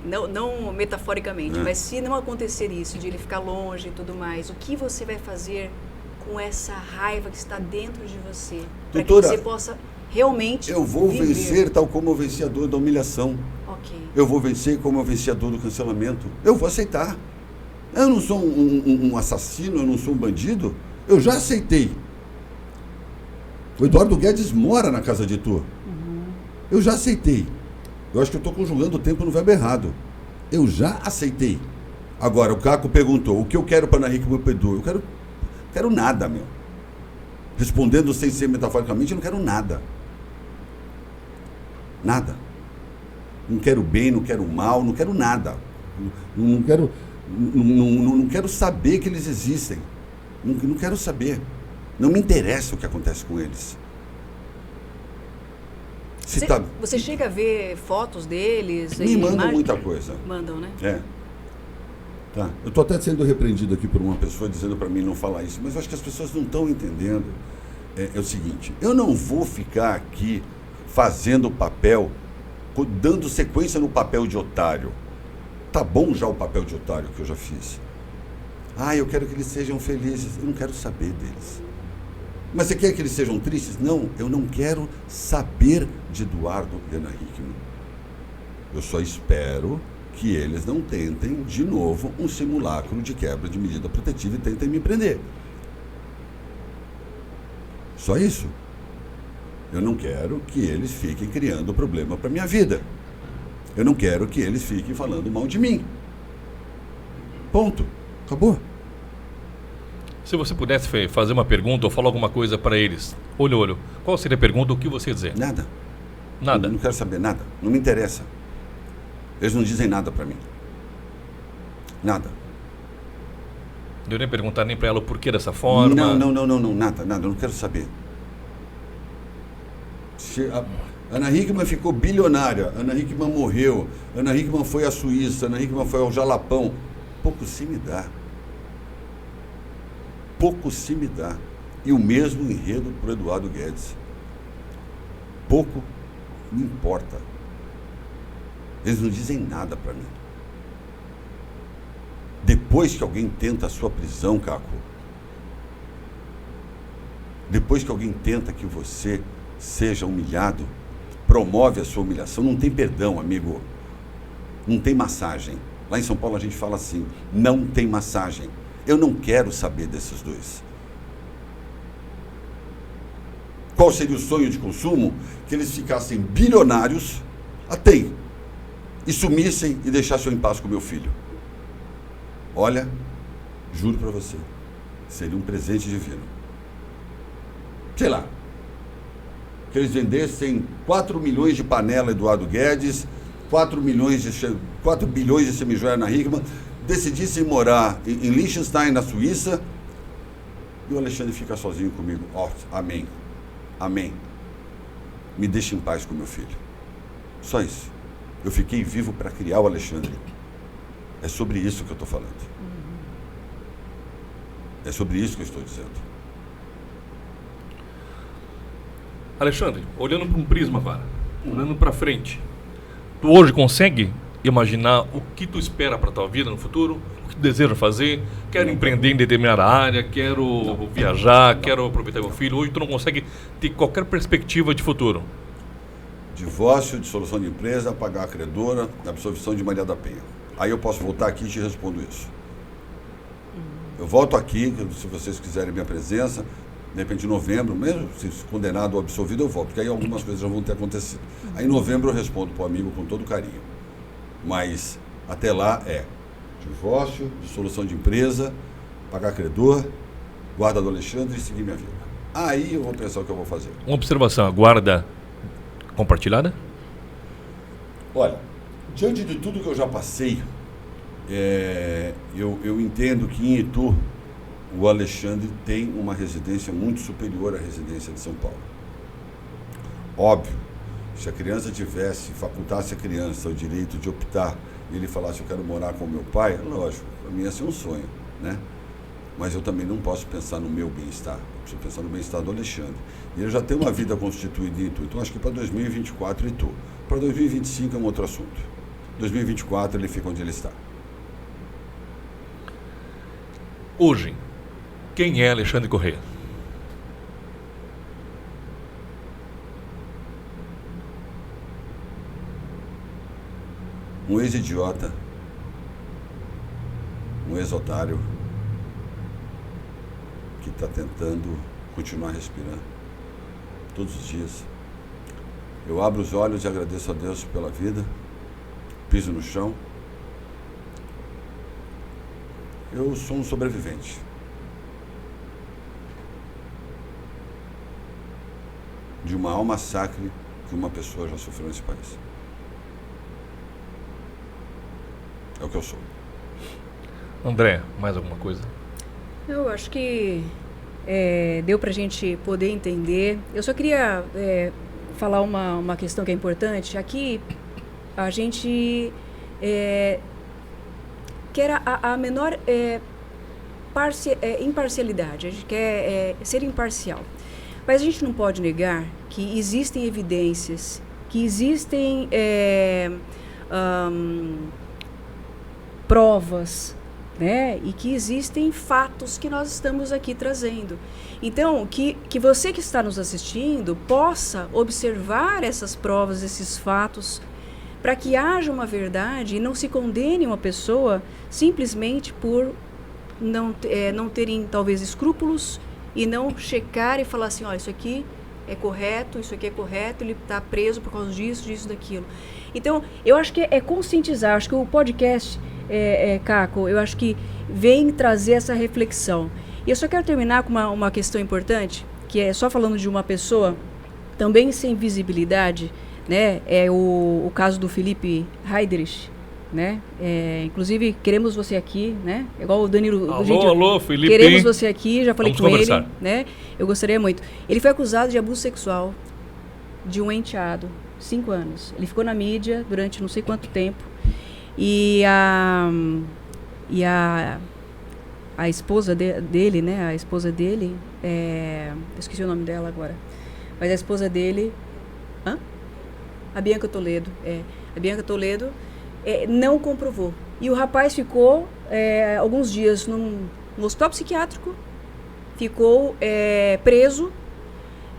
S2: não metaforicamente, mas se não acontecer isso, de ele ficar longe e tudo mais, o que você vai fazer com essa raiva que está dentro de você? Para que
S3: doutora,
S2: você possa realmente
S3: eu vou
S2: viver.
S3: vencer tal como eu venci a dor da humilhação.
S2: Ok.
S3: Eu vou vencer como eu venci a dor do cancelamento. Eu vou aceitar. Eu não sou um assassino, eu não sou um bandido. Eu já aceitei. O Eduardo Guedes mora na casa de Itu. Eu já aceitei. Eu acho que eu estou conjugando o tempo no verbo errado. Eu já aceitei. Agora, o Caco perguntou, o que eu quero para Ana Hickman e Edu? Eu quero nada, meu. Respondendo sem ser metaforicamente, eu não quero nada. Nada. Não quero bem, não quero mal, não quero nada. Não quero saber que eles existem. Não quero saber. Não me interessa o que acontece com eles.
S2: Você chega a ver fotos deles?
S3: Me mandam muita coisa.
S2: Mandam, né?
S3: É. Tá. Eu estou até sendo repreendido aqui por uma pessoa dizendo para mim não falar isso, mas eu acho que as pessoas não estão entendendo. É o seguinte, eu não vou ficar aqui fazendo papel, dando sequência no papel de otário. Tá bom já o papel de otário que eu já fiz. Eu quero que eles sejam felizes. Eu não quero saber deles. Mas você quer que eles sejam tristes? Não, eu não quero saber de Eduardo e Ana Hickman. Eu só espero que eles não tentem de novo um simulacro de quebra de medida protetiva e tentem me prender. Só isso. Eu não quero que eles fiquem criando problema para minha vida. Eu não quero que eles fiquem falando mal de mim. Ponto. Acabou.
S1: Se você pudesse fazer uma pergunta ou falar alguma coisa para eles, olho a olho, qual seria a pergunta ou o que você ia dizer?
S3: Nada.
S1: Nada?
S3: Eu não quero saber nada. Não me interessa. Eles não dizem nada para mim. Nada.
S1: Eu nem perguntar nem para ela o porquê dessa forma.
S3: Não, nada. Eu não quero saber. Ana Hickman ficou bilionária. Ana Hickman morreu. Ana Hickman foi à Suíça. Ana Hickman foi ao Jalapão. Pouco se me dá. Pouco se me dá. E o mesmo enredo para o Eduardo Guedes. Pouco me importa. Eles não dizem nada para mim. Depois que alguém tenta a sua prisão, Caco, depois que alguém tenta que você seja humilhado, promove a sua humilhação, não tem perdão, amigo. Não tem massagem. Lá em São Paulo a gente fala assim, não tem massagem. Eu não quero saber desses dois. Qual seria o sonho de consumo? Que eles ficassem bilionários, até e sumissem e deixassem eu em paz com meu filho. Olha, juro para você, seria um presente divino. Sei lá, que eles vendessem 4 milhões de panela Eduardo Guedes, 4 bilhões de semijoia Ana Hickman, decidissem morar em Liechtenstein, na Suíça, e o Alexandre fica sozinho comigo. Amém. Amém. Me deixe em paz com meu filho. Só isso. Eu fiquei vivo para criar o Alexandre. É sobre isso que eu estou falando. É sobre isso que eu estou dizendo.
S1: Alexandre, olhando para um prisma agora, olhando para frente, tu hoje consegue imaginar o que tu espera para tua vida no futuro? desejo fazer, quero empreender em determinada área, quero viajar, quero aproveitar meu filho. Hoje tu não consegue ter qualquer perspectiva de futuro.
S3: Divórcio, dissolução de empresa, pagar a credora, absolvição de Maria da Penha. Aí eu posso voltar aqui e te respondo isso. Eu volto aqui, se vocês quiserem minha presença, de repente em novembro, mesmo se condenado ou absolvido, eu volto, porque aí algumas coisas já vão ter acontecido. Aí em novembro eu respondo para o amigo com todo carinho. Mas até lá é divórcio, dissolução de empresa, pagar credor, guarda do Alexandre e seguir minha vida. Aí eu vou pensar o que eu vou fazer.
S1: Uma observação, a guarda compartilhada?
S3: Olha, diante de tudo que eu já passei, eu entendo que em Itu o Alexandre tem uma residência muito superior à residência de São Paulo. Óbvio, se a criança facultasse a criança o direito de optar e ele falasse, eu quero morar com meu pai, lógico, para mim ia ser um sonho, né? Mas eu também não posso pensar no meu bem-estar, eu preciso pensar no bem-estar do Alexandre. E ele já tem uma vida constituída em Itu, então acho que para 2024 Itu. Para 2025 é um outro assunto. 2024 ele fica onde ele está.
S1: Hoje, quem é Alexandre Corrêa?
S3: Um ex-idiota, um ex-otário que está tentando continuar respirando todos os dias. Eu abro os olhos e agradeço a Deus pela vida, piso no chão. Eu sou um sobrevivente. De um maior massacre que uma pessoa já sofreu nesse país. É o que eu sou.
S1: André, mais alguma coisa?
S2: Eu acho que deu para a gente poder entender. Eu só queria falar uma questão que é importante. Aqui a gente quer a menor imparcialidade. A gente quer ser imparcial. Mas a gente não pode negar que existem evidências, que existem provas, né? E que existem fatos que nós estamos aqui trazendo. Então, que você que está nos assistindo possa observar essas provas, esses fatos, para que haja uma verdade e não se condene uma pessoa simplesmente por não terem, talvez, escrúpulos e não checar e falar assim, ó, isso aqui é correto, ele está preso por causa disso, daquilo. Então, eu acho que é conscientizar, acho que o podcast, Caco, eu acho que vem trazer essa reflexão. E eu só quero terminar com uma questão importante, que é só falando de uma pessoa também sem visibilidade, né? É o caso do Felipe Heydrich, né? Inclusive, queremos você aqui, né? Igual o Danilo...
S1: Alô, Felipe.
S2: Queremos você aqui, já falei
S1: Vamos
S2: com
S1: conversar.
S2: ele, né? Eu gostaria muito. Ele foi acusado de abuso sexual de um enteado, 5 anos. Ele ficou na mídia durante não sei quanto tempo. E a esposa dele, né? A esposa dele, eu esqueci o nome dela agora. Mas a esposa dele... A Bianca Toledo. A Bianca Toledo não comprovou. E o rapaz ficou alguns dias no hospital psiquiátrico, ficou preso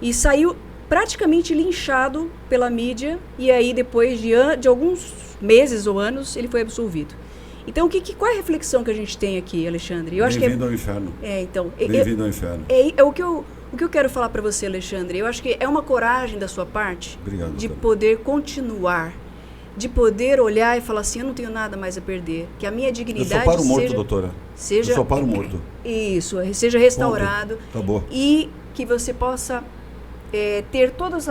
S2: e saiu praticamente linchado pela mídia. E aí, depois de alguns meses ou anos, ele foi absolvido. Então, qual é a reflexão que a gente tem aqui, Alexandre?
S3: Bem-vindo ao inferno. Bem-vindo ao inferno.
S2: O que eu quero falar para você, Alexandre, eu acho que é uma coragem da sua parte.
S3: Obrigado,
S2: de
S3: doutora.
S2: poder continuar, de poder olhar e falar assim, eu não tenho nada mais a perder, que a minha dignidade
S3: Eu só paro morto, doutora. Eu só paro morto.
S2: Isso, seja restaurado.
S3: Ponto. Acabou.
S2: E que você possa ter todos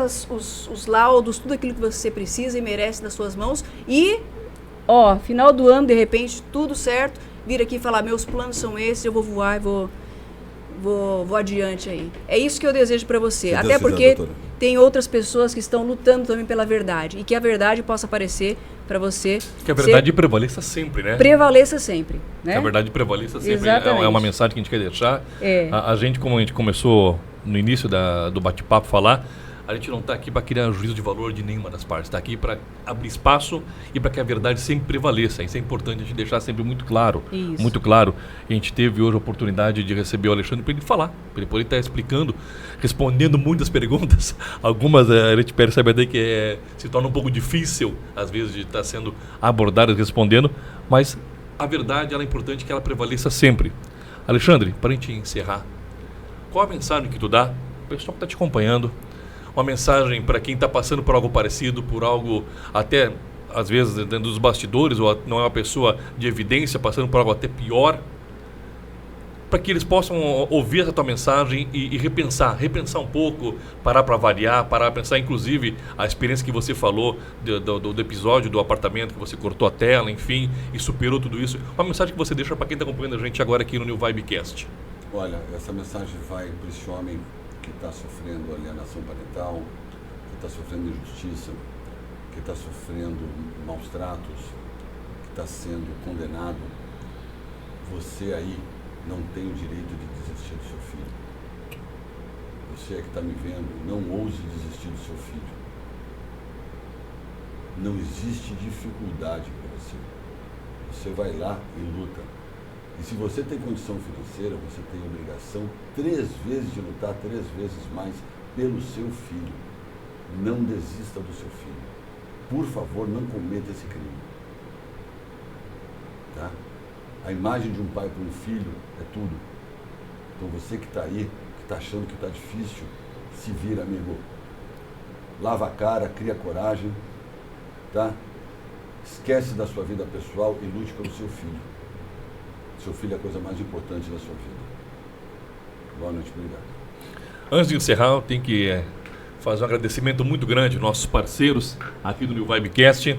S2: os laudos, tudo aquilo que você precisa e merece nas suas mãos. E, final do ano, de repente, tudo certo, vir aqui e falar, meus planos são esses, eu vou voar e vou adiante aí. É isso que eu desejo para você.
S3: Se
S2: Até
S3: Deus
S2: porque
S3: quiser, doutora.
S2: tem outras pessoas que estão lutando também pela verdade. E que a verdade possa aparecer para você.
S1: Que a verdade prevaleça sempre, né?
S2: Prevaleça sempre. Né?
S1: Que a verdade prevaleça sempre.
S2: Exatamente.
S1: É uma mensagem que a gente quer deixar. A gente, como a gente começou no início do bate-papo falar, A gente não está aqui para criar juízo de valor de nenhuma das partes. Está aqui para abrir espaço e para que a verdade sempre prevaleça. Isso é importante a gente deixar sempre muito claro.
S2: Isso.
S1: Muito claro. A gente teve hoje a oportunidade de receber o Alexandre para ele falar. Para ele poder estar explicando, respondendo muitas perguntas. Algumas a gente percebe até que se torna um pouco difícil, às vezes, de estar sendo abordado e respondendo. Mas a verdade ela é importante que ela prevaleça sempre. Alexandre, para a gente encerrar, qual a mensagem que tu dá? O pessoal que está te acompanhando. Uma mensagem para quem está passando por algo parecido, por algo até, às vezes, dentro dos bastidores, ou não é uma pessoa de evidência, passando por algo até pior, para que eles possam ouvir essa tua mensagem e repensar um pouco, parar para variar, parar para pensar, inclusive, a experiência que você falou do episódio do apartamento, que você cortou a tela, enfim, e superou tudo isso. Uma mensagem que você deixa para quem está acompanhando a gente agora aqui no New Vibecast.
S3: Olha, essa mensagem vai para esse homem que está sofrendo alienação parental, que está sofrendo injustiça, que está sofrendo maus tratos, que está sendo condenado. Você aí não tem o direito de desistir do seu filho. Você é que está me vendo, não ouse desistir do seu filho. Não existe dificuldade para você. Você vai lá e luta. E se você tem condição financeira, você tem obrigação 3 vezes de lutar 3 vezes mais pelo seu filho. Não desista do seu filho. Por favor, não cometa esse crime. Tá? A imagem de um pai para um filho é tudo. Então você que está aí, que está achando que está difícil, se vira, amigo. Lava a cara, cria coragem, tá? Esquece da sua vida pessoal e lute pelo seu filho. Seu filho é a coisa mais importante da sua vida. Boa noite, obrigado.
S1: Antes de encerrar, eu tenho que fazer um agradecimento muito grande aos nossos parceiros aqui do New Vibecast.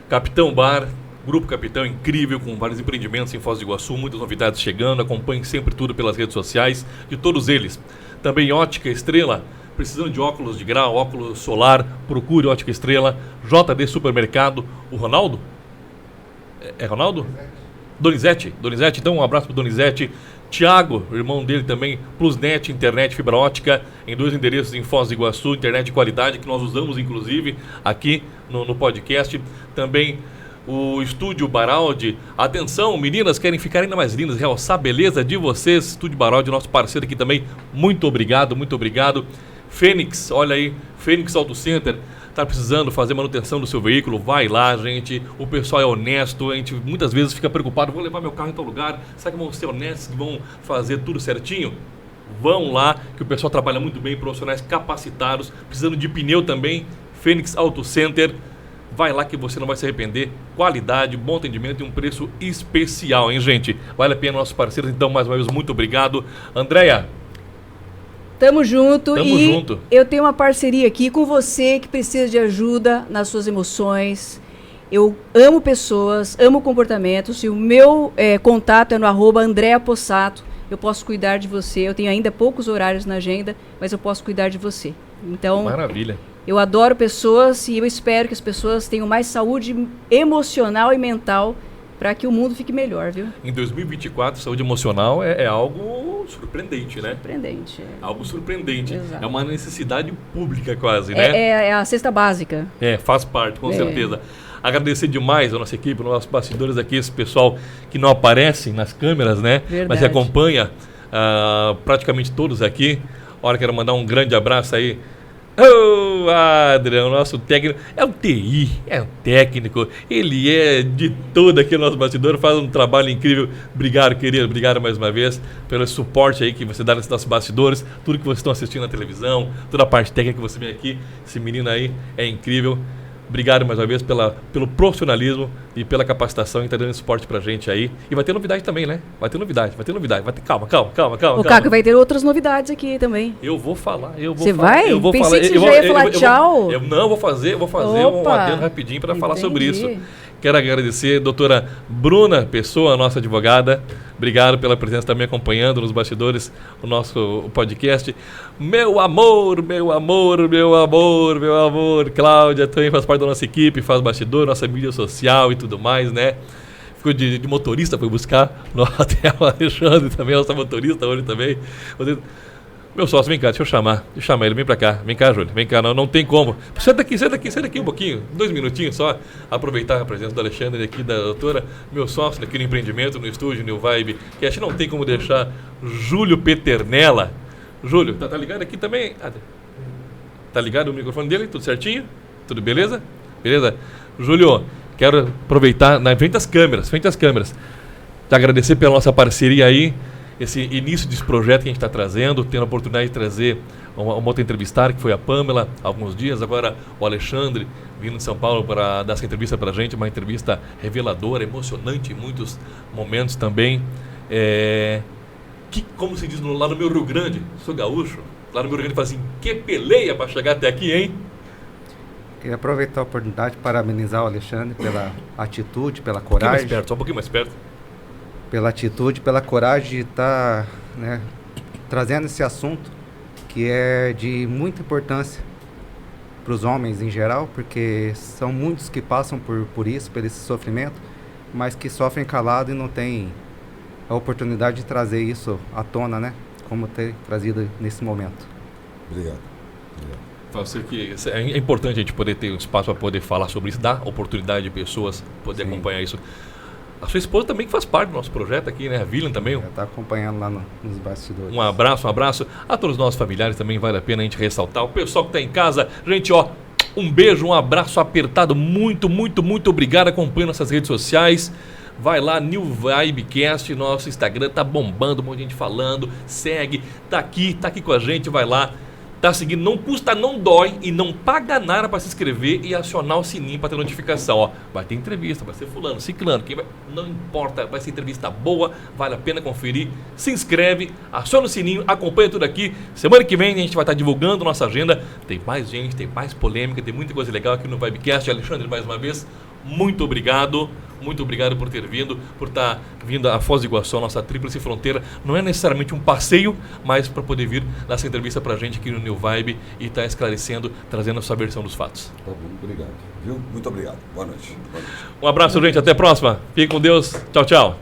S1: Capitão Bar, Grupo Capitão incrível, com vários empreendimentos em Foz do Iguaçu, muitas novidades chegando. Acompanhe sempre tudo pelas redes sociais de todos eles. Também Ótica Estrela, precisando de óculos de grau, óculos solar, procure Ótica Estrela. JD Supermercado, o Ronaldo? É Ronaldo? Donizete, então um abraço para o Donizete. Tiago, irmão dele também, Plusnet, internet, fibra ótica, em 2 endereços em Foz do Iguaçu, internet de qualidade, que nós usamos inclusive aqui no podcast. Também o Estúdio Baraldi. Atenção, meninas, querem ficar ainda mais lindas, realçar a beleza de vocês. Estúdio Baraldi, nosso parceiro aqui também, muito obrigado, muito obrigado. Fênix, olha aí, Fênix Auto Center. Está precisando fazer manutenção do seu veículo, vai lá, gente. O pessoal é honesto, a gente muitas vezes fica preocupado, vou levar meu carro em tal lugar, será que vão ser honestos, que vão fazer tudo certinho? Vão lá, que o pessoal trabalha muito bem, profissionais capacitados, precisando de pneu também, Fênix Auto Center. Vai lá que você não vai se arrepender. Qualidade, bom atendimento e um preço especial, hein, gente? Vale a pena, nossos parceiros. Então, mais uma vez, muito obrigado. Andréia.
S2: Tamo junto.
S1: Tamo junto.
S2: Eu tenho uma parceria aqui com você que precisa de ajuda nas suas emoções. Eu amo pessoas, amo comportamentos. E o meu contato é no @AndreaPossato. Eu posso cuidar de você. Eu tenho ainda poucos horários na agenda, mas eu posso cuidar de você. Então,
S1: maravilha.
S2: Eu adoro pessoas e eu espero que as pessoas tenham mais saúde emocional e mental para que o mundo fique melhor, viu?
S1: Em 2024, saúde emocional é algo surpreendente, né?
S2: Surpreendente.
S1: Algo surpreendente.
S2: Exato.
S1: É uma necessidade pública quase, né?
S2: É a cesta básica.
S1: Faz parte, com certeza. Agradecer demais a nossa equipe, nossos bastidores aqui, esse pessoal que não aparece nas câmeras, né?
S2: Verdade.
S1: Mas que acompanha praticamente todos aqui. Olha, quero mandar um grande abraço aí. Ô, Adriano, nosso técnico, é o TI, é o técnico, ele é de todo aqui no nosso bastidor, faz um trabalho incrível. Obrigado, querido, obrigado mais uma vez pelo suporte aí que você dá nesses nossos bastidores, tudo que vocês estão assistindo na televisão, toda a parte técnica que você vem aqui, esse menino aí é incrível. Obrigado mais uma vez pelo profissionalismo e pela capacitação e tá dando suporte pra gente aí. E vai ter novidade também, né? Vai ter novidade. Calma.
S2: O Caco vai ter outras novidades aqui também.
S1: Eu vou falar.
S2: Você vai?
S1: Eu vou
S2: Pensei
S1: falar.
S2: que você já ia falar tchau.
S1: Eu vou fazer um adendo rapidinho para falar sobre isso. Quero agradecer a doutora Bruna Pessoa, nossa advogada. Obrigado pela presença também acompanhando nos bastidores o nosso podcast. Meu amor. Cláudia também faz parte da nossa equipe, faz bastidor, nossa mídia social e tudo mais, né? Ficou de motorista, foi buscar no hotel. Alexandre também, nossa motorista hoje também. Meu sócio, vem cá, deixa eu chamar ele, vem pra cá, vem cá, Júlio, vem cá, não tem como. Senta aqui um pouquinho, 2 minutinhos só, aproveitar a presença do Alexandre aqui, da doutora, meu sócio aqui no empreendimento, no estúdio, New Vibe, que a gente não tem como deixar Júlio Peternella. Júlio, tá ligado aqui também? Tá ligado o microfone dele, tudo certinho? Tudo beleza? Beleza? Júlio, quero aproveitar, frente às câmeras, te agradecer pela nossa parceria aí, esse início desse projeto que a gente está trazendo, tendo a oportunidade de trazer uma outra entrevistada, que foi a Pamela, há alguns dias, agora o Alexandre, vindo de São Paulo para dar essa entrevista para a gente, uma entrevista reveladora, emocionante em muitos momentos também. Como se diz lá no meu Rio Grande, sou gaúcho, lá no meu Rio Grande fala assim, que peleia para chegar até aqui, hein?
S4: Queria aproveitar a oportunidade para parabenizar o Alexandre pela atitude, pela coragem.
S1: Só um pouquinho mais perto.
S4: Pela atitude, pela coragem de estar trazendo esse assunto que é de muita importância para os homens em geral, porque são muitos que passam por isso, por esse sofrimento, mas que sofrem calado e não têm a oportunidade de trazer isso à tona, né? Como ter trazido nesse momento.
S3: Obrigado.
S1: É importante a gente poder ter um espaço para poder falar sobre isso, dar oportunidade de pessoas poder acompanhar isso. A sua esposa também que faz parte do nosso projeto aqui, né? A William também.
S4: Está acompanhando lá nos bastidores.
S1: Um abraço a todos os nossos familiares também, vale a pena a gente ressaltar. O pessoal que está em casa, gente, um beijo, um abraço apertado, muito, muito, muito obrigado. Acompanhe nossas redes sociais. Vai lá, New Vibecast, nosso Instagram tá bombando, um monte de gente falando, segue, tá aqui com a gente, vai lá. Tá seguindo, não custa, não dói e não paga nada para se inscrever e acionar o sininho para ter notificação. Vai ter entrevista, vai ser fulano, ciclano, não importa, vai ser entrevista boa, vale a pena conferir. Se inscreve, aciona o sininho, acompanha tudo aqui. Semana que vem a gente vai estar divulgando nossa agenda. Tem mais gente, tem mais polêmica, tem muita coisa legal aqui no Vibecast. Alexandre, mais uma vez, muito obrigado. Muito obrigado por ter vindo, por estar vindo a Foz do Iguaçu, a nossa tríplice fronteira. Não é necessariamente um passeio, mas para poder vir nessa entrevista para a gente aqui no New Vibe e estar esclarecendo, trazendo a sua versão dos fatos.
S3: Tá bom, obrigado. Viu? Muito obrigado. Boa noite. Boa noite.
S1: Um abraço, gente. Até a próxima. Fique com Deus. Tchau, tchau.